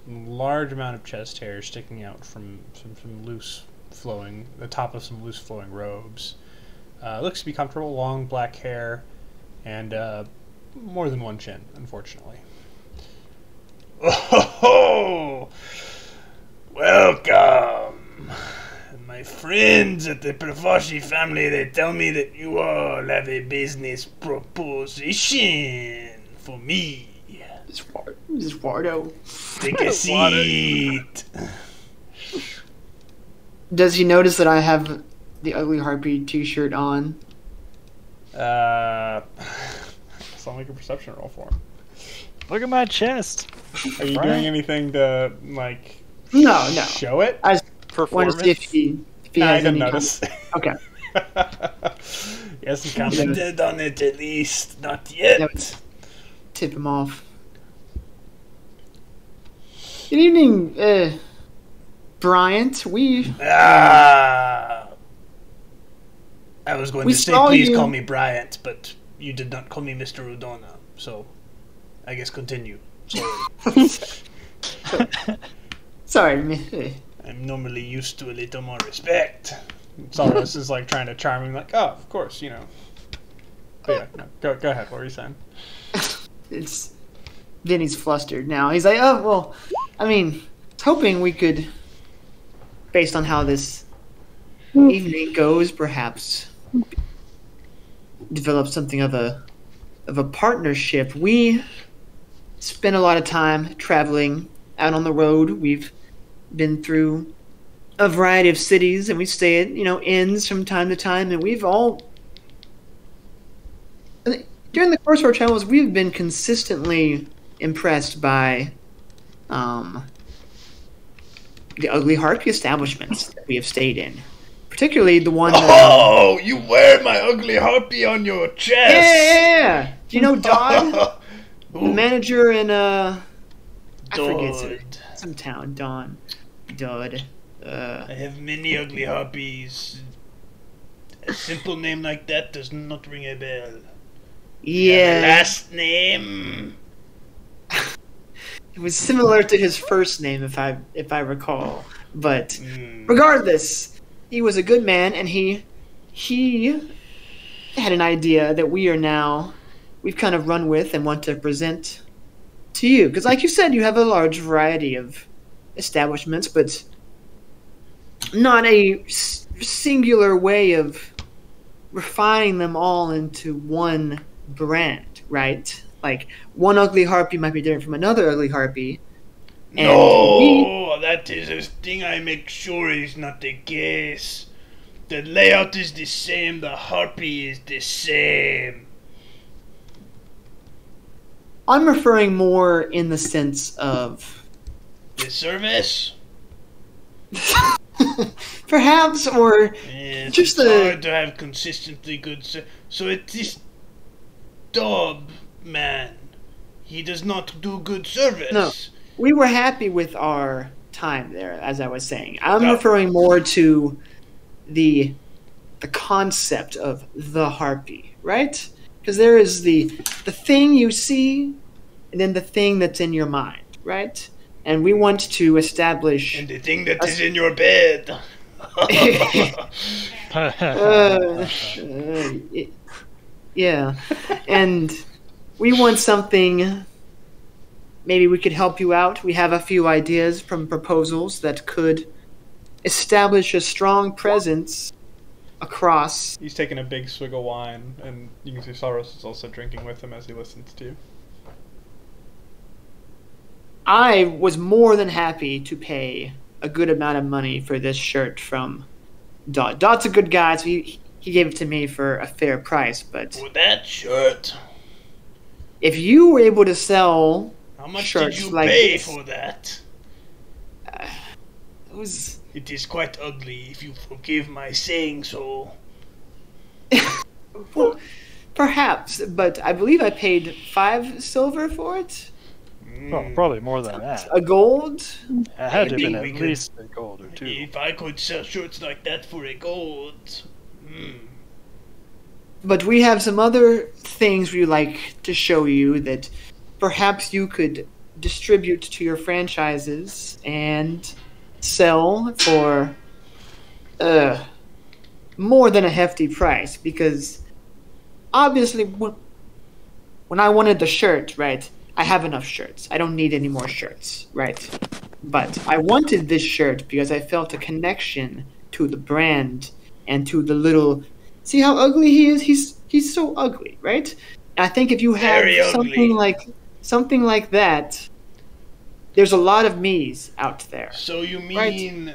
Large amount of chest hair sticking out from some loose flowing, the top of some loose flowing robes. Looks to be comfortable, long black hair, and more than one chin, unfortunately. Oh, welcome. My friends at the Profashi family, they tell me that you all have a business proposition for me. This is Wardo. Take a seat. Does he notice that I have the Ugly Harpy t-shirt on? So I'll make a perception roll for him. Look at my chest. Are you doing anything to, like, No. show it? I just want Performance. to see if he I has didn't any notice. Okay. He hasn't commented on it, at least. Not yet. That would tip him off. Good evening, Bryant. I was going We to say, saw please you- call me Bryant, but you did not call me Mr. Udona, so I guess continue. Sorry. Sorry. I'm normally used to a little more respect. Saurus is like trying to charm him, like, oh, of course, you know. But yeah, no, go ahead. What were you saying? It's Vinny's flustered now. He's like, oh well, I mean, I was hoping we could, based on how this evening goes, perhaps develop something of a partnership. We spend a lot of time traveling out on the road. We've been through a variety of cities, and we stay at inns from time to time, and we've all during the course of our travels, we've been consistently impressed by the Ugly Harpy establishments that we have stayed in. Particularly the one that... Oh, you wear my ugly harpy on your chest! Yeah! Do you know Dodd? The manager in, I forget some town. Dodd. I have many ugly harpies. A simple name like that does not ring a bell. Yeah. Last name? It was similar to his first name, if I recall. But regardless, he was a good man, and he had an idea that we've kind of run with and want to present to you. Because like you said, you have a large variety of establishments, but not a singular way of refining them all into one brand, right? Like, one ugly harpy might be different from another ugly harpy. And No, that is a thing I make sure is not the case. The layout is the same, the harpy is the same. I'm referring more in the sense of The service? perhaps, or Yes, just it's the... hard to have consistently good so it's this Dob man. He does not do good service. No. We were happy with our time there, as I was saying. I'm No. referring more to the concept of the harpy, right? Because there is the thing you see, and then the thing that's in your mind, right? And we want to establish... And the thing that is in your bed. Yeah. And we want something... Maybe we could help you out. We have a few ideas from proposals that could establish a strong presence across... He's taking a big swig of wine, and you can see Saurus is also drinking with him as he listens to you. I was more than happy to pay a good amount of money for this shirt from Dot. Dot's a good guy, so he gave it to me for a fair price, but For that shirt, if you were able to sell how much shirts did you like pay this, for that? it was... It is quite ugly, if you forgive my saying so. Well, perhaps, but I believe I paid 5 silver for it. Well, probably more than that. A gold. It had to have been Maybe we at could- least a gold or two. If I could sell shirts like that for a gold. But we have some other things we'd like to show you that perhaps you could distribute to your franchises and sell for more than a hefty price. Because obviously, when I wanted the shirt, right, I have enough shirts. I don't need any more shirts, right? But I wanted this shirt because I felt a connection to the brand and to the little. See how ugly he is? He's so ugly, right? And I think if you have Very ugly. something like that, there's a lot of me's out there. So you mean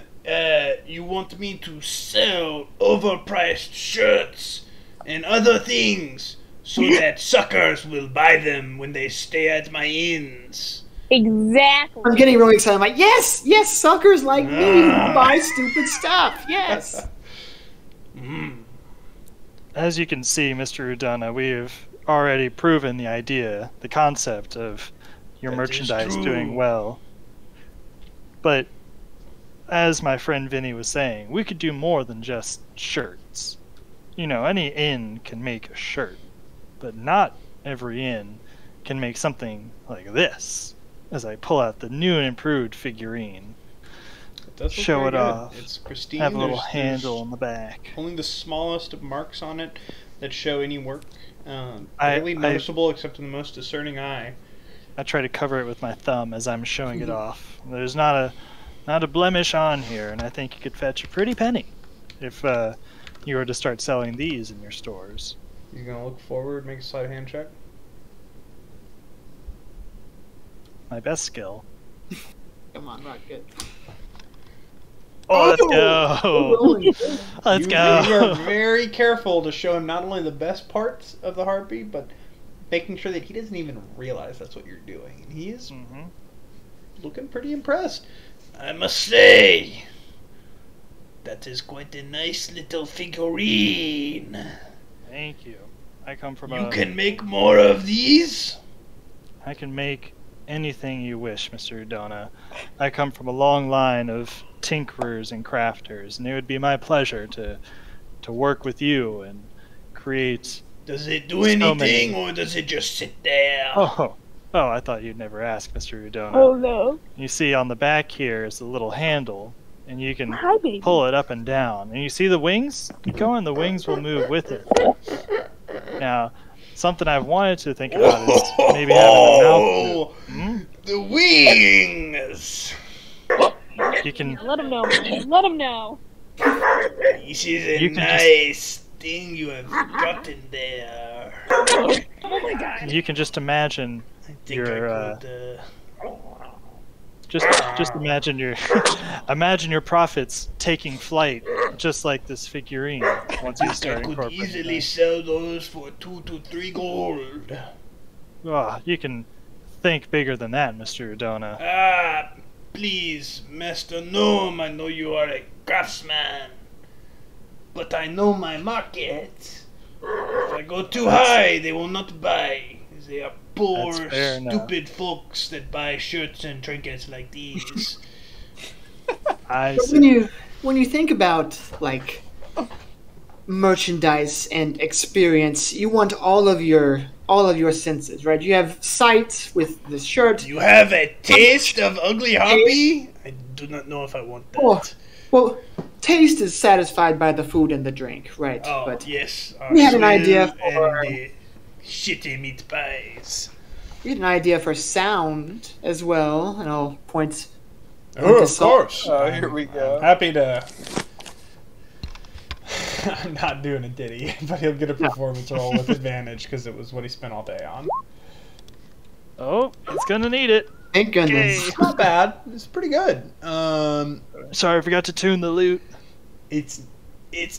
you want me to sell overpriced shirts and other things so that suckers will buy them when they stay at my inns? Exactly. I'm getting really excited. I'm like, yes, suckers like me who buy stupid stuff. Yes. As you can see, Mr. Udona, we have already proven the concept of your That merchandise is true. doing well. But as my friend Vinny was saying, we could do more than just shirts. You know, any inn can make a shirt, but not every inn can make something like this. As I pull out the new and improved figurine, It does look show very it good. off, It's pristine. have a little There's handle on the back. only the smallest of marks on it that show any work. I- Barely noticeable except in the most discerning eye. I try to cover it with my thumb as I'm showing it off. There's not a blemish on here, and I think you could fetch a pretty penny if you were to start selling these in your stores. You're gonna look forward, make a sleight of hand check. My best skill. Come on, Rocket. Oh, let's Oh, go! Let's You are go! very careful to show him not only the best parts of the harpy, but making sure that he doesn't even realize that's what you're doing. And he is Mhm. looking pretty impressed. I must say, that is quite a nice little figurine. Thank you. I come from You a. can make more of these? I can make anything you wish, Mr. Udona. I come from a long line of tinkerers and crafters, and it would be my pleasure to work with you and create. Does it do So anything, many. or does it just sit there? Oh, I thought you'd never ask, Mr. Udona. Oh no. You see on the back here is a little handle, and you can Hi, baby. pull it up and down. And you see the wings? Keep going, the wings will move with it. Now, something I've wanted to think about is maybe having a mouth. Hmm? The wings! You can. Let him know. Man. Let him know. This is a You can nice thing you have gotten there. Oh my god. You can just imagine I think your I could, just imagine your imagine your profits taking flight, just like this figurine. Once you I start could incorporating easily that. sell those for 2 to 3 gold. Oh, you can think bigger than that, Mr. Udona. Ah, please, Master Gnome, I know you are a craftsman, but I know my market. If I go too high, they will not buy. They are poor, That's fair enough. stupid folks that buy shirts and trinkets like these. I But see. when you think about like merchandise and experience, you want all of your senses, right? You have sight with the shirt. You have a taste of ugly harpy? I do not know if I want that. Oh, well, taste is satisfied by the food and the drink, right? Oh, But yes. we had an idea Swill for- and the shitty meat pies. we had an idea for sound as well, and I'll point. Oh, to of Saul. course. Oh, here we go. I'm happy to. I'm not doing a ditty, but he'll get a performance roll with advantage because it was what he spent all day on. Oh, it's gonna need it. Thank goodness. Okay. Not bad. It's pretty good. Sorry, I forgot to tune the lute. It's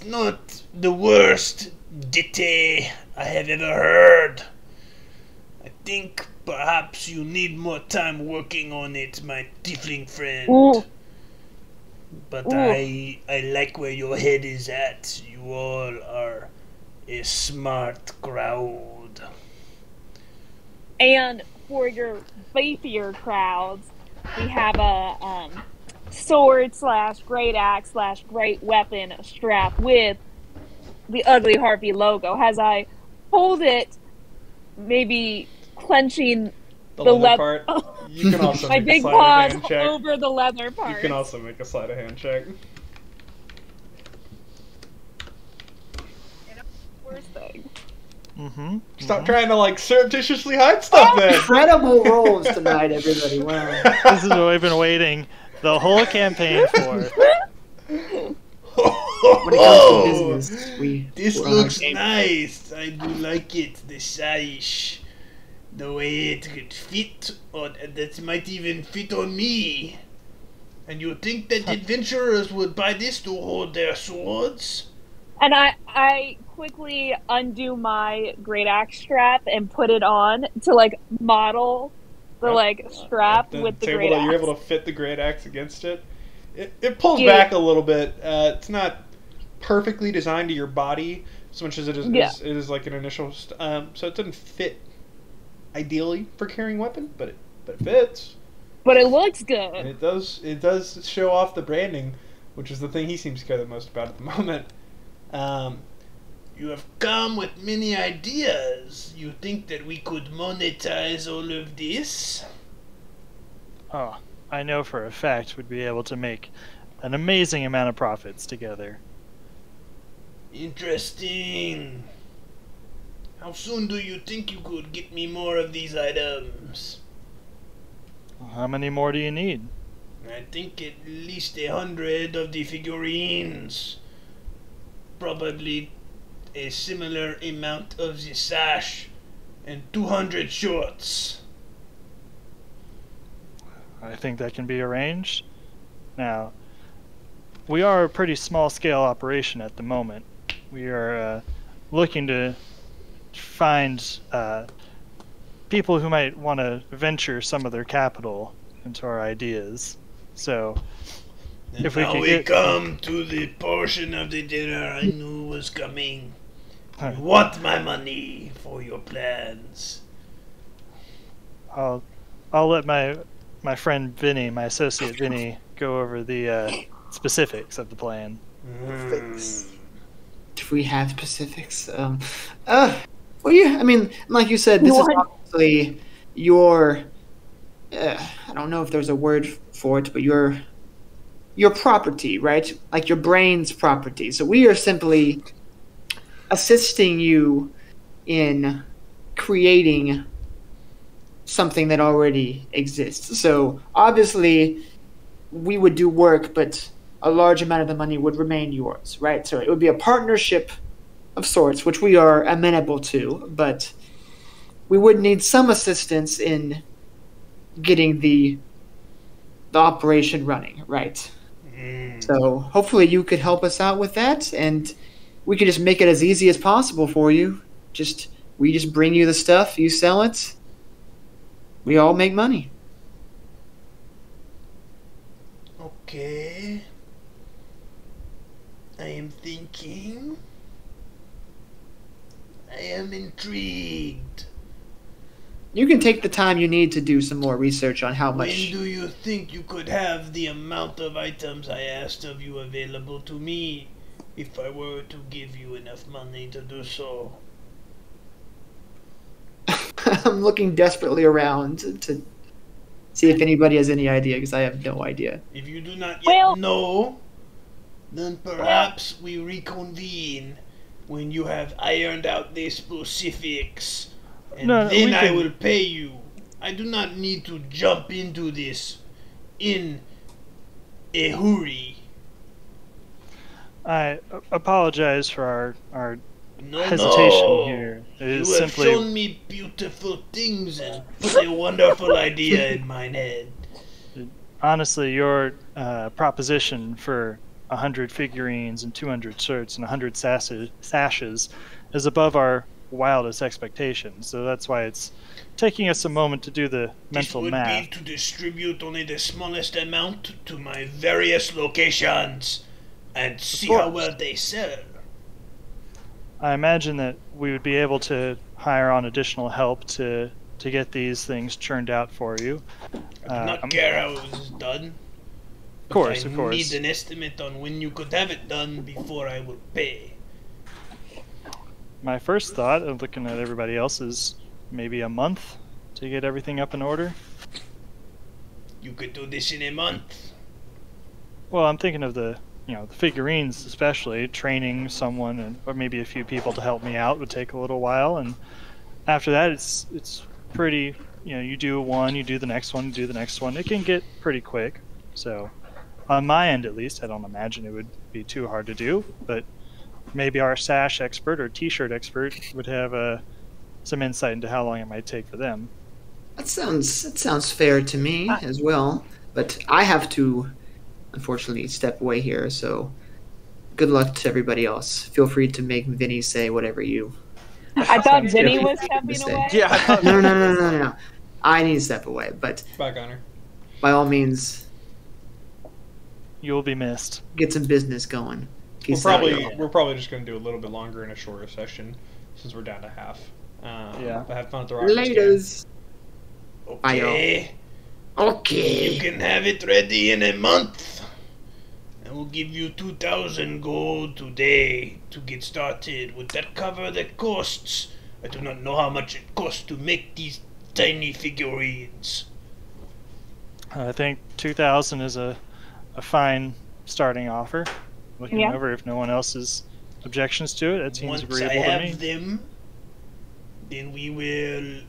not the worst ditty I have ever heard. I think perhaps you need more time working on it, my tiefling friend. Ooh. But Ooh. I like where your head is at. You all are a smart crowd. And for your beefier crowds, we have a sword / great axe / great weapon strap with the ugly harpy logo. As I hold it, maybe clenching The the leather leather, part. You can also my make a big sleight of paws hand check. over the leather part. You can also make a sleight of hand check. Worst thing. Stop trying to like surreptitiously hide stuff. Then Incredible rolls tonight, everybody. Wow. This is what we've been waiting the whole campaign for. When it comes to business, this we're on our looks game. nice. I do like it. The size, the way it could fit, or that might even fit on me. And you think that adventurers would buy this to hold their swords? And I quickly undo my great axe strap and put it on to like model the like strap with the great axe. You're able to fit the great axe against it. It pulls back a little bit. It's not perfectly designed to your body so much as it is. It is like an initial. So it doesn't fit ideally for carrying weapon, but it fits. But it looks good. And it does show off the branding, which is the thing he seems to care the most about at the moment. You have come with many ideas. You think that we could monetize all of this? Oh, I know for a fact we'd be able to make an amazing amount of profits together. Interesting. How soon do you think you could get me more of these items? How many more do you need? I think at least 100 of the figurines. Probably a similar amount of the sash. And 200 shorts. I think that can be arranged. Now, we are a pretty small-scale operation at the moment. We are looking to find people who might want to venture some of their capital into our ideas. So, And if we now could we come to the portion of the dinner I knew was coming. You want my money for your plans. I'll let my friend Vinny, my associate Vinny, go over the specifics of the plan. Do we have specifics? Well, yeah, I mean, like you said, this is obviously your, I don't know if there's a word for it, but your property, right? Like your brain's property. So we are simply assisting you in creating something that already exists. So obviously we would do work, but a large amount of the money would remain yours, right? So it would be a partnership of sorts, which we are amenable to, but we would need some assistance in getting the operation running, right? So hopefully you could help us out with that, and we could just make it as easy as possible for you. We just bring you the stuff, you sell it, we all make money. Okay. I am thinking. I am intrigued. You can take the time you need to do some more research on how much. When do you think you could have the amount of items I asked of you available to me if I were to give you enough money to do so? I'm looking desperately around to see if anybody has any idea, because I have no idea. If you do not yet know, then perhaps we reconvene when you have ironed out the specifics. And then I will pay you. I do not need to jump into this in a hurry. I apologize for our hesitation here. It is You have simply shown me beautiful things and put a wonderful idea in my head. honestly your proposition for 100 figurines and 200 shirts and 100 sashes is above our wildest expectations. So that's why it's taking us a moment to do the mental math. This would be to distribute only the smallest amount to my various locations and see how well they sell. I imagine that we would be able to hire on additional help to get these things churned out for you. I do not care how it was done. Of course. I need an estimate on when you could have it done before I will pay. My first thought of looking at everybody else is maybe a month to get everything up in order. You could do this in a month. Well, I'm thinking of the the figurines especially, training someone or maybe a few people to help me out would take a little while, and after that it's pretty, you do one, you do the next one, you do the next one. It can get pretty quick. So on my end at least, I don't imagine it would be too hard to do, but maybe our sash expert or t-shirt expert would have some insight into how long it might take for them. That sounds fair to me as well, but I have to unfortunately step away here, so good luck to everybody else. Feel free to make Vinny say whatever you... I thought Vinny was stepping away. Yeah, I thought No. I need to step away, but Bye, Connor. by all means, You will be missed. get some business going. We're Peace out, probably y'all. just going to do a little bit longer in a shorter session since we're down to half. Yeah. But have fun at the Rockets game. Laters. Bye, y'all. Okay. Okay. You can have it ready in a month. I will give you 2,000 gold today to get started. Would that cover the costs? I do not know how much it costs to make these tiny figurines. I think 2,000 is a fine starting offer. Looking Yeah. over if no one else has objections to it, it seems Once agreeable I to have me. them, then we will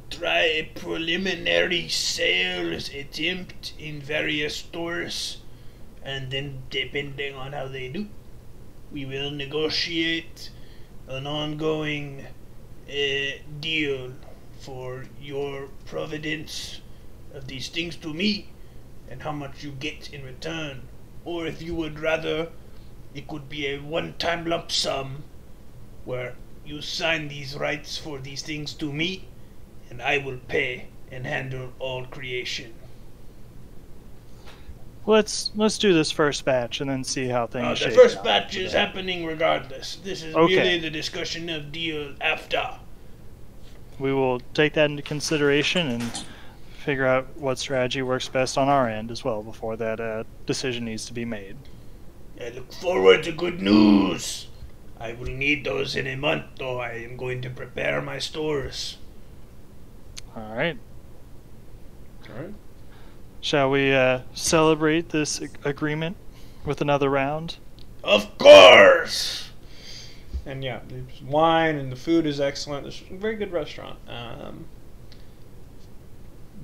try a preliminary sales attempt in various stores, and then depending on how they do, we will negotiate an ongoing deal for your providence of these things to me and how much you get in return. Or if you would rather, it could be a one-time lump sum where you sign these rights for these things to me and I will pay and handle all creation. Let's do this first batch and then see how things The shake first out batch after is that. happening regardless. This is Okay. merely the discussion of deal after. We will take that into consideration and figure out what strategy works best on our end as well before that decision needs to be made. I look forward to good news. I will need those in a month, though I am going to prepare my stores. All right. Alright. Shall we celebrate this agreement with another round? Of course! And yeah, there's wine and the food is excellent. It's a very good restaurant.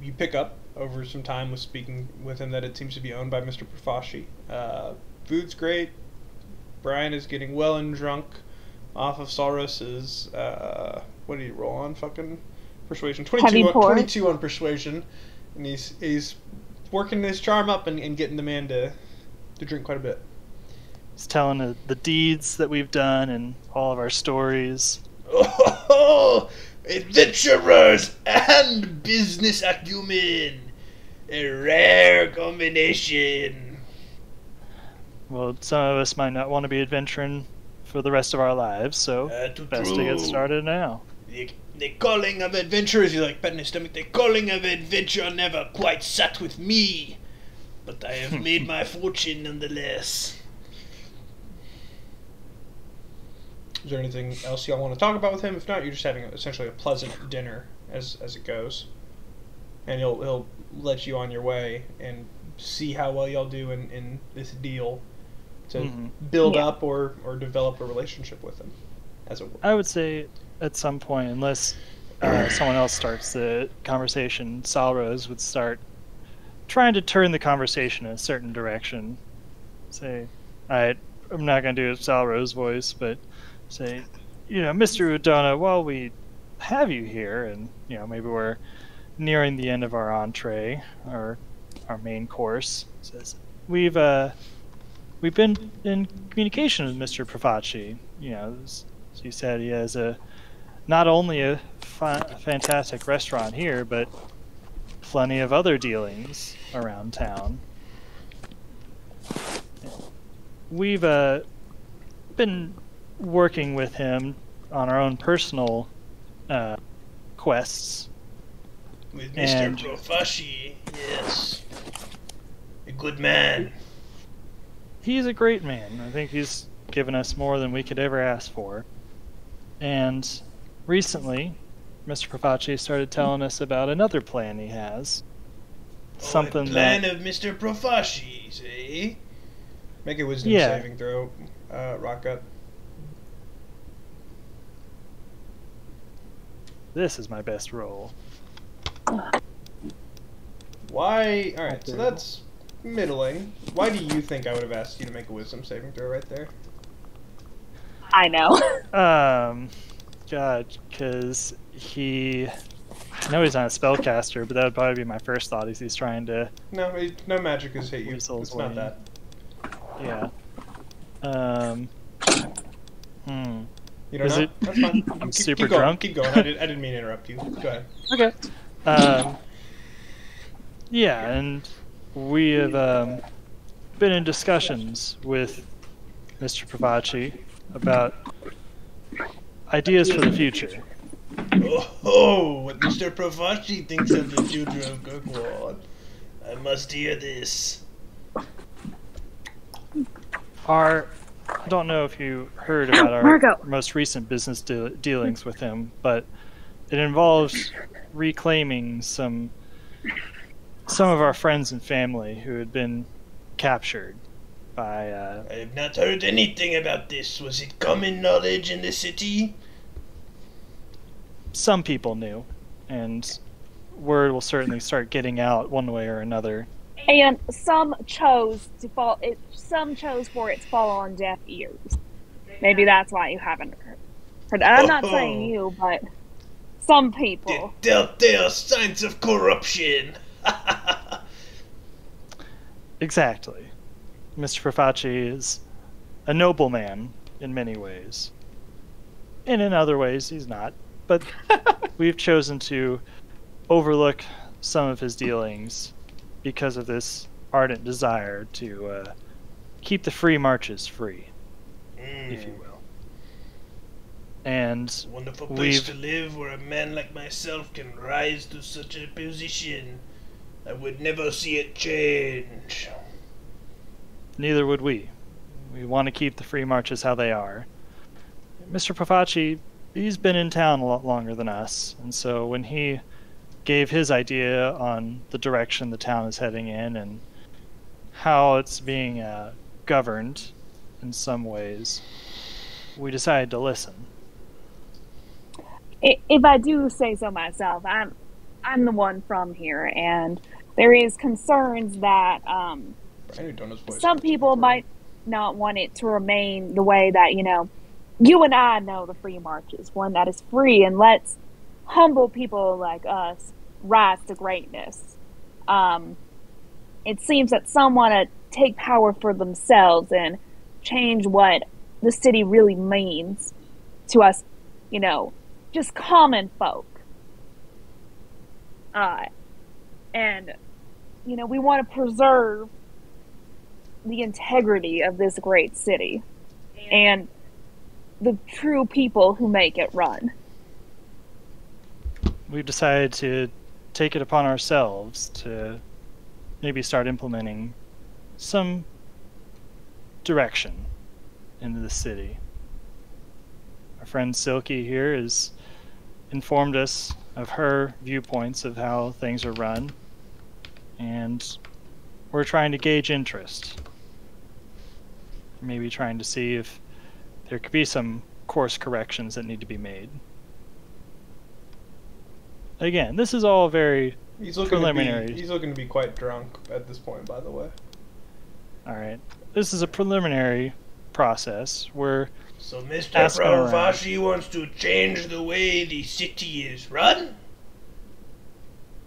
You pick up over some time with speaking with him that it seems to be owned by Mr. Profashi. Food's great. Bryant is getting well and drunk off of Saurus's, what did he roll on? Fucking persuasion. 22 on persuasion. And he's working his charm up and getting the man to drink quite a bit. He's telling the deeds that we've done and all of our stories. Oh, adventurers and business acumen. A rare combination. Well, some of us might not want to be adventuring for the rest of our lives, so best to get started now. The calling of adventurers, you like patting his stomach, the calling of adventure never quite sat with me. But I have made my fortune nonetheless. Is there anything else y'all want to talk about with him? If not, you're just having essentially a pleasant dinner as it goes. And he'll let you on your way and see how well y'all do in this deal to build up or develop a relationship with him, as it were. I would say at some point, unless someone else starts the conversation, Salrose would start trying to turn the conversation in a certain direction. Say, I'm not going to do a Salrose voice, but say, Mr. Udona, while we have you here, and maybe we're nearing the end of our entree or our main course, says we've been in communication with Mr. Profaci. As he said, he has not only a fantastic restaurant here, but plenty of other dealings around town. We've been working with him on our own personal quests. With Mr. Profaci, yes. A good man. He's a great man. I think he's given us more than we could ever ask for. And recently, Mr. Profaci started telling us about another plan he has. A plan of Mr. Profaci's, eh? Make a wisdom Yeah. saving throw, Rocket. This is my best roll. Why? All right, so Okay. that's middling. Why do you think I would have asked you to make a wisdom saving throw right there? I know. God, because I know he's not a spellcaster, but that would probably be my first thought. Is he's trying to, No, no magic has hit you. Weasel's It's not way. that. yeah. You don't Is know? it- That's fine. I'm Keep super going, drunk? Keep going. I didn't mean to interrupt you. Go ahead. Okay. Yeah, and we have been in discussions with Mr. Pavachi about ideas for the future. Oh, what Mr. Pravachi thinks of the future of Kirkwall. I must hear this. I don't know if you heard about our Margo. most recent business dealings with him, but it involves reclaiming some of our friends and family who had been captured by I have not heard anything about this. Was it common knowledge in the city? some people knew, and word will certainly start getting out one way or another. And some chose for it to fall on deaf ears. Maybe that's why you haven't heard. I'm not saying you, but some The people. telltale signs of corruption. Exactly. Mr. Profaci is a noble man in many ways. And in other ways, he's not. But we've chosen to overlook some of his dealings because of this ardent desire to keep the free marches free, if you will. And Wonderful place to live where a man like myself can rise to such a position. I would never see it change. neither would we. We want to keep the free marches how they are. Mr. Profaci, he's been in town a lot longer than us, and so when he gave his idea on the direction the town is heading in and how it's being governed in some ways, we decided to listen. If I do say so myself, I'm the one from here, and there is concerns that some people might not want it to remain the way that you and I know the free marches, one that is free and lets humble people like us rise to greatness. It seems that some want to take power for themselves and change what the city really means to us, just common folk. And we want to preserve the integrity of this great city and the true people who make it run. We've decided to take it upon ourselves to maybe start implementing some direction into the city. Our friend Silky here has informed us of her viewpoints of how things are run, and we're trying to gauge interest. Maybe trying to see if there could be some course corrections that need to be made. Again, this is all very preliminary. He's looking to be quite drunk at this point, by the way. Alright. This is a preliminary process. We're So Mr. asking around. Pravachi wants to change the way the city is run?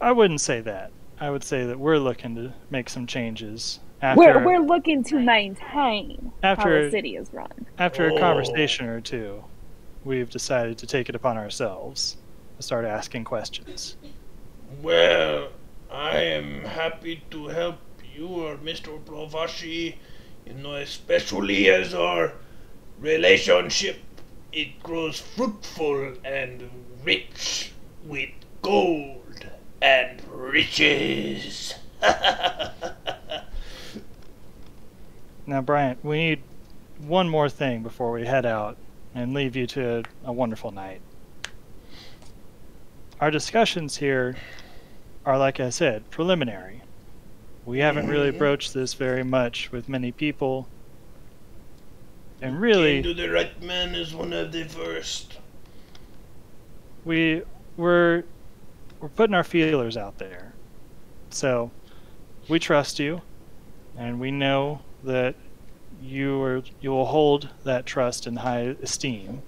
I wouldn't say that. I would say that we're looking to make some changes after We're looking to maintain how the city is run. after a conversation or two. We've decided to take it upon ourselves to start asking questions. Well, I am happy to help you or Mr. Pravachi, especially as our relationship, it grows fruitful and rich with gold and riches. Now, Bryant, we need one more thing before we head out and leave you to a wonderful night. Our discussions here are, like I said, preliminary. We haven't really broached this very much with many people And really, Came to the right man as one of the first. we're putting our feelers out there. So we trust you, and we know that you will hold that trust in high esteem.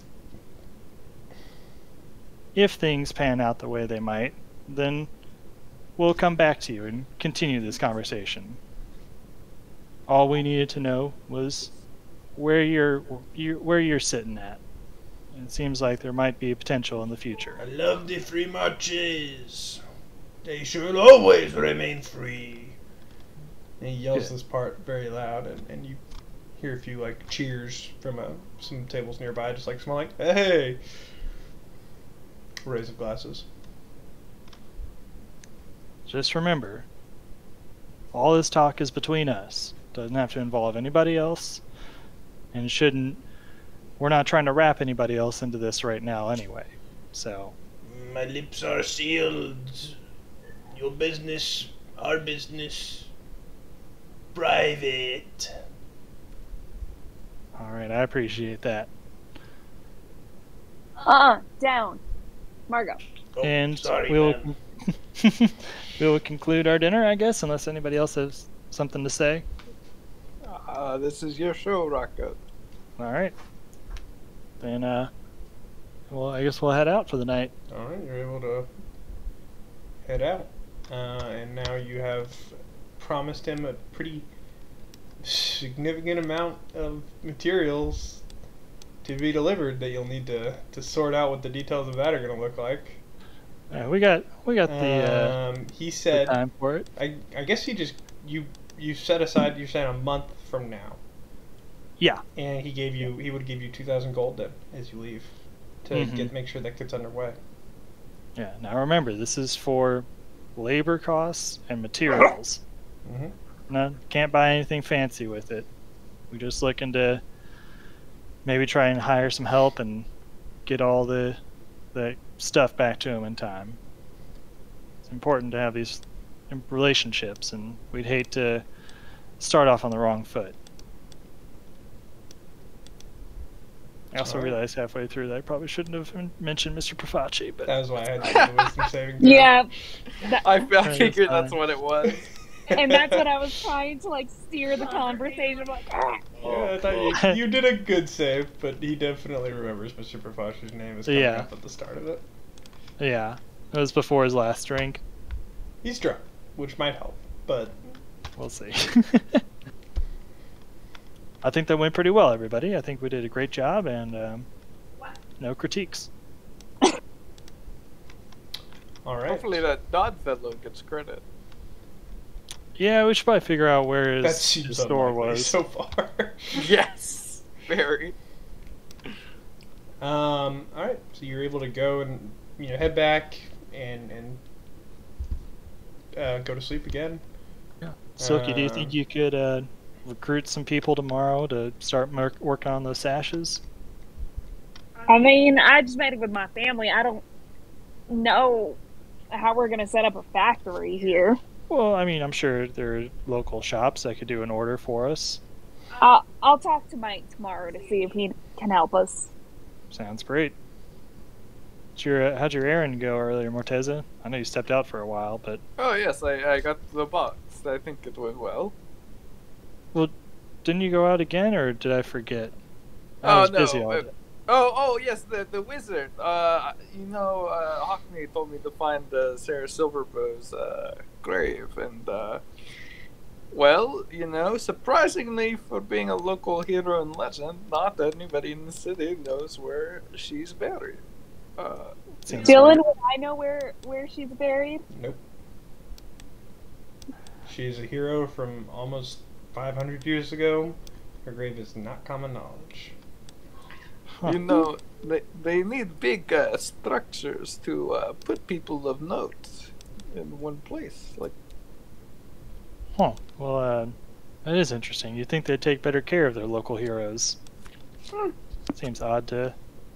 If things pan out the way they might, then we'll come back to you and continue this conversation. All we needed to know was where you're sitting at. And it seems like there might be potential in the future. I love the free marches. They shall always remain free. And he yells this part very loud, and you hear a few like cheers from some tables nearby, just like smelling. Hey! Raise of glasses. Just remember, all this talk is between us. Doesn't have to involve anybody else, and we're not trying to wrap anybody else into this right now anyway. So My lips are sealed. Your business, our business, private. all right, I appreciate that. Down. Margot. Oh, And sorry, we'll ma'am. we'll conclude our dinner, I guess, unless anybody else has something to say. This is your show, Rocco. All right. Then, well, I guess we'll head out for the night. All right, you're able to head out, and now you have promised him a pretty significant amount of materials to be delivered that you'll need to sort out what the details of that are going to look like. We got the He said, time for it. I guess you set aside, you're saying a month from now, Yeah. and he would give you 2,000 gold then as you leave to make sure that gets underway. Yeah. Now remember, this is for labor costs and materials. Mm-hmm. No, can't buy anything fancy with it. We're just looking to maybe try and hire some help and get all the stuff back to him in time. It's important to have these relationships, and we'd hate to start off on the wrong foot. I also realized halfway through that I probably shouldn't have mentioned Mr. Profaci, but That was why I had to do the wisdom saving throw. Yeah. I figured fine. that's what it was. And that's what I was trying to like steer the conversation. Like, Yeah, I thought you did a good save, but he definitely remembers Mr. Profaci's name is coming Yeah. up at the start of it. yeah, it was before his last drink. He's drunk, which might help, but We'll see. I think that went pretty well, everybody. I think we did a great job, and no critiques. all right. Hopefully that Dodd fellow gets credit. Yeah, we should probably figure out where That his seems store unlikely was. so far. Yes, very. All right. So you're able to go and head back and go to sleep again. Yeah. Silky, do you think you could recruit some people tomorrow to start working on those sashes? I mean, I just met it with my family. I don't know how we're gonna set up a factory here. Well, I mean, I'm sure there are local shops that could do an order for us. I'll talk to Mike tomorrow to see if he can help us. Sounds great. How'd your errand go earlier, Morteza? I know you stepped out for a while, but... Oh yes, I got the box. I think it went well. Well, didn't you go out again, or did I forget? I was busy all day. Oh yes, the wizard. Hockney told me to find Sarah Silverbow's grave, and well, surprisingly for being a local hero and legend, not anybody in the city knows where she's buried. Dylan, would I know where she's buried? Nope. She's a hero from almost 500 years ago. Her grave is not common knowledge. Huh. They need big structures to put people of note in one place. Like, Huh. Well, that is interesting. You'd think they'd take better care of their local heroes. Seems odd to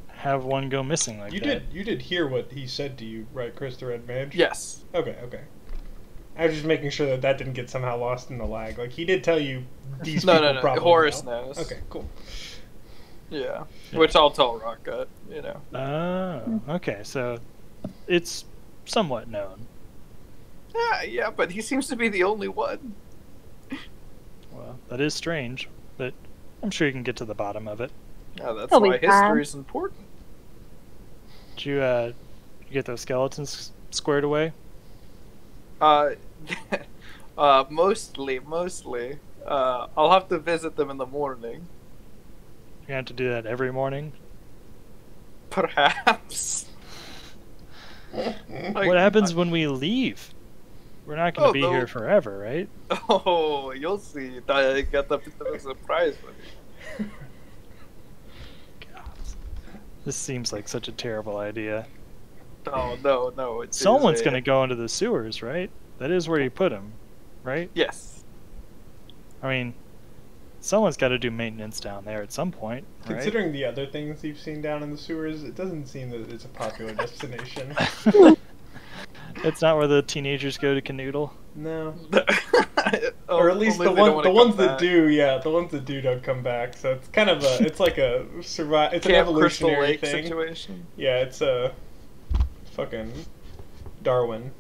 have one go missing like that. You did hear what he said to you, right, Chris the Red Mage? yes, Okay. I was just making sure that didn't get somehow lost in the lag. Like, he did tell you these people no. probably Horace know. knows. Okay, cool. Yeah. Yeah. Which I'll tell Rocket, you know. Oh, okay. So it's somewhat known. Yeah, but he seems to be the only one. Well, that is strange, but I'm sure you can get to the bottom of it. Yeah, that's He'll be why fine. history is important. Did you get those skeletons squared away? Mostly. I'll have to visit them in the morning. You have to do that every morning. Perhaps. What happens when we leave? We're not going to be here forever, right? Oh, you'll see. I got a bit of a surprise for you. God. This seems like such a terrible idea. Oh, no. Someone's going to go into the sewers, right? That is where you put them, right? Yes. I mean, someone's got to do maintenance down there at some point, right? Considering the other things you've seen down in the sewers, it doesn't seem that it's a popular destination. It's not where the teenagers go to canoodle. No. Or at least the ones that do, the ones that do don't come back. So it's kind of it's like a it's an evolutionary thing. Situation. Yeah, it's a fucking Darwin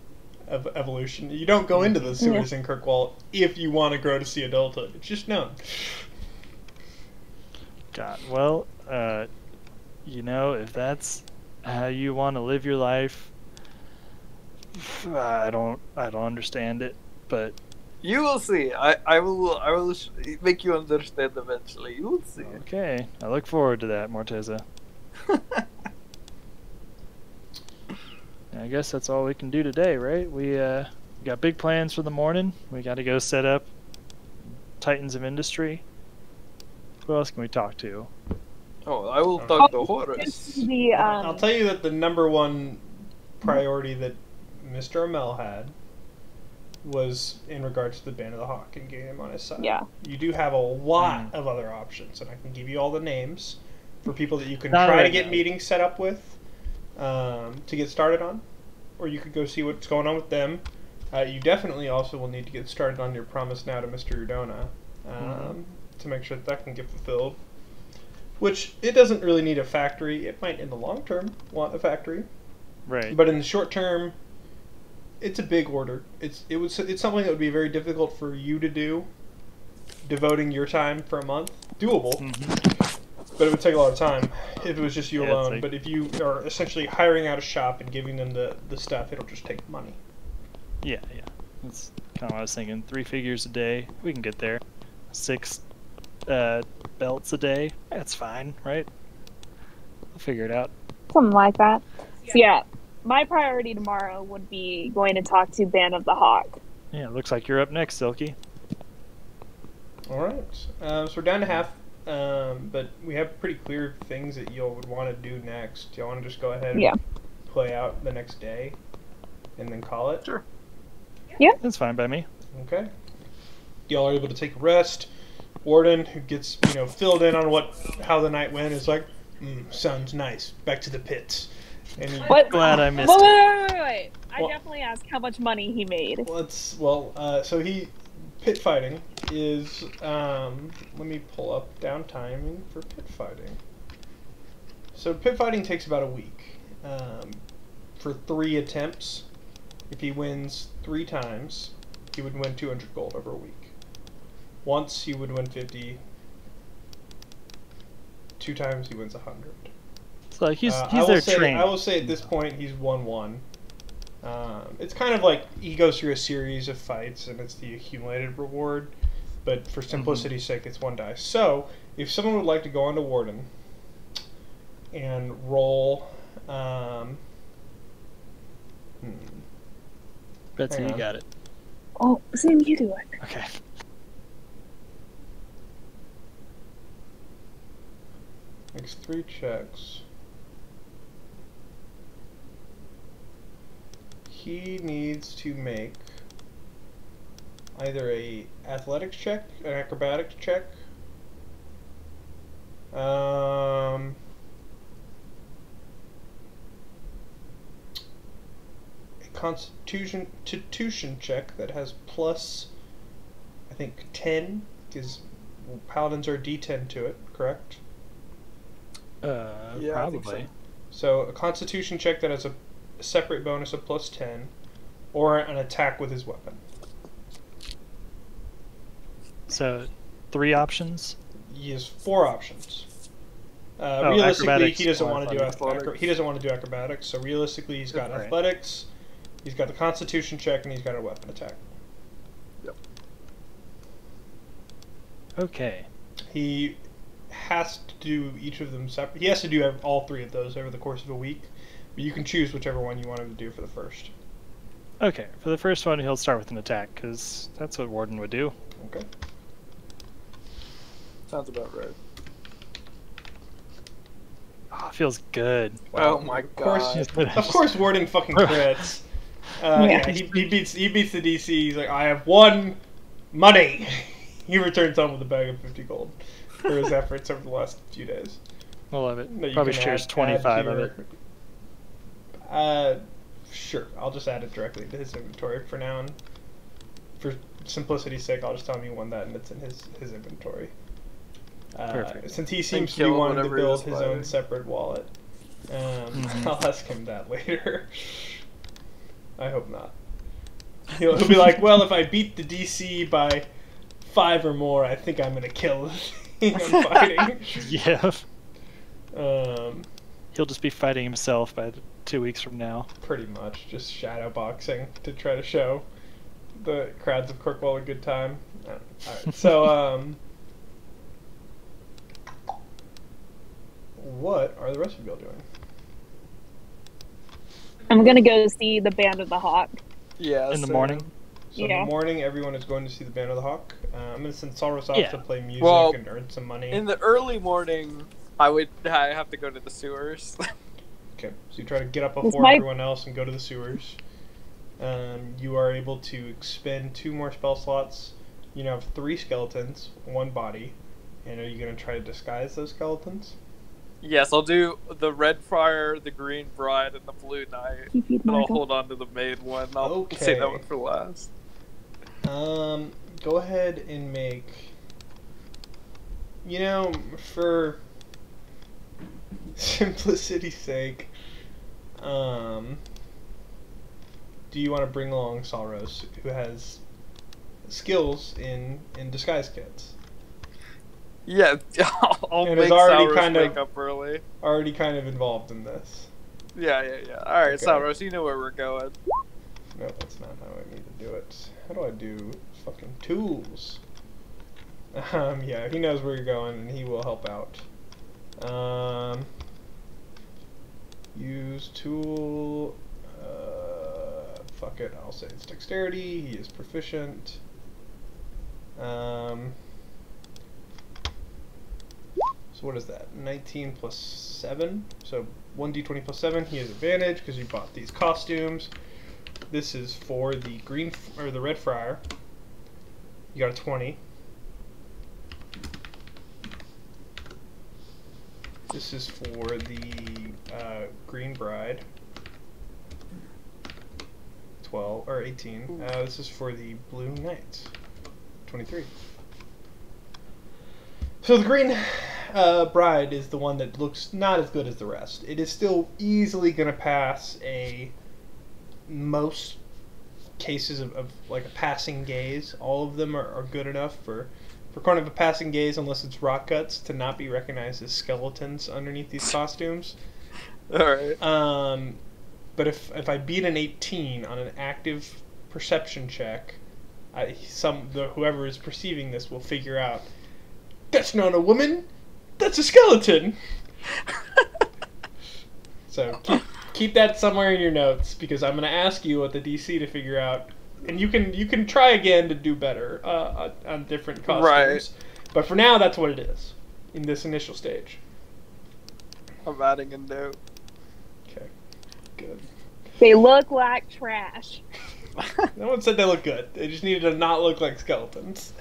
of evolution. You don't go into the sewers in Kirkwall if you want to grow to see adulthood. It's just known. God, well, if that's how you want to live your life, I don't understand it, but You will see. I will make you understand eventually. You will see. okay. I look forward to that, Morteza. I guess that's all we can do today, right? We got big plans for the morning. We got to go set up Titans of Industry. Who else can we talk to? Oh, I will talk to Horus. I'll tell you that the number one priority that Mr. Amel had was in regards to the Band of the Hawk and getting him on his side. Yeah. You do have a lot of other options, and I can give you all the names for people that you can Not try to right get now. meetings set up with to get started on, or you could go see what's going on with them. You definitely also will need to get started on your promise now to Mr. Udona to make sure that can get fulfilled. Which, it doesn't really need a factory. It might, in the long term, want a factory. Right. But in the short term, it's a big order. It's something that would be very difficult for you to do, devoting your time for a month. Doable, but it would take a lot of time if it was just you alone. But if you are essentially hiring out a shop and giving them the stuff, it'll just take money. Yeah. That's kind of what I was thinking. 3 figures a day. We can get there. 6 belts a day. That's fine, right? We'll figure it out. Something like that. So yeah, my priority tomorrow would be going to talk to Band of the Hawk. Yeah, it looks like you're up next, Silky. All right. So we're down to half, but we have pretty clear things that y'all would want to do next. Y'all want to just go ahead and play out the next day and then call it? Sure. That's fine by me. Okay. Y'all are able to take a rest. Warden, who gets filled in on how the night went, is like, sounds nice. Back to the pits. And he, Glad I missed Wait. I definitely asked how much money he made. So pit fighting is let me pull up down timing for pit fighting. So pit fighting takes about a week for 3 attempts. If he wins 3 times, he would win 200 gold over a week. Once he would win 50. 2 times he wins 100. It's like he's their trainer. I will say at this point he's 1-1. It's kind of like he goes through a series of fights and it's the accumulated reward, but for simplicity's sake it's 1 die. So if someone would like to go on to Warden and roll Betsy, you got it. Oh, Sam, you do it. Okay. makes 3 checks. He needs to make either a athletics check, an acrobatics check, a constitution check that has plus, I think, 10, because paladins are D10 to it, correct? Yeah, I think Probably. So a Constitution check that has a separate bonus of +10, or an attack with his weapon. So, 3 options. He has 4 options. Oh, Realistically, acrobatics he doesn't want to do athletics. he doesn't want to do acrobatics. So realistically, he's got Right. athletics, he's got the Constitution check, and he's got a weapon attack. Okay. He has to do each of them separate. He has to do all 3 of those over the course of a week. But you can choose whichever one you want him to do for the first. Okay. For the first one, he'll start with an attack, because that's what Warden would do. Okay. sounds about right. Oh, it feels good. Oh my Of course, Warden fucking crits. Yeah, he beats the DC. He's like, I have won money. He returns home with a bag of 50 gold for his efforts over the last few days. I love it. That you Probably can shares add 25 to of your- it. Sure. I'll just add it directly to his inventory for now, and for simplicity's sake, I'll just tell him he won that, and it's in his inventory. Perfect. Since he seems to be kill wanting to whatever he build was his fighting. own separate wallet, I'll ask him that later. I hope not. He'll be like, well, if I beat the DC by 5 or more, I think I'm gonna kill the thing I'm fighting. Yeah. Um, He'll just be fighting himself by 2 weeks from now. pretty much just shadow boxing to try to show the crowds of Kirkwall a good time. Alright, so what are the rest of y'all doing? I'm gonna go see the Band of the Hawk. Yeah. In the so- morning? So in Yeah. the morning, everyone is going to see the Band of the Hawk. I'm going to send Solros off Yeah. to play music Well, and earn some money. In the early morning, I have to go to the sewers. Okay, so you try to get up This before might- everyone else and go to the sewers. You are able to expend 2 more spell slots. You now have 3 skeletons, 1 body. And are you going to try to disguise those skeletons? Yes, I'll do the red friar, the green bride, and the blue knight. You feed And I'll Michael. hold on to the main one. I'll Okay. save that one for last. Go ahead and make. You know, for simplicity's sake, do you want to bring along Solros, who has skills in disguise kits? Yeah, I'll And make is already Sauros kind of- wake up early. Already kind of involved in this. Yeah. Alright, Okay. Sauros, you know where we're going. No, that's not how I need to do it. How do I do fucking tools? Yeah, he knows where you're going, and he will help out. Use tool. Fuck it. I'll say it's dexterity. He is proficient. So what is that? 19 plus 7. So 1d20 plus 7. He has advantage because you bought these costumes. This is for the the red friar. You got a 20. This is for the green bride. 12 or 18. This is for the blue knight. 23. So the green bride is the one that looks not as good as the rest. It is still easily going to pass most cases of like a passing gaze. All of them are good enough for kind of a passing gaze, unless it's rock cuts, to not be recognized as skeletons underneath these costumes. Alright. But if I beat an 18 on an active perception check, whoever is perceiving this will figure out, that's not a woman, that's a skeleton. So keep that somewhere in your notes, because I'm going to ask you what the DC to figure out, and you can try again to do better on different costumes. Right. But for now, that's what it is in this initial stage. I'm adding a note. Okay, good. They look like trash. No one said they look good. They just needed to not look like skeletons.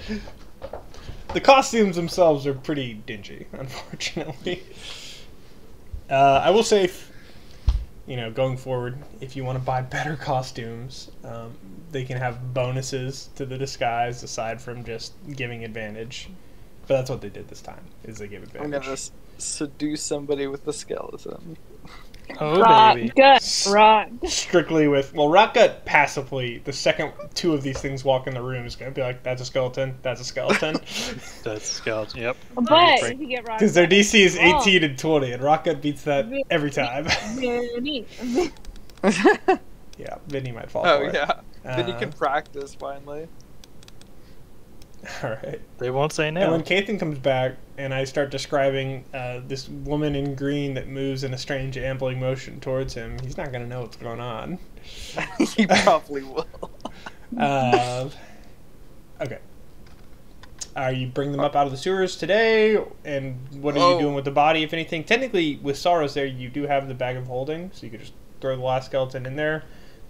The costumes themselves are pretty dingy, unfortunately. I will say, going forward, if you want to buy better costumes, they can have bonuses to the disguise aside from just giving advantage. But that's what they did this time, is they gave I'm advantage. gonna seduce somebody with a skeleton. Oh, Rock baby. gut, rock. Strictly with Rockgut passively. The second two of these things walk in the room is gonna be like, "That's a skeleton. That's a skeleton," That's skeleton. Yep. But if you get rock, because their DC is Oh. 18 and 20, and Rockgut beats that every time. Vinny. Yeah, Vinny might fall Oh for it. yeah. Then you Uh, can practice finally. All right. They won't say And no. when Kathan comes back, and I start describing this woman in green that moves in a strange ambling motion towards him, he's not gonna know what's going on. He probably will. Okay. Are you bringing them up out of the sewers today? And what are you doing with the body, if anything? Technically, with Soros there, you do have the bag of holding, so you could just throw the last skeleton in there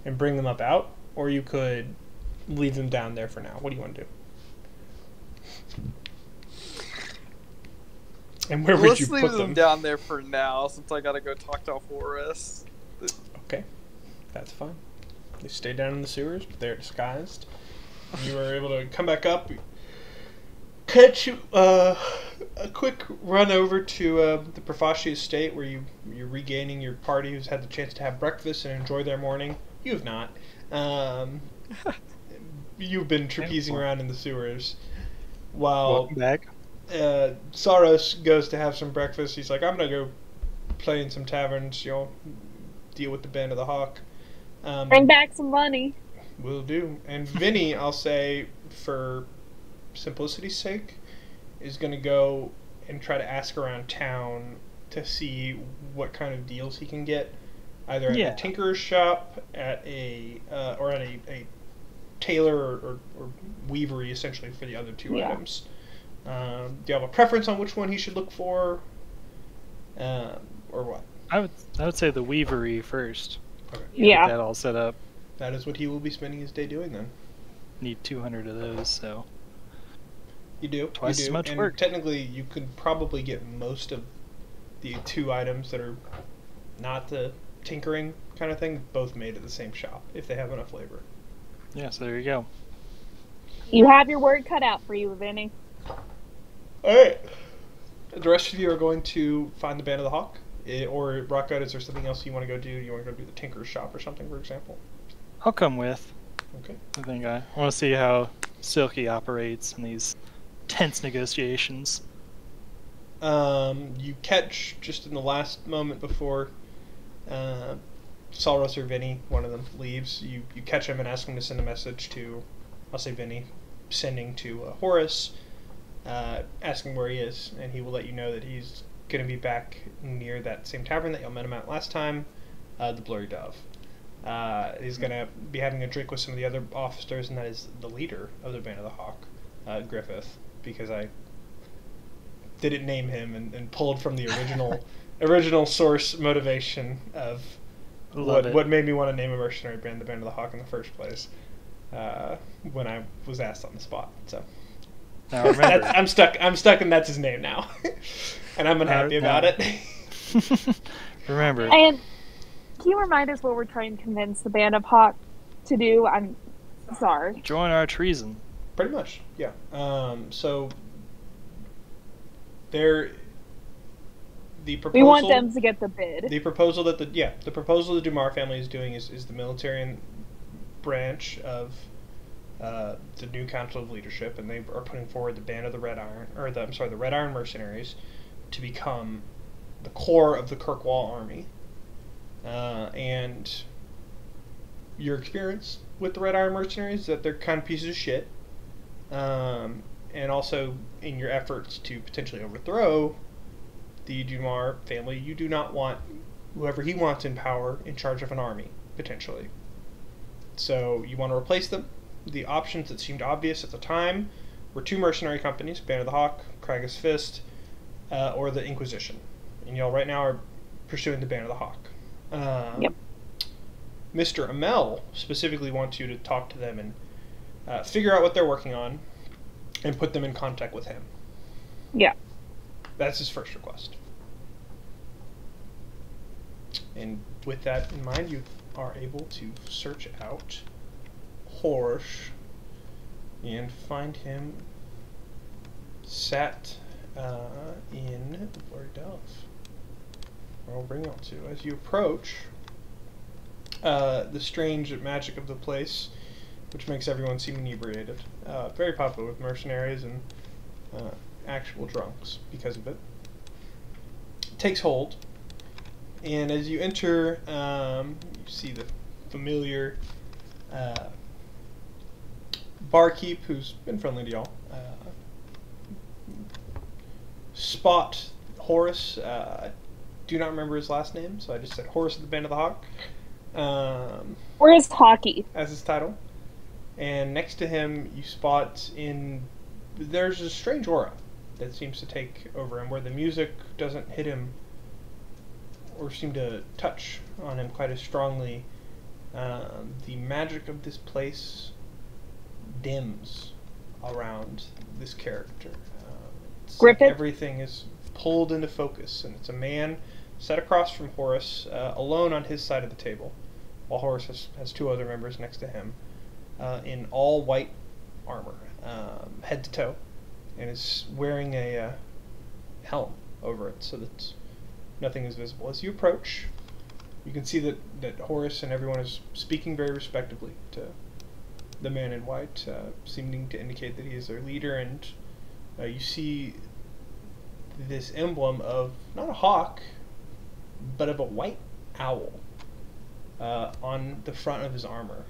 and bring them up out, or you could leave them down there for now. What do you want to do? And where would Let's you leave put them them? down there for now, since I gotta go talk to Horace. Okay, that's fine. They stay down in the sewers, but they're disguised. You were able to come back up, catch a quick run over to the Profaci estate, where you're regaining your party who's had the chance to have breakfast and enjoy their morning. You have not. You've been trapezing around in the sewers while Welcome back. Soros goes to have some breakfast. He's like, I'm gonna go play in some taverns, deal with the Band of the Hawk. Bring back some money. Will do. And Vinny, I'll say, for simplicity's sake, is gonna go and try to ask around town to see what kind of deals he can get, either at a tinkerer's shop, at or at a tailor or weavery, essentially, for the other two items. Do you have a preference on which one he should look for, or what? I would say the weavery first. Okay. Yeah. Get that all set up. That is what he will be spending his day doing then. Need 200 of those, so You do. Twice you as do. much and work. Technically, you could probably get most of the two items that are not the tinkering kind of thing, both made at the same shop, if they have enough labor. yeah. So there you go. You have your work cut out for you, Vinny. Alright. The rest of you are going to find the Band of the Hawk? Or Rockgut, is there something else you want to go do? You want to go do the tinker's shop or something, for example? I'll come with. Okay. I think I want to see how Silky operates in these tense negotiations. You catch, just in the last moment before Solros or Vinny, one of them, leaves, you catch him and ask him to send a message to, I'll say Vinny, sending to Horace, asking where he is, and he will let you know that he's going to be back near that same tavern that y'all met him at last time, the Blurry Dove. He's going to be having a drink with some of the other officers, and that is the leader of the Band of the Hawk, Griffith, because I didn't name him and pulled from the original source motivation of what made me want to name a mercenary band the Band of the Hawk in the first place, when I was asked on the spot. So Now remember, I'm stuck, and that's his name now. And I'm unhappy about it. remember, And can you remind us what we're trying to convince the Band of Hawk to do? I'm sorry. join our treason. Pretty much, yeah. So the proposal. We want them to get the bid. The proposal that the proposal the Dumar family is doing is the military branch of the new Council of Leadership, and they are putting forward the Band of the Red Iron, the Red Iron Mercenaries, to become the core of the Kirkwall army. And your experience with the Red Iron Mercenaries is that they're kind of pieces of shit. And also, in your efforts to potentially overthrow the Dumar family, you do not want whoever he wants in power in charge of an army, potentially. So you want to replace them. The options that seemed obvious at the time were two mercenary companies, Band of the Hawk, Kragus Fist, or the Inquisition. And y'all right now are pursuing the Band of the Hawk. Yep. Mr. Amel specifically wants you to talk to them and figure out what they're working on and put them in contact with him. Yeah. That's his first request. And with that in mind, you are able to search out Horsch and find him sat in the Blurry Dove. I'll bring on to. As you approach, the strange magic of the place, which makes everyone seem inebriated. Very popular with mercenaries and actual drunks because of it. Takes hold, and as you enter, you see the familiar barkeep who's been friendly to y'all. Spot Horace. Do not remember his last name, so I just said Horace of the Band of the Hawk. Or is hockey? As his title. And next to him, you spot there's a strange aura that seems to take over him, where the music doesn't hit him or seem to touch on him quite as strongly. The magic of this place dims around this character. It's Griffith? like everything is pulled into focus, and it's a man set across from Horace, alone on his side of the table, while Horace has two other members next to him, in all white armor, head to toe, and is wearing a helm over it so that nothing is visible. As you approach, you can see that Horace and everyone is speaking very respectably to the man in white, seeming to indicate that he is their leader, and you see this emblem of not a hawk, but of a white owl on the front of his armor,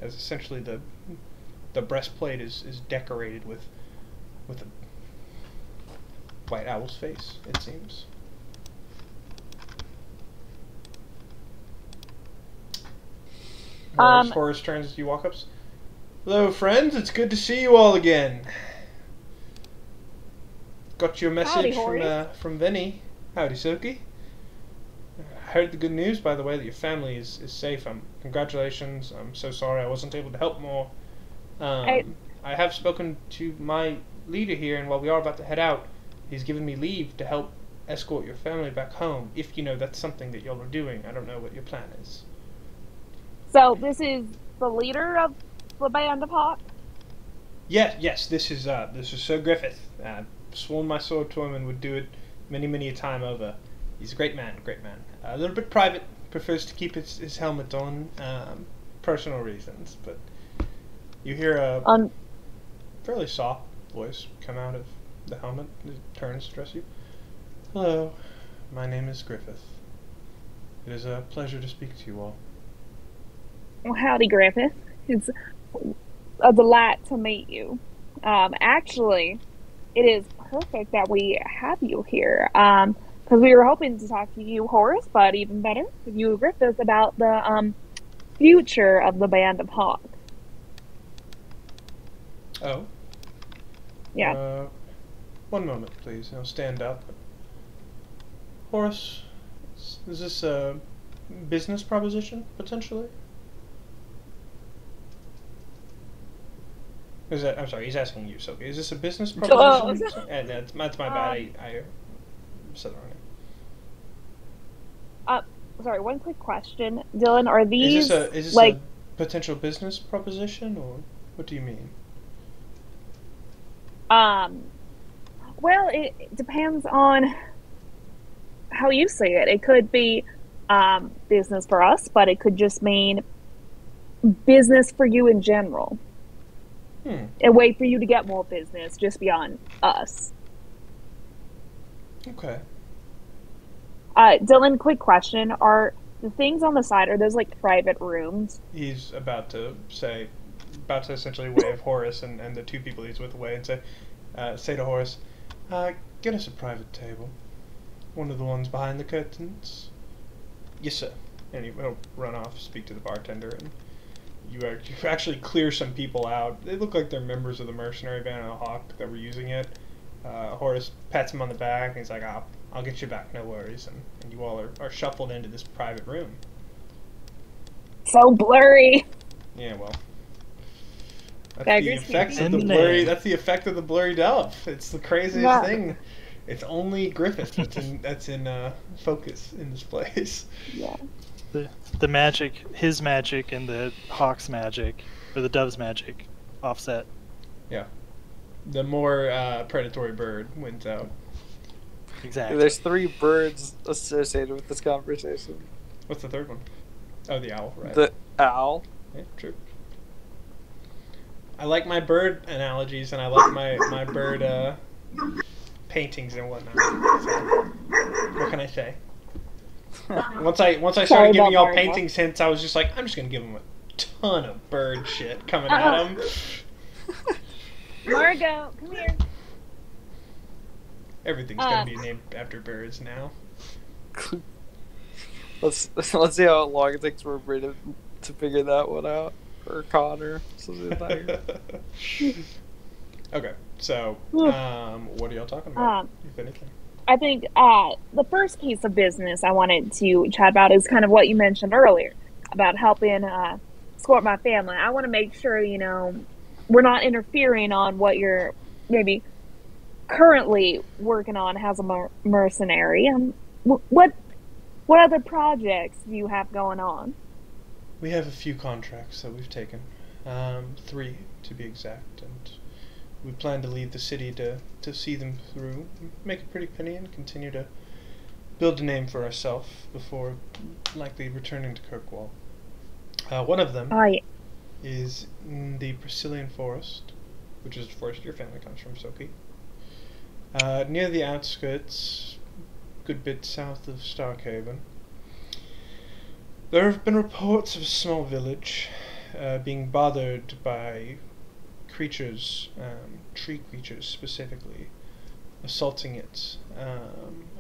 as essentially the breastplate is decorated with a white owl's face, it seems. Horace turns as you walk up. Hello, friends. It's good to see you all again. Got your message from Vinny. Howdy, Silky. I heard the good news, by the way, that your family is safe. Congratulations. I'm so sorry I wasn't able to help more. I have spoken to my leader here, and while we are about to head out, he's given me leave to help escort your family back home, if you know that's something that y'all are doing. I don't know what your plan is. So this is the leader of the Band of Hawk? Yes, this is Sir Griffith. I've sworn my sword to him and would do it many a time over. He's a great man. A little bit private, prefers to keep his helmet on, personal reasons, but you hear a fairly soft voice come out of the helmet. It turns to address you. Hello, my name is Griffith. It is a pleasure to speak to you all. Well, howdy, Griffith. It's a delight to meet you. Actually, it is perfect that we have you here, because we were hoping to talk to you, Horace, but even better, with you, Griffith, about the future of the Band of Hawk. Oh? Yeah. One moment, please. I'll stand up. Horace, is this a business proposition, potentially? I'm sorry, he's asking you, Sophie. Is this a business proposition? That's my bad. I said the wrong name. Sorry, one quick question. Dylan, are these... Is this a potential business proposition, or what do you mean? Well, it depends on how you see it. It could be business for us, but it could just mean business for you in general. A way for you to get more business just beyond us. Okay. Dylan, quick question. Are the things on the side, are those like private rooms? He's about to essentially wave Horace and the two people he's with away and say to Horace, get us a private table. One of the ones behind the curtains. Yes, sir. And he'll run off, speak to the bartender, and you actually clear some people out. They look like they're members of the mercenary band of the Hawk that were using it. Horace pats him on the back, and he's like, I'll get you back, no worries. And you all are shuffled into this private room. So blurry. Yeah, well. That's the effects of the blurry. That's the effect of the blurry dove. It's the craziest thing. It's only Griffith that's in focus in this place. Yeah. The magic, his magic, and the hawk's magic, or the dove's magic, offset. Yeah. the more predatory bird wins out. Exactly. There's 3 birds associated with this conversation. What's the third one? Oh, the owl, right? The owl. Yeah, true. I like my bird analogies, and I like my bird paintings and whatnot. So, what can I say? Once I started giving y'all paintings hints, I was just like, I'm just gonna give them a ton of bird shit coming at them. Margot, come here. Everything's gonna be named after birds now. Let's see how long it takes for Bray to figure that one out, or Connor. Okay, so what are y'all talking about, if anything? I think the first piece of business I wanted to chat about is kind of what you mentioned earlier about helping escort my family. I want to make sure, you know, we're not interfering on what you're maybe currently working on as a mercenary. What other projects do you have going on? We have a few contracts that we've taken, 3 to be exact, and we plan to leave the city to see them through, make a pretty penny, and continue to build a name for ourselves before likely returning to Kirkwall. One of them is in the Brazilian forest, which is the forest your family comes from, Sophie. Near the outskirts, a good bit south of Starkhaven. There have been reports of a small village being bothered by creatures, tree creatures specifically, assaulting it,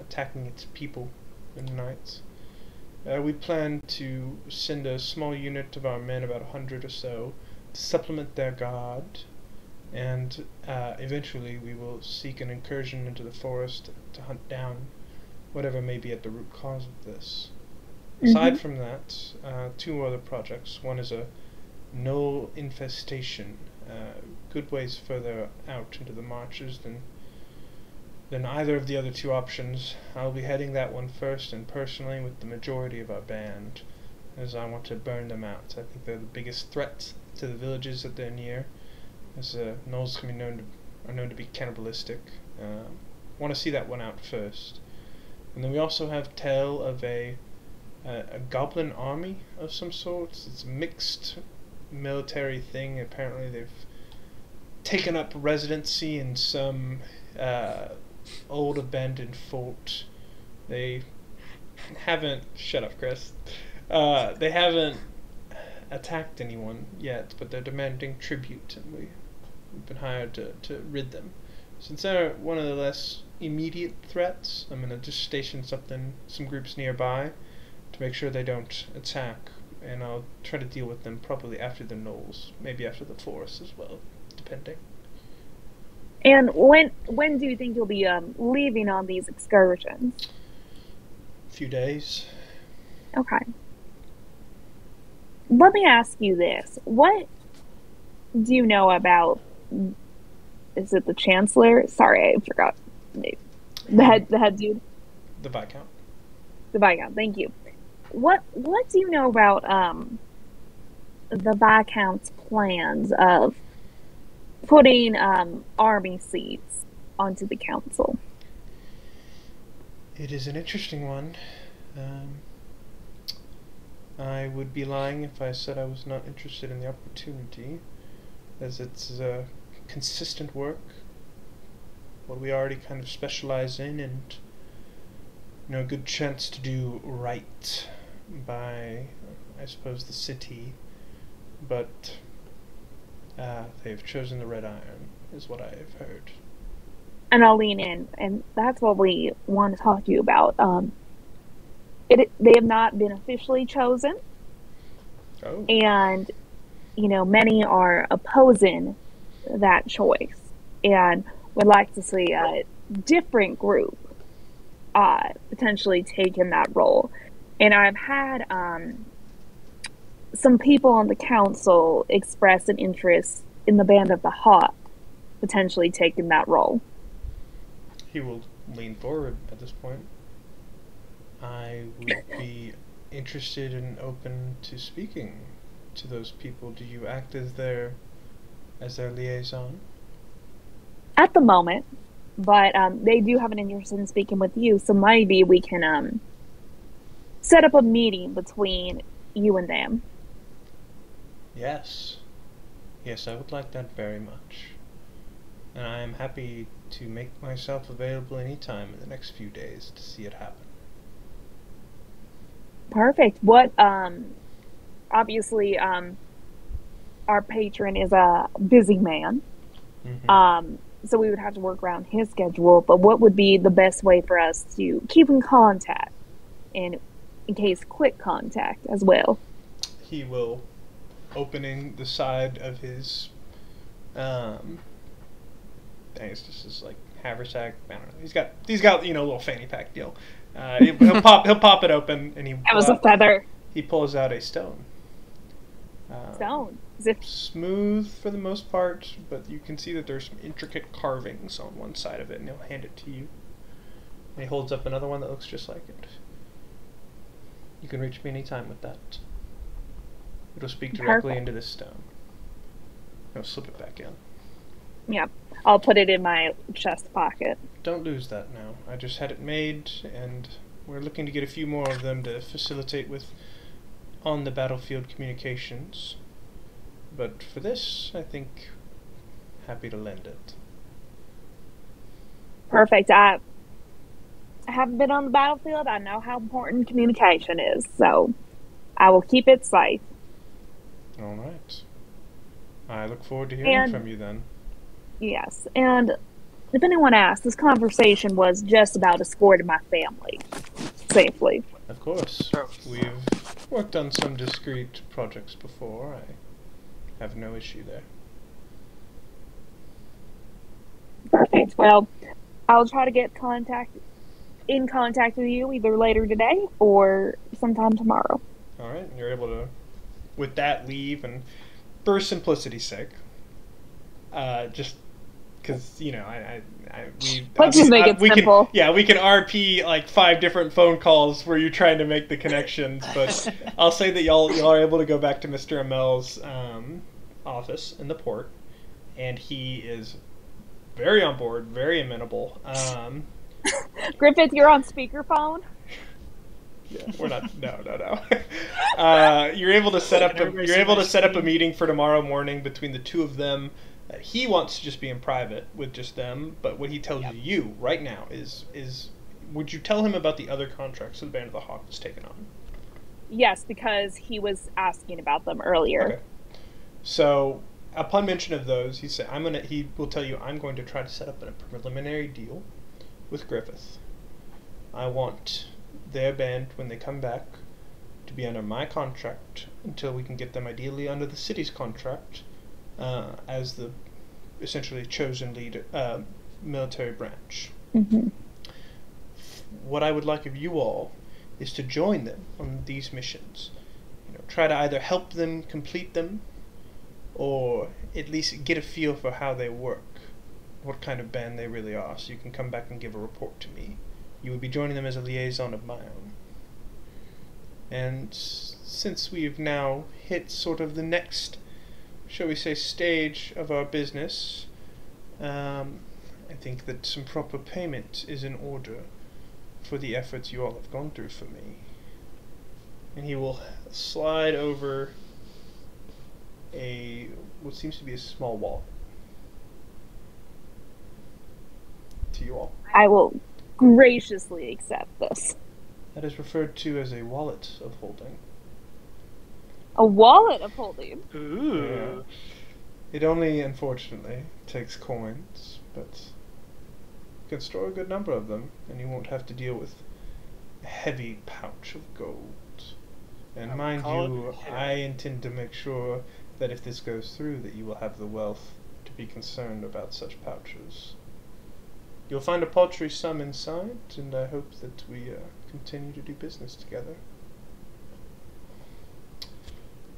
attacking its people in the night. We plan to send a small unit of our men, about 100 or so, to supplement their guard, and eventually we will seek an incursion into the forest to hunt down whatever may be at the root cause of this. Aside from that, 2 other projects. One is a gnoll infestation, good ways further out into the marches than either of the other 2 options. I'll be heading that one first, and personally with the majority of our band, as I want to burn them out. I think they're the biggest threat to the villages that they're near, as gnolls can be known to be cannibalistic. Want to see that one out first. And then we also have tale of a goblin army of some sort. It's a mixed military thing. Apparently they've taken up residency in some old abandoned fort. They haven't... Shut up, Chris. They haven't attacked anyone yet, but they're demanding tribute, and we've been hired to rid them. Since they're one of the less immediate threats, I'm going to just station some groups nearby to make sure they don't attack, and I'll try to deal with them probably after the gnolls, maybe after the forest as well, depending. And when do you think you'll be leaving on these excursions? A few days. Okay. Let me ask you this. What do you know about, is it the Chancellor? Sorry, I forgot the name. The head dude? The Viscount. The Viscount, thank you. What do you know about the Viscount's plans of putting army seats onto the council? It is an interesting one. I would be lying if I said I was not interested in the opportunity, as it's consistent work, what we already kind of specialize in, and a good chance to do right by, I suppose, the city. But they've chosen the Red Iron, is what I have heard. And I'll lean in, and that's what we want to talk to you about. They have not been officially chosen, and many are opposing that choice, and would like to see a different group potentially taking that role. And I've had some people on the council express an interest in the Band of the Hawk potentially taking that role. He will lean forward at this point. I would be interested and open to speaking to those people. Do you act as their liaison? at the moment, but they do have an interest in speaking with you, so maybe we can set up a meeting between you and them. Yes. Yes, I would like that very much. And I am happy to make myself available anytime in the next few days to see it happen. Perfect. What obviously our patron is a busy man. Mm-hmm. So we would have to work around his schedule, but what would be the best way for us to keep in contact and in case quick contact as well? He will, opening the side of his I guess this is like haversack. I don't know. He's got a little fanny pack deal. He'll pop it open and That was a feather. He pulls out a stone. Stone. Is it Smooth for the most part, but you can see that there's some intricate carvings on one side of it, and he'll hand it to you. And he holds up another one that looks just like it. You can reach me anytime with that. It'll speak directly into this stone. I'll slip it back in. Yeah, I'll put it in my chest pocket. Don't lose that now. I just had it made, and we're looking to get a few more of them to facilitate with on-the-battlefield communications. But for this, I think happy to lend it. Perfect. I haven't been on the battlefield. I know how important communication is, so I will keep it safe. All right. I look forward to hearing from you then. Yes, and if anyone asks, this conversation was just about escorting my family safely. Of course. We've worked on some discrete projects before. I have no issue there. Perfect. Well, I'll try to get in contact with you either later today or sometime tomorrow. All right. You're able to, with that, leave, and for simplicity's sake, just because let's just make it simple. We can RP like 5 different phone calls where you're trying to make the connections, but I'll say that y'all are able to go back to Mr. Amel's office in the port, and he is very on board, very amenable. Griffith, you're on speakerphone. Yeah, we're not. No. You're able to set up. You're able to set up a meeting for tomorrow morning between the two of them. He wants to just be in private with just them, but what he tells you right now is would you tell him about the other contracts that the Band of the Hawk has taken on? Yes, because he was asking about them earlier. Okay. So, upon mention of those, he will tell you, I'm going to try to set up a preliminary deal with Griffith. I want their band, when they come back, to be under my contract until we can get them ideally under the city's contract as the essentially chosen lead military branch. Mm-hmm. What I would like of you all is to join them on these missions. Try to either help them complete them, or at least get a feel for how they work, what kind of band they really are, so you can come back and give a report to me. You would be joining them as a liaison of my own. And since we've now hit sort of the next, shall we say, stage of our business, I think that some proper payment is in order for the efforts you all have gone through for me. And he will slide over what seems to be a small wallet to you all. I will graciously accept this. That is referred to as a wallet of holding. A wallet of holding? Ooh. Yeah. It only, unfortunately, takes coins, but you can store a good number of them, and you won't have to deal with a heavy pouch of gold. And mind you, I intend to make sure that if this goes through, that you will have the wealth to be concerned about such pouches. You'll find a paltry sum inside, and I hope that we continue to do business together.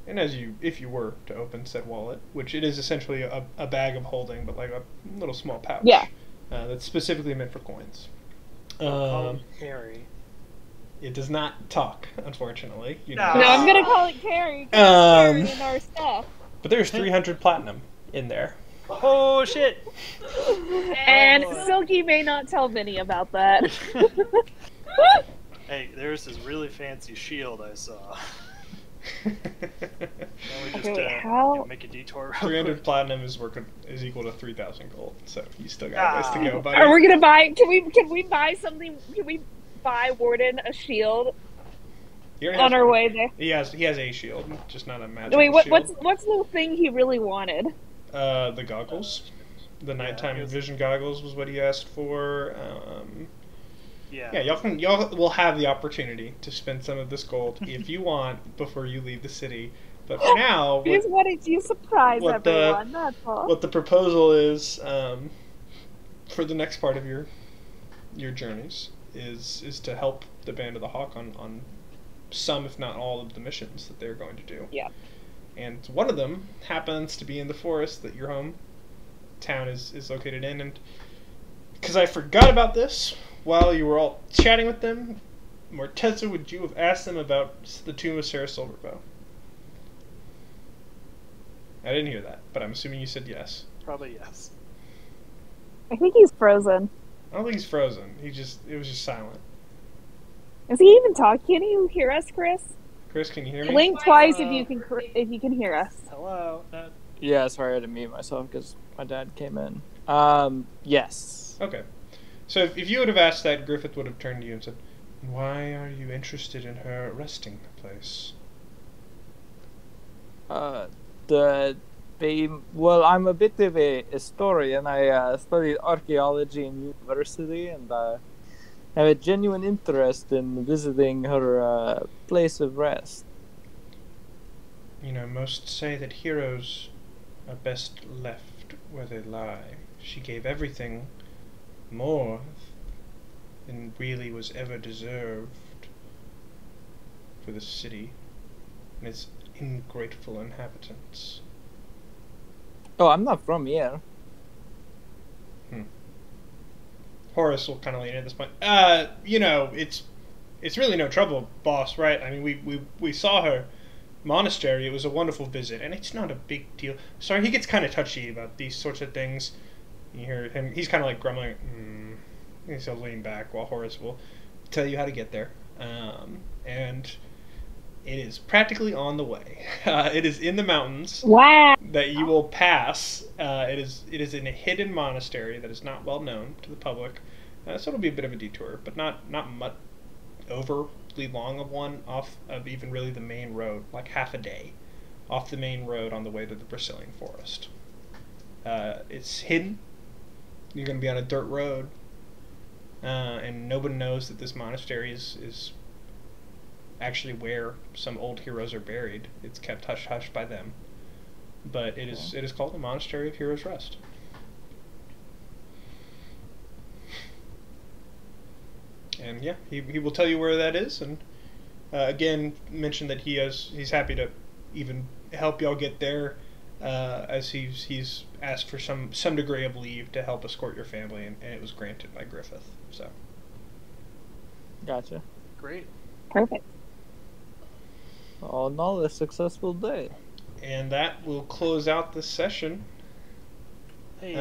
And if you were to open said wallet, which it is essentially a bag of holding, but like a little small pouch. Yeah. That's specifically meant for coins. Harry. It does not talk, unfortunately. No, I'm gonna call it Carrie. Carrie in our stuff. But there's 300 platinum in there. Oh shit! And boy. Silky may not tell Vinny about that. Hey, there's this really fancy shield I saw. Then we just Okay, wait, how- make a detour. 300 platinum is equal to 3,000 gold, so you still got a ways to go, buddy. Are we gonna buy? Can we buy something? Can we buy Warden a shield He already on has our one. way there? He has a shield, just not a magical Wait, shield. what's the thing he really wanted? The goggles, the nighttime vision goggles was what he asked for. Yeah. Yeah, y'all will have the opportunity to spend some of this gold if you want before you leave the city. But for now, We just wanted to surprise what the- everyone. That's all. what the proposal is for the next part of your journeys is to help the Band of the Hawk on some, if not all, of the missions that they're going to do. Yeah. And one of them happens to be in the forest that your home town is located in. And because I forgot about this while you were all chatting with them, Morteza, would you have asked them about the tomb of Sarah Silverbow? I didn't hear that, but I'm assuming you said yes. Probably yes. I think he's frozen. I don't think he's frozen. It was just silent. Is he even talking? Can you hear us, Chris? Chris, can you hear me? Blink twice if you can hear us. Hello. Yeah, sorry, I had to mute myself because my dad came in. Yes. Okay. So if you would have asked that, Griffith would have turned to you and said, "Why are you interested in her resting place?" Well, I'm a bit of a historian. I studied archaeology in university, and I have a genuine interest in visiting her place of rest. You know, most say that heroes are best left where they lie. She gave everything more than really was ever deserved for the city and its ungrateful inhabitants. Oh, I'm not from here. Horace will kind of lean in at this point. You know, it's really no trouble, boss, right? I mean, we saw her monastery. It was a wonderful visit, and it's not a big deal. Sorry, he gets kind of touchy about these sorts of things. You hear him, he's kind of like grumbling. He'll lean back while Horace will tell you how to get there. And it is practically on the way. It is in the mountains. Wow. That you will pass. It is in a hidden monastery that is not well known to the public, so it'll be a bit of a detour, but not much overly long of one off of even really the main road, like half a day off the main road on the way to the Brazilian forest. It's hidden. You're going to be on a dirt road, and nobody knows that this monastery is actually where some old heroes are buried. It's kept hush-hush by them. But it is called the Monastery of Heroes' Rest. And yeah, he will tell you where that is, and again mention that he's happy to even help y'all get there, as he's asked for some degree of leave to help escort your family, and it was granted by Griffith. So Gotcha. Great. Perfect. Oh, another successful day. And that will close out this session. Hey,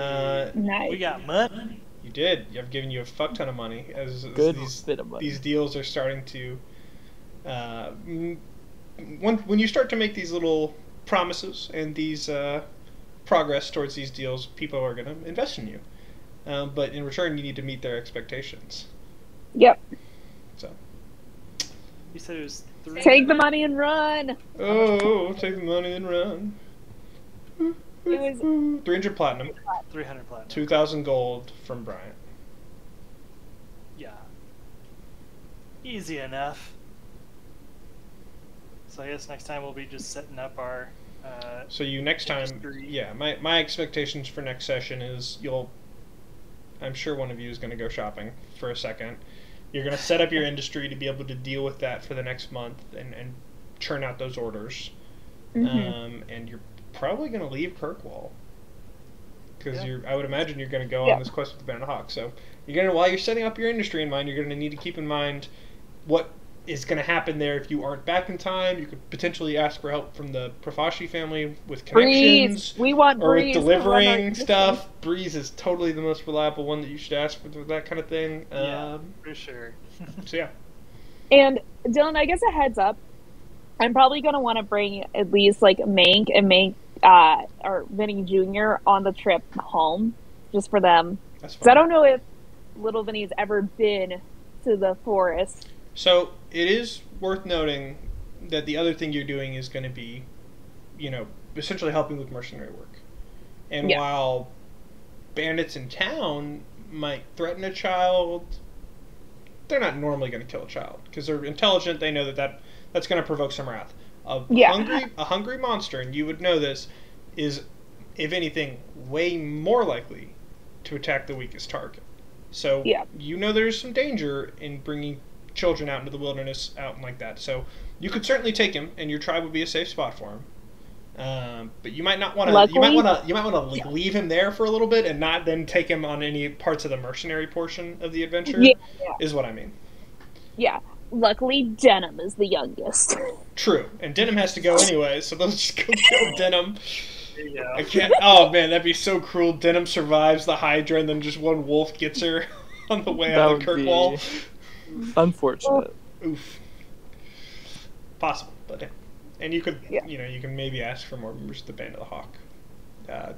Nice. we got money. You did. I've given you a fuck ton of money as Good bit of money. these deals are starting to. When you start to make these little promises and these progress towards these deals, people are going to invest in you. But in return, you need to meet their expectations. Yep. So. You said it was 3. Take the money and run. Oh, take the money and run. It was 300 platinum, 300 platinum. 2,000 gold from Bryant. Yeah. Easy enough. So I guess next time we'll be just setting up our. So you next time, industry. yeah. My expectations for next session is I'm sure one of you is going to go shopping for a second. You're going to set up your industry to be able to deal with that for the next month and churn out those orders. Mhm. And you're probably going to leave Kirkwall. Because Yeah. I would imagine you're going to go Yeah. on this quest with the Band of Hawk. So you're going to, while you're setting up your industry in mind, you're going to need to keep in mind what is going to happen there if you aren't back in time. You could potentially ask for help from the Profashi family with connections. Breeze. We want or Breeze with to run our delivering mission. stuff. Breeze is totally the most reliable one that you should ask for that kind of thing. Yeah, for sure. So yeah. And Dylan, I guess a heads up. I'm probably gonna want to bring at least like Mank and or Vinny Jr. on the trip home, just for them. That's Because I fine. don't know if little Vinny's ever been to the forest. So it is worth noting that the other thing you're doing is going to be, essentially helping with mercenary work. And Yeah. while bandits in town might threaten a child, they're not normally going to kill a child because they're intelligent. They know that's going to provoke some wrath. A hungry monster, and you would know this, is, if anything, way more likely to attack the weakest target. So there's some danger in bringing children out into the wilderness, out and like that. So you could certainly take him, and your tribe would be a safe spot for him. But you might not want to. You might want to leave him there for a little bit, and not then take him on any parts of the mercenary portion of the adventure. Yeah. Is what I mean. Yeah. Luckily, Denim is the youngest. True, and Denim has to go anyway, so let's just go kill Denim. Yeah. I can't. Oh man, that'd be so cruel. Denim survives the Hydra, and then just one wolf gets her on the way out of Kirkwall. Unfortunate. Oof. Possible, but and you could, you can maybe ask for more members of the Band of the Hawk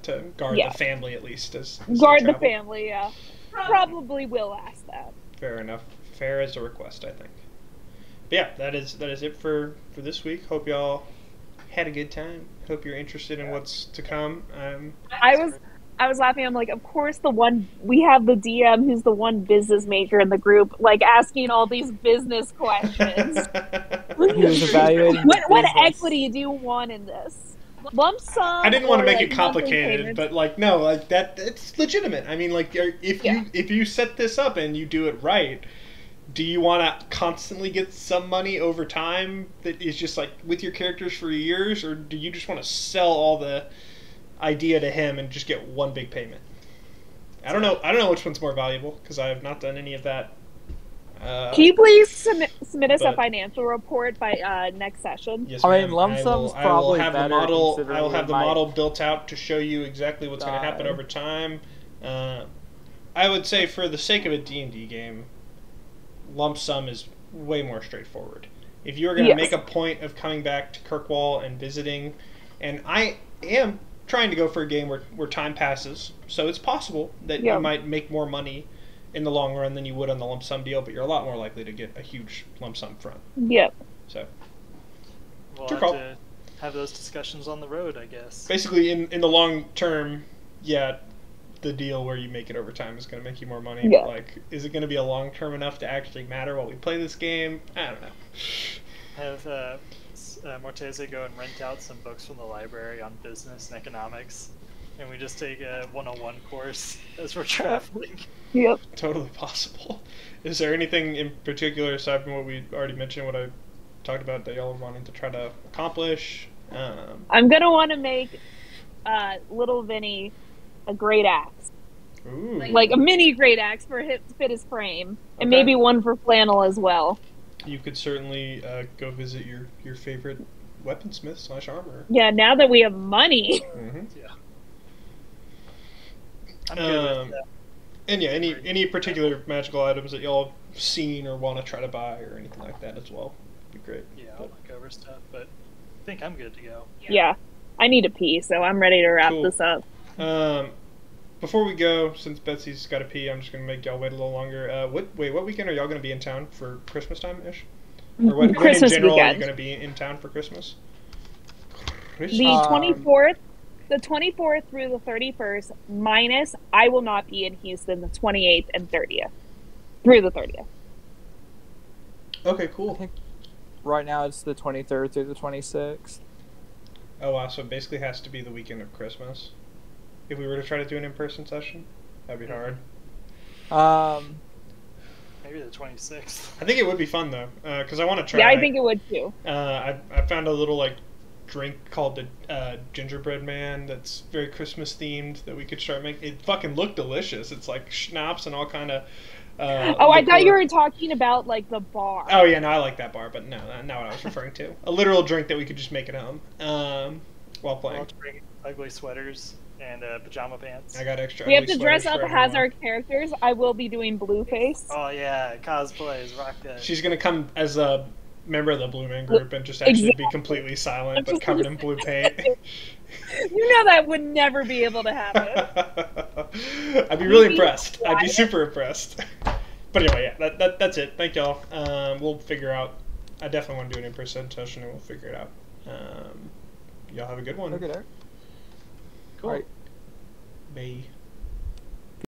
to guard the family at least as guard the family. Yeah, probably will ask that. Fair enough. Fair as a request, I think. But yeah, that is it for this week. Hope y'all had a good time. Hope you're interested in what's to come. I was laughing. I'm like, of course, we have the DM who's the one business major in the group, like asking all these business questions. He was evaluating what equity do you want in this? Lump sum? I didn't want to make like, it complicated, but it's legitimate. I mean, if you set this up and you do it right, do you want to constantly get some money over time that is just like with your characters for years, or do you just want to sell all the idea to him and just get one big payment? I don't know which one's more valuable because I have not done any of that. Can you please submit us a financial report by next session? Yes, I mean, lump sum's probably I will have better. I will have the model built out to show you exactly what's going to happen over time. I would say, for the sake of a D&D game, lump sum is way more straightforward. If you're going to make a point of coming back to Kirkwall and visiting, and I am trying to go for a game where time passes, so it's possible that you might make more money in the long run than you would on the lump sum deal, but you're a lot more likely to get a huge lump sum front. Yep. So we'll have to have those discussions on the road, I guess. Basically, in the long term, the deal where you make it over time is going to make you more money. Yeah. But is it going to be a long term enough to actually matter while we play this game? I don't know. Have Mortese go and rent out some books from the library on business and economics, and we just take a 101 course as we're traveling. Yep. Totally possible. Is there anything in particular, aside from what we already mentioned, what I talked about, that y'all are wanting to try to accomplish? I'm going to want to make little Vinny a great axe. Ooh. Like a mini great axe to fit his frame. And maybe one for flannel as well. You could certainly go visit your favorite weaponsmith / armorer. Yeah, now that we have money. Mm-hmm. Yeah. I'm good with that. And any particular magical items that y'all have seen or want to try to buy or anything like that as well would be great. Yeah, I'll look over stuff, but I think I'm good to go. Yeah. I need a pee, so I'm ready to wrap this up. Before we go, since Betsy's got to pee, I'm just going to make y'all wait a little longer. What weekend are y'all going to be in town for Christmas time-ish? Or when in general are you going to be in town for Christmas? The 24th through the 31st, minus I will not be in Houston the 28th and 30th. Through the 30th. Okay, cool. I think right now it's the 23rd through the 26th. Oh wow, so it basically has to be the weekend of Christmas. If we were to try to do an in-person session, that'd be hard. Maybe the 26th. I think it would be fun though, because I want to try. Yeah, I think it would too. I found a little drink called the Gingerbread Man that's very Christmas themed that we could start making. It fucking looked delicious. It's like schnapps and all kind of Oh, I thought you were talking about like the bar. Oh yeah, no, I like that bar, but no, not what I was referring to. A literal drink that we could just make at home while playing. I'll bring ugly sweaters and pajama pants. I got extra. We have ugly to dress sweaters up for as everyone. our characters. I will be doing Blueface. Oh yeah, cosplays, rock that. She's gonna come as a member of the Blue Man Group and just actually be completely silent but covered in blue paint. You know that would never be able to happen. I'd be really impressed. I'd be super impressed. But anyway, yeah, that's it. Thank y'all. We'll figure out. I definitely want to do an in-person session, and we'll figure it out. Y'all have a good one. Okay, there. Cool. All right. Bye.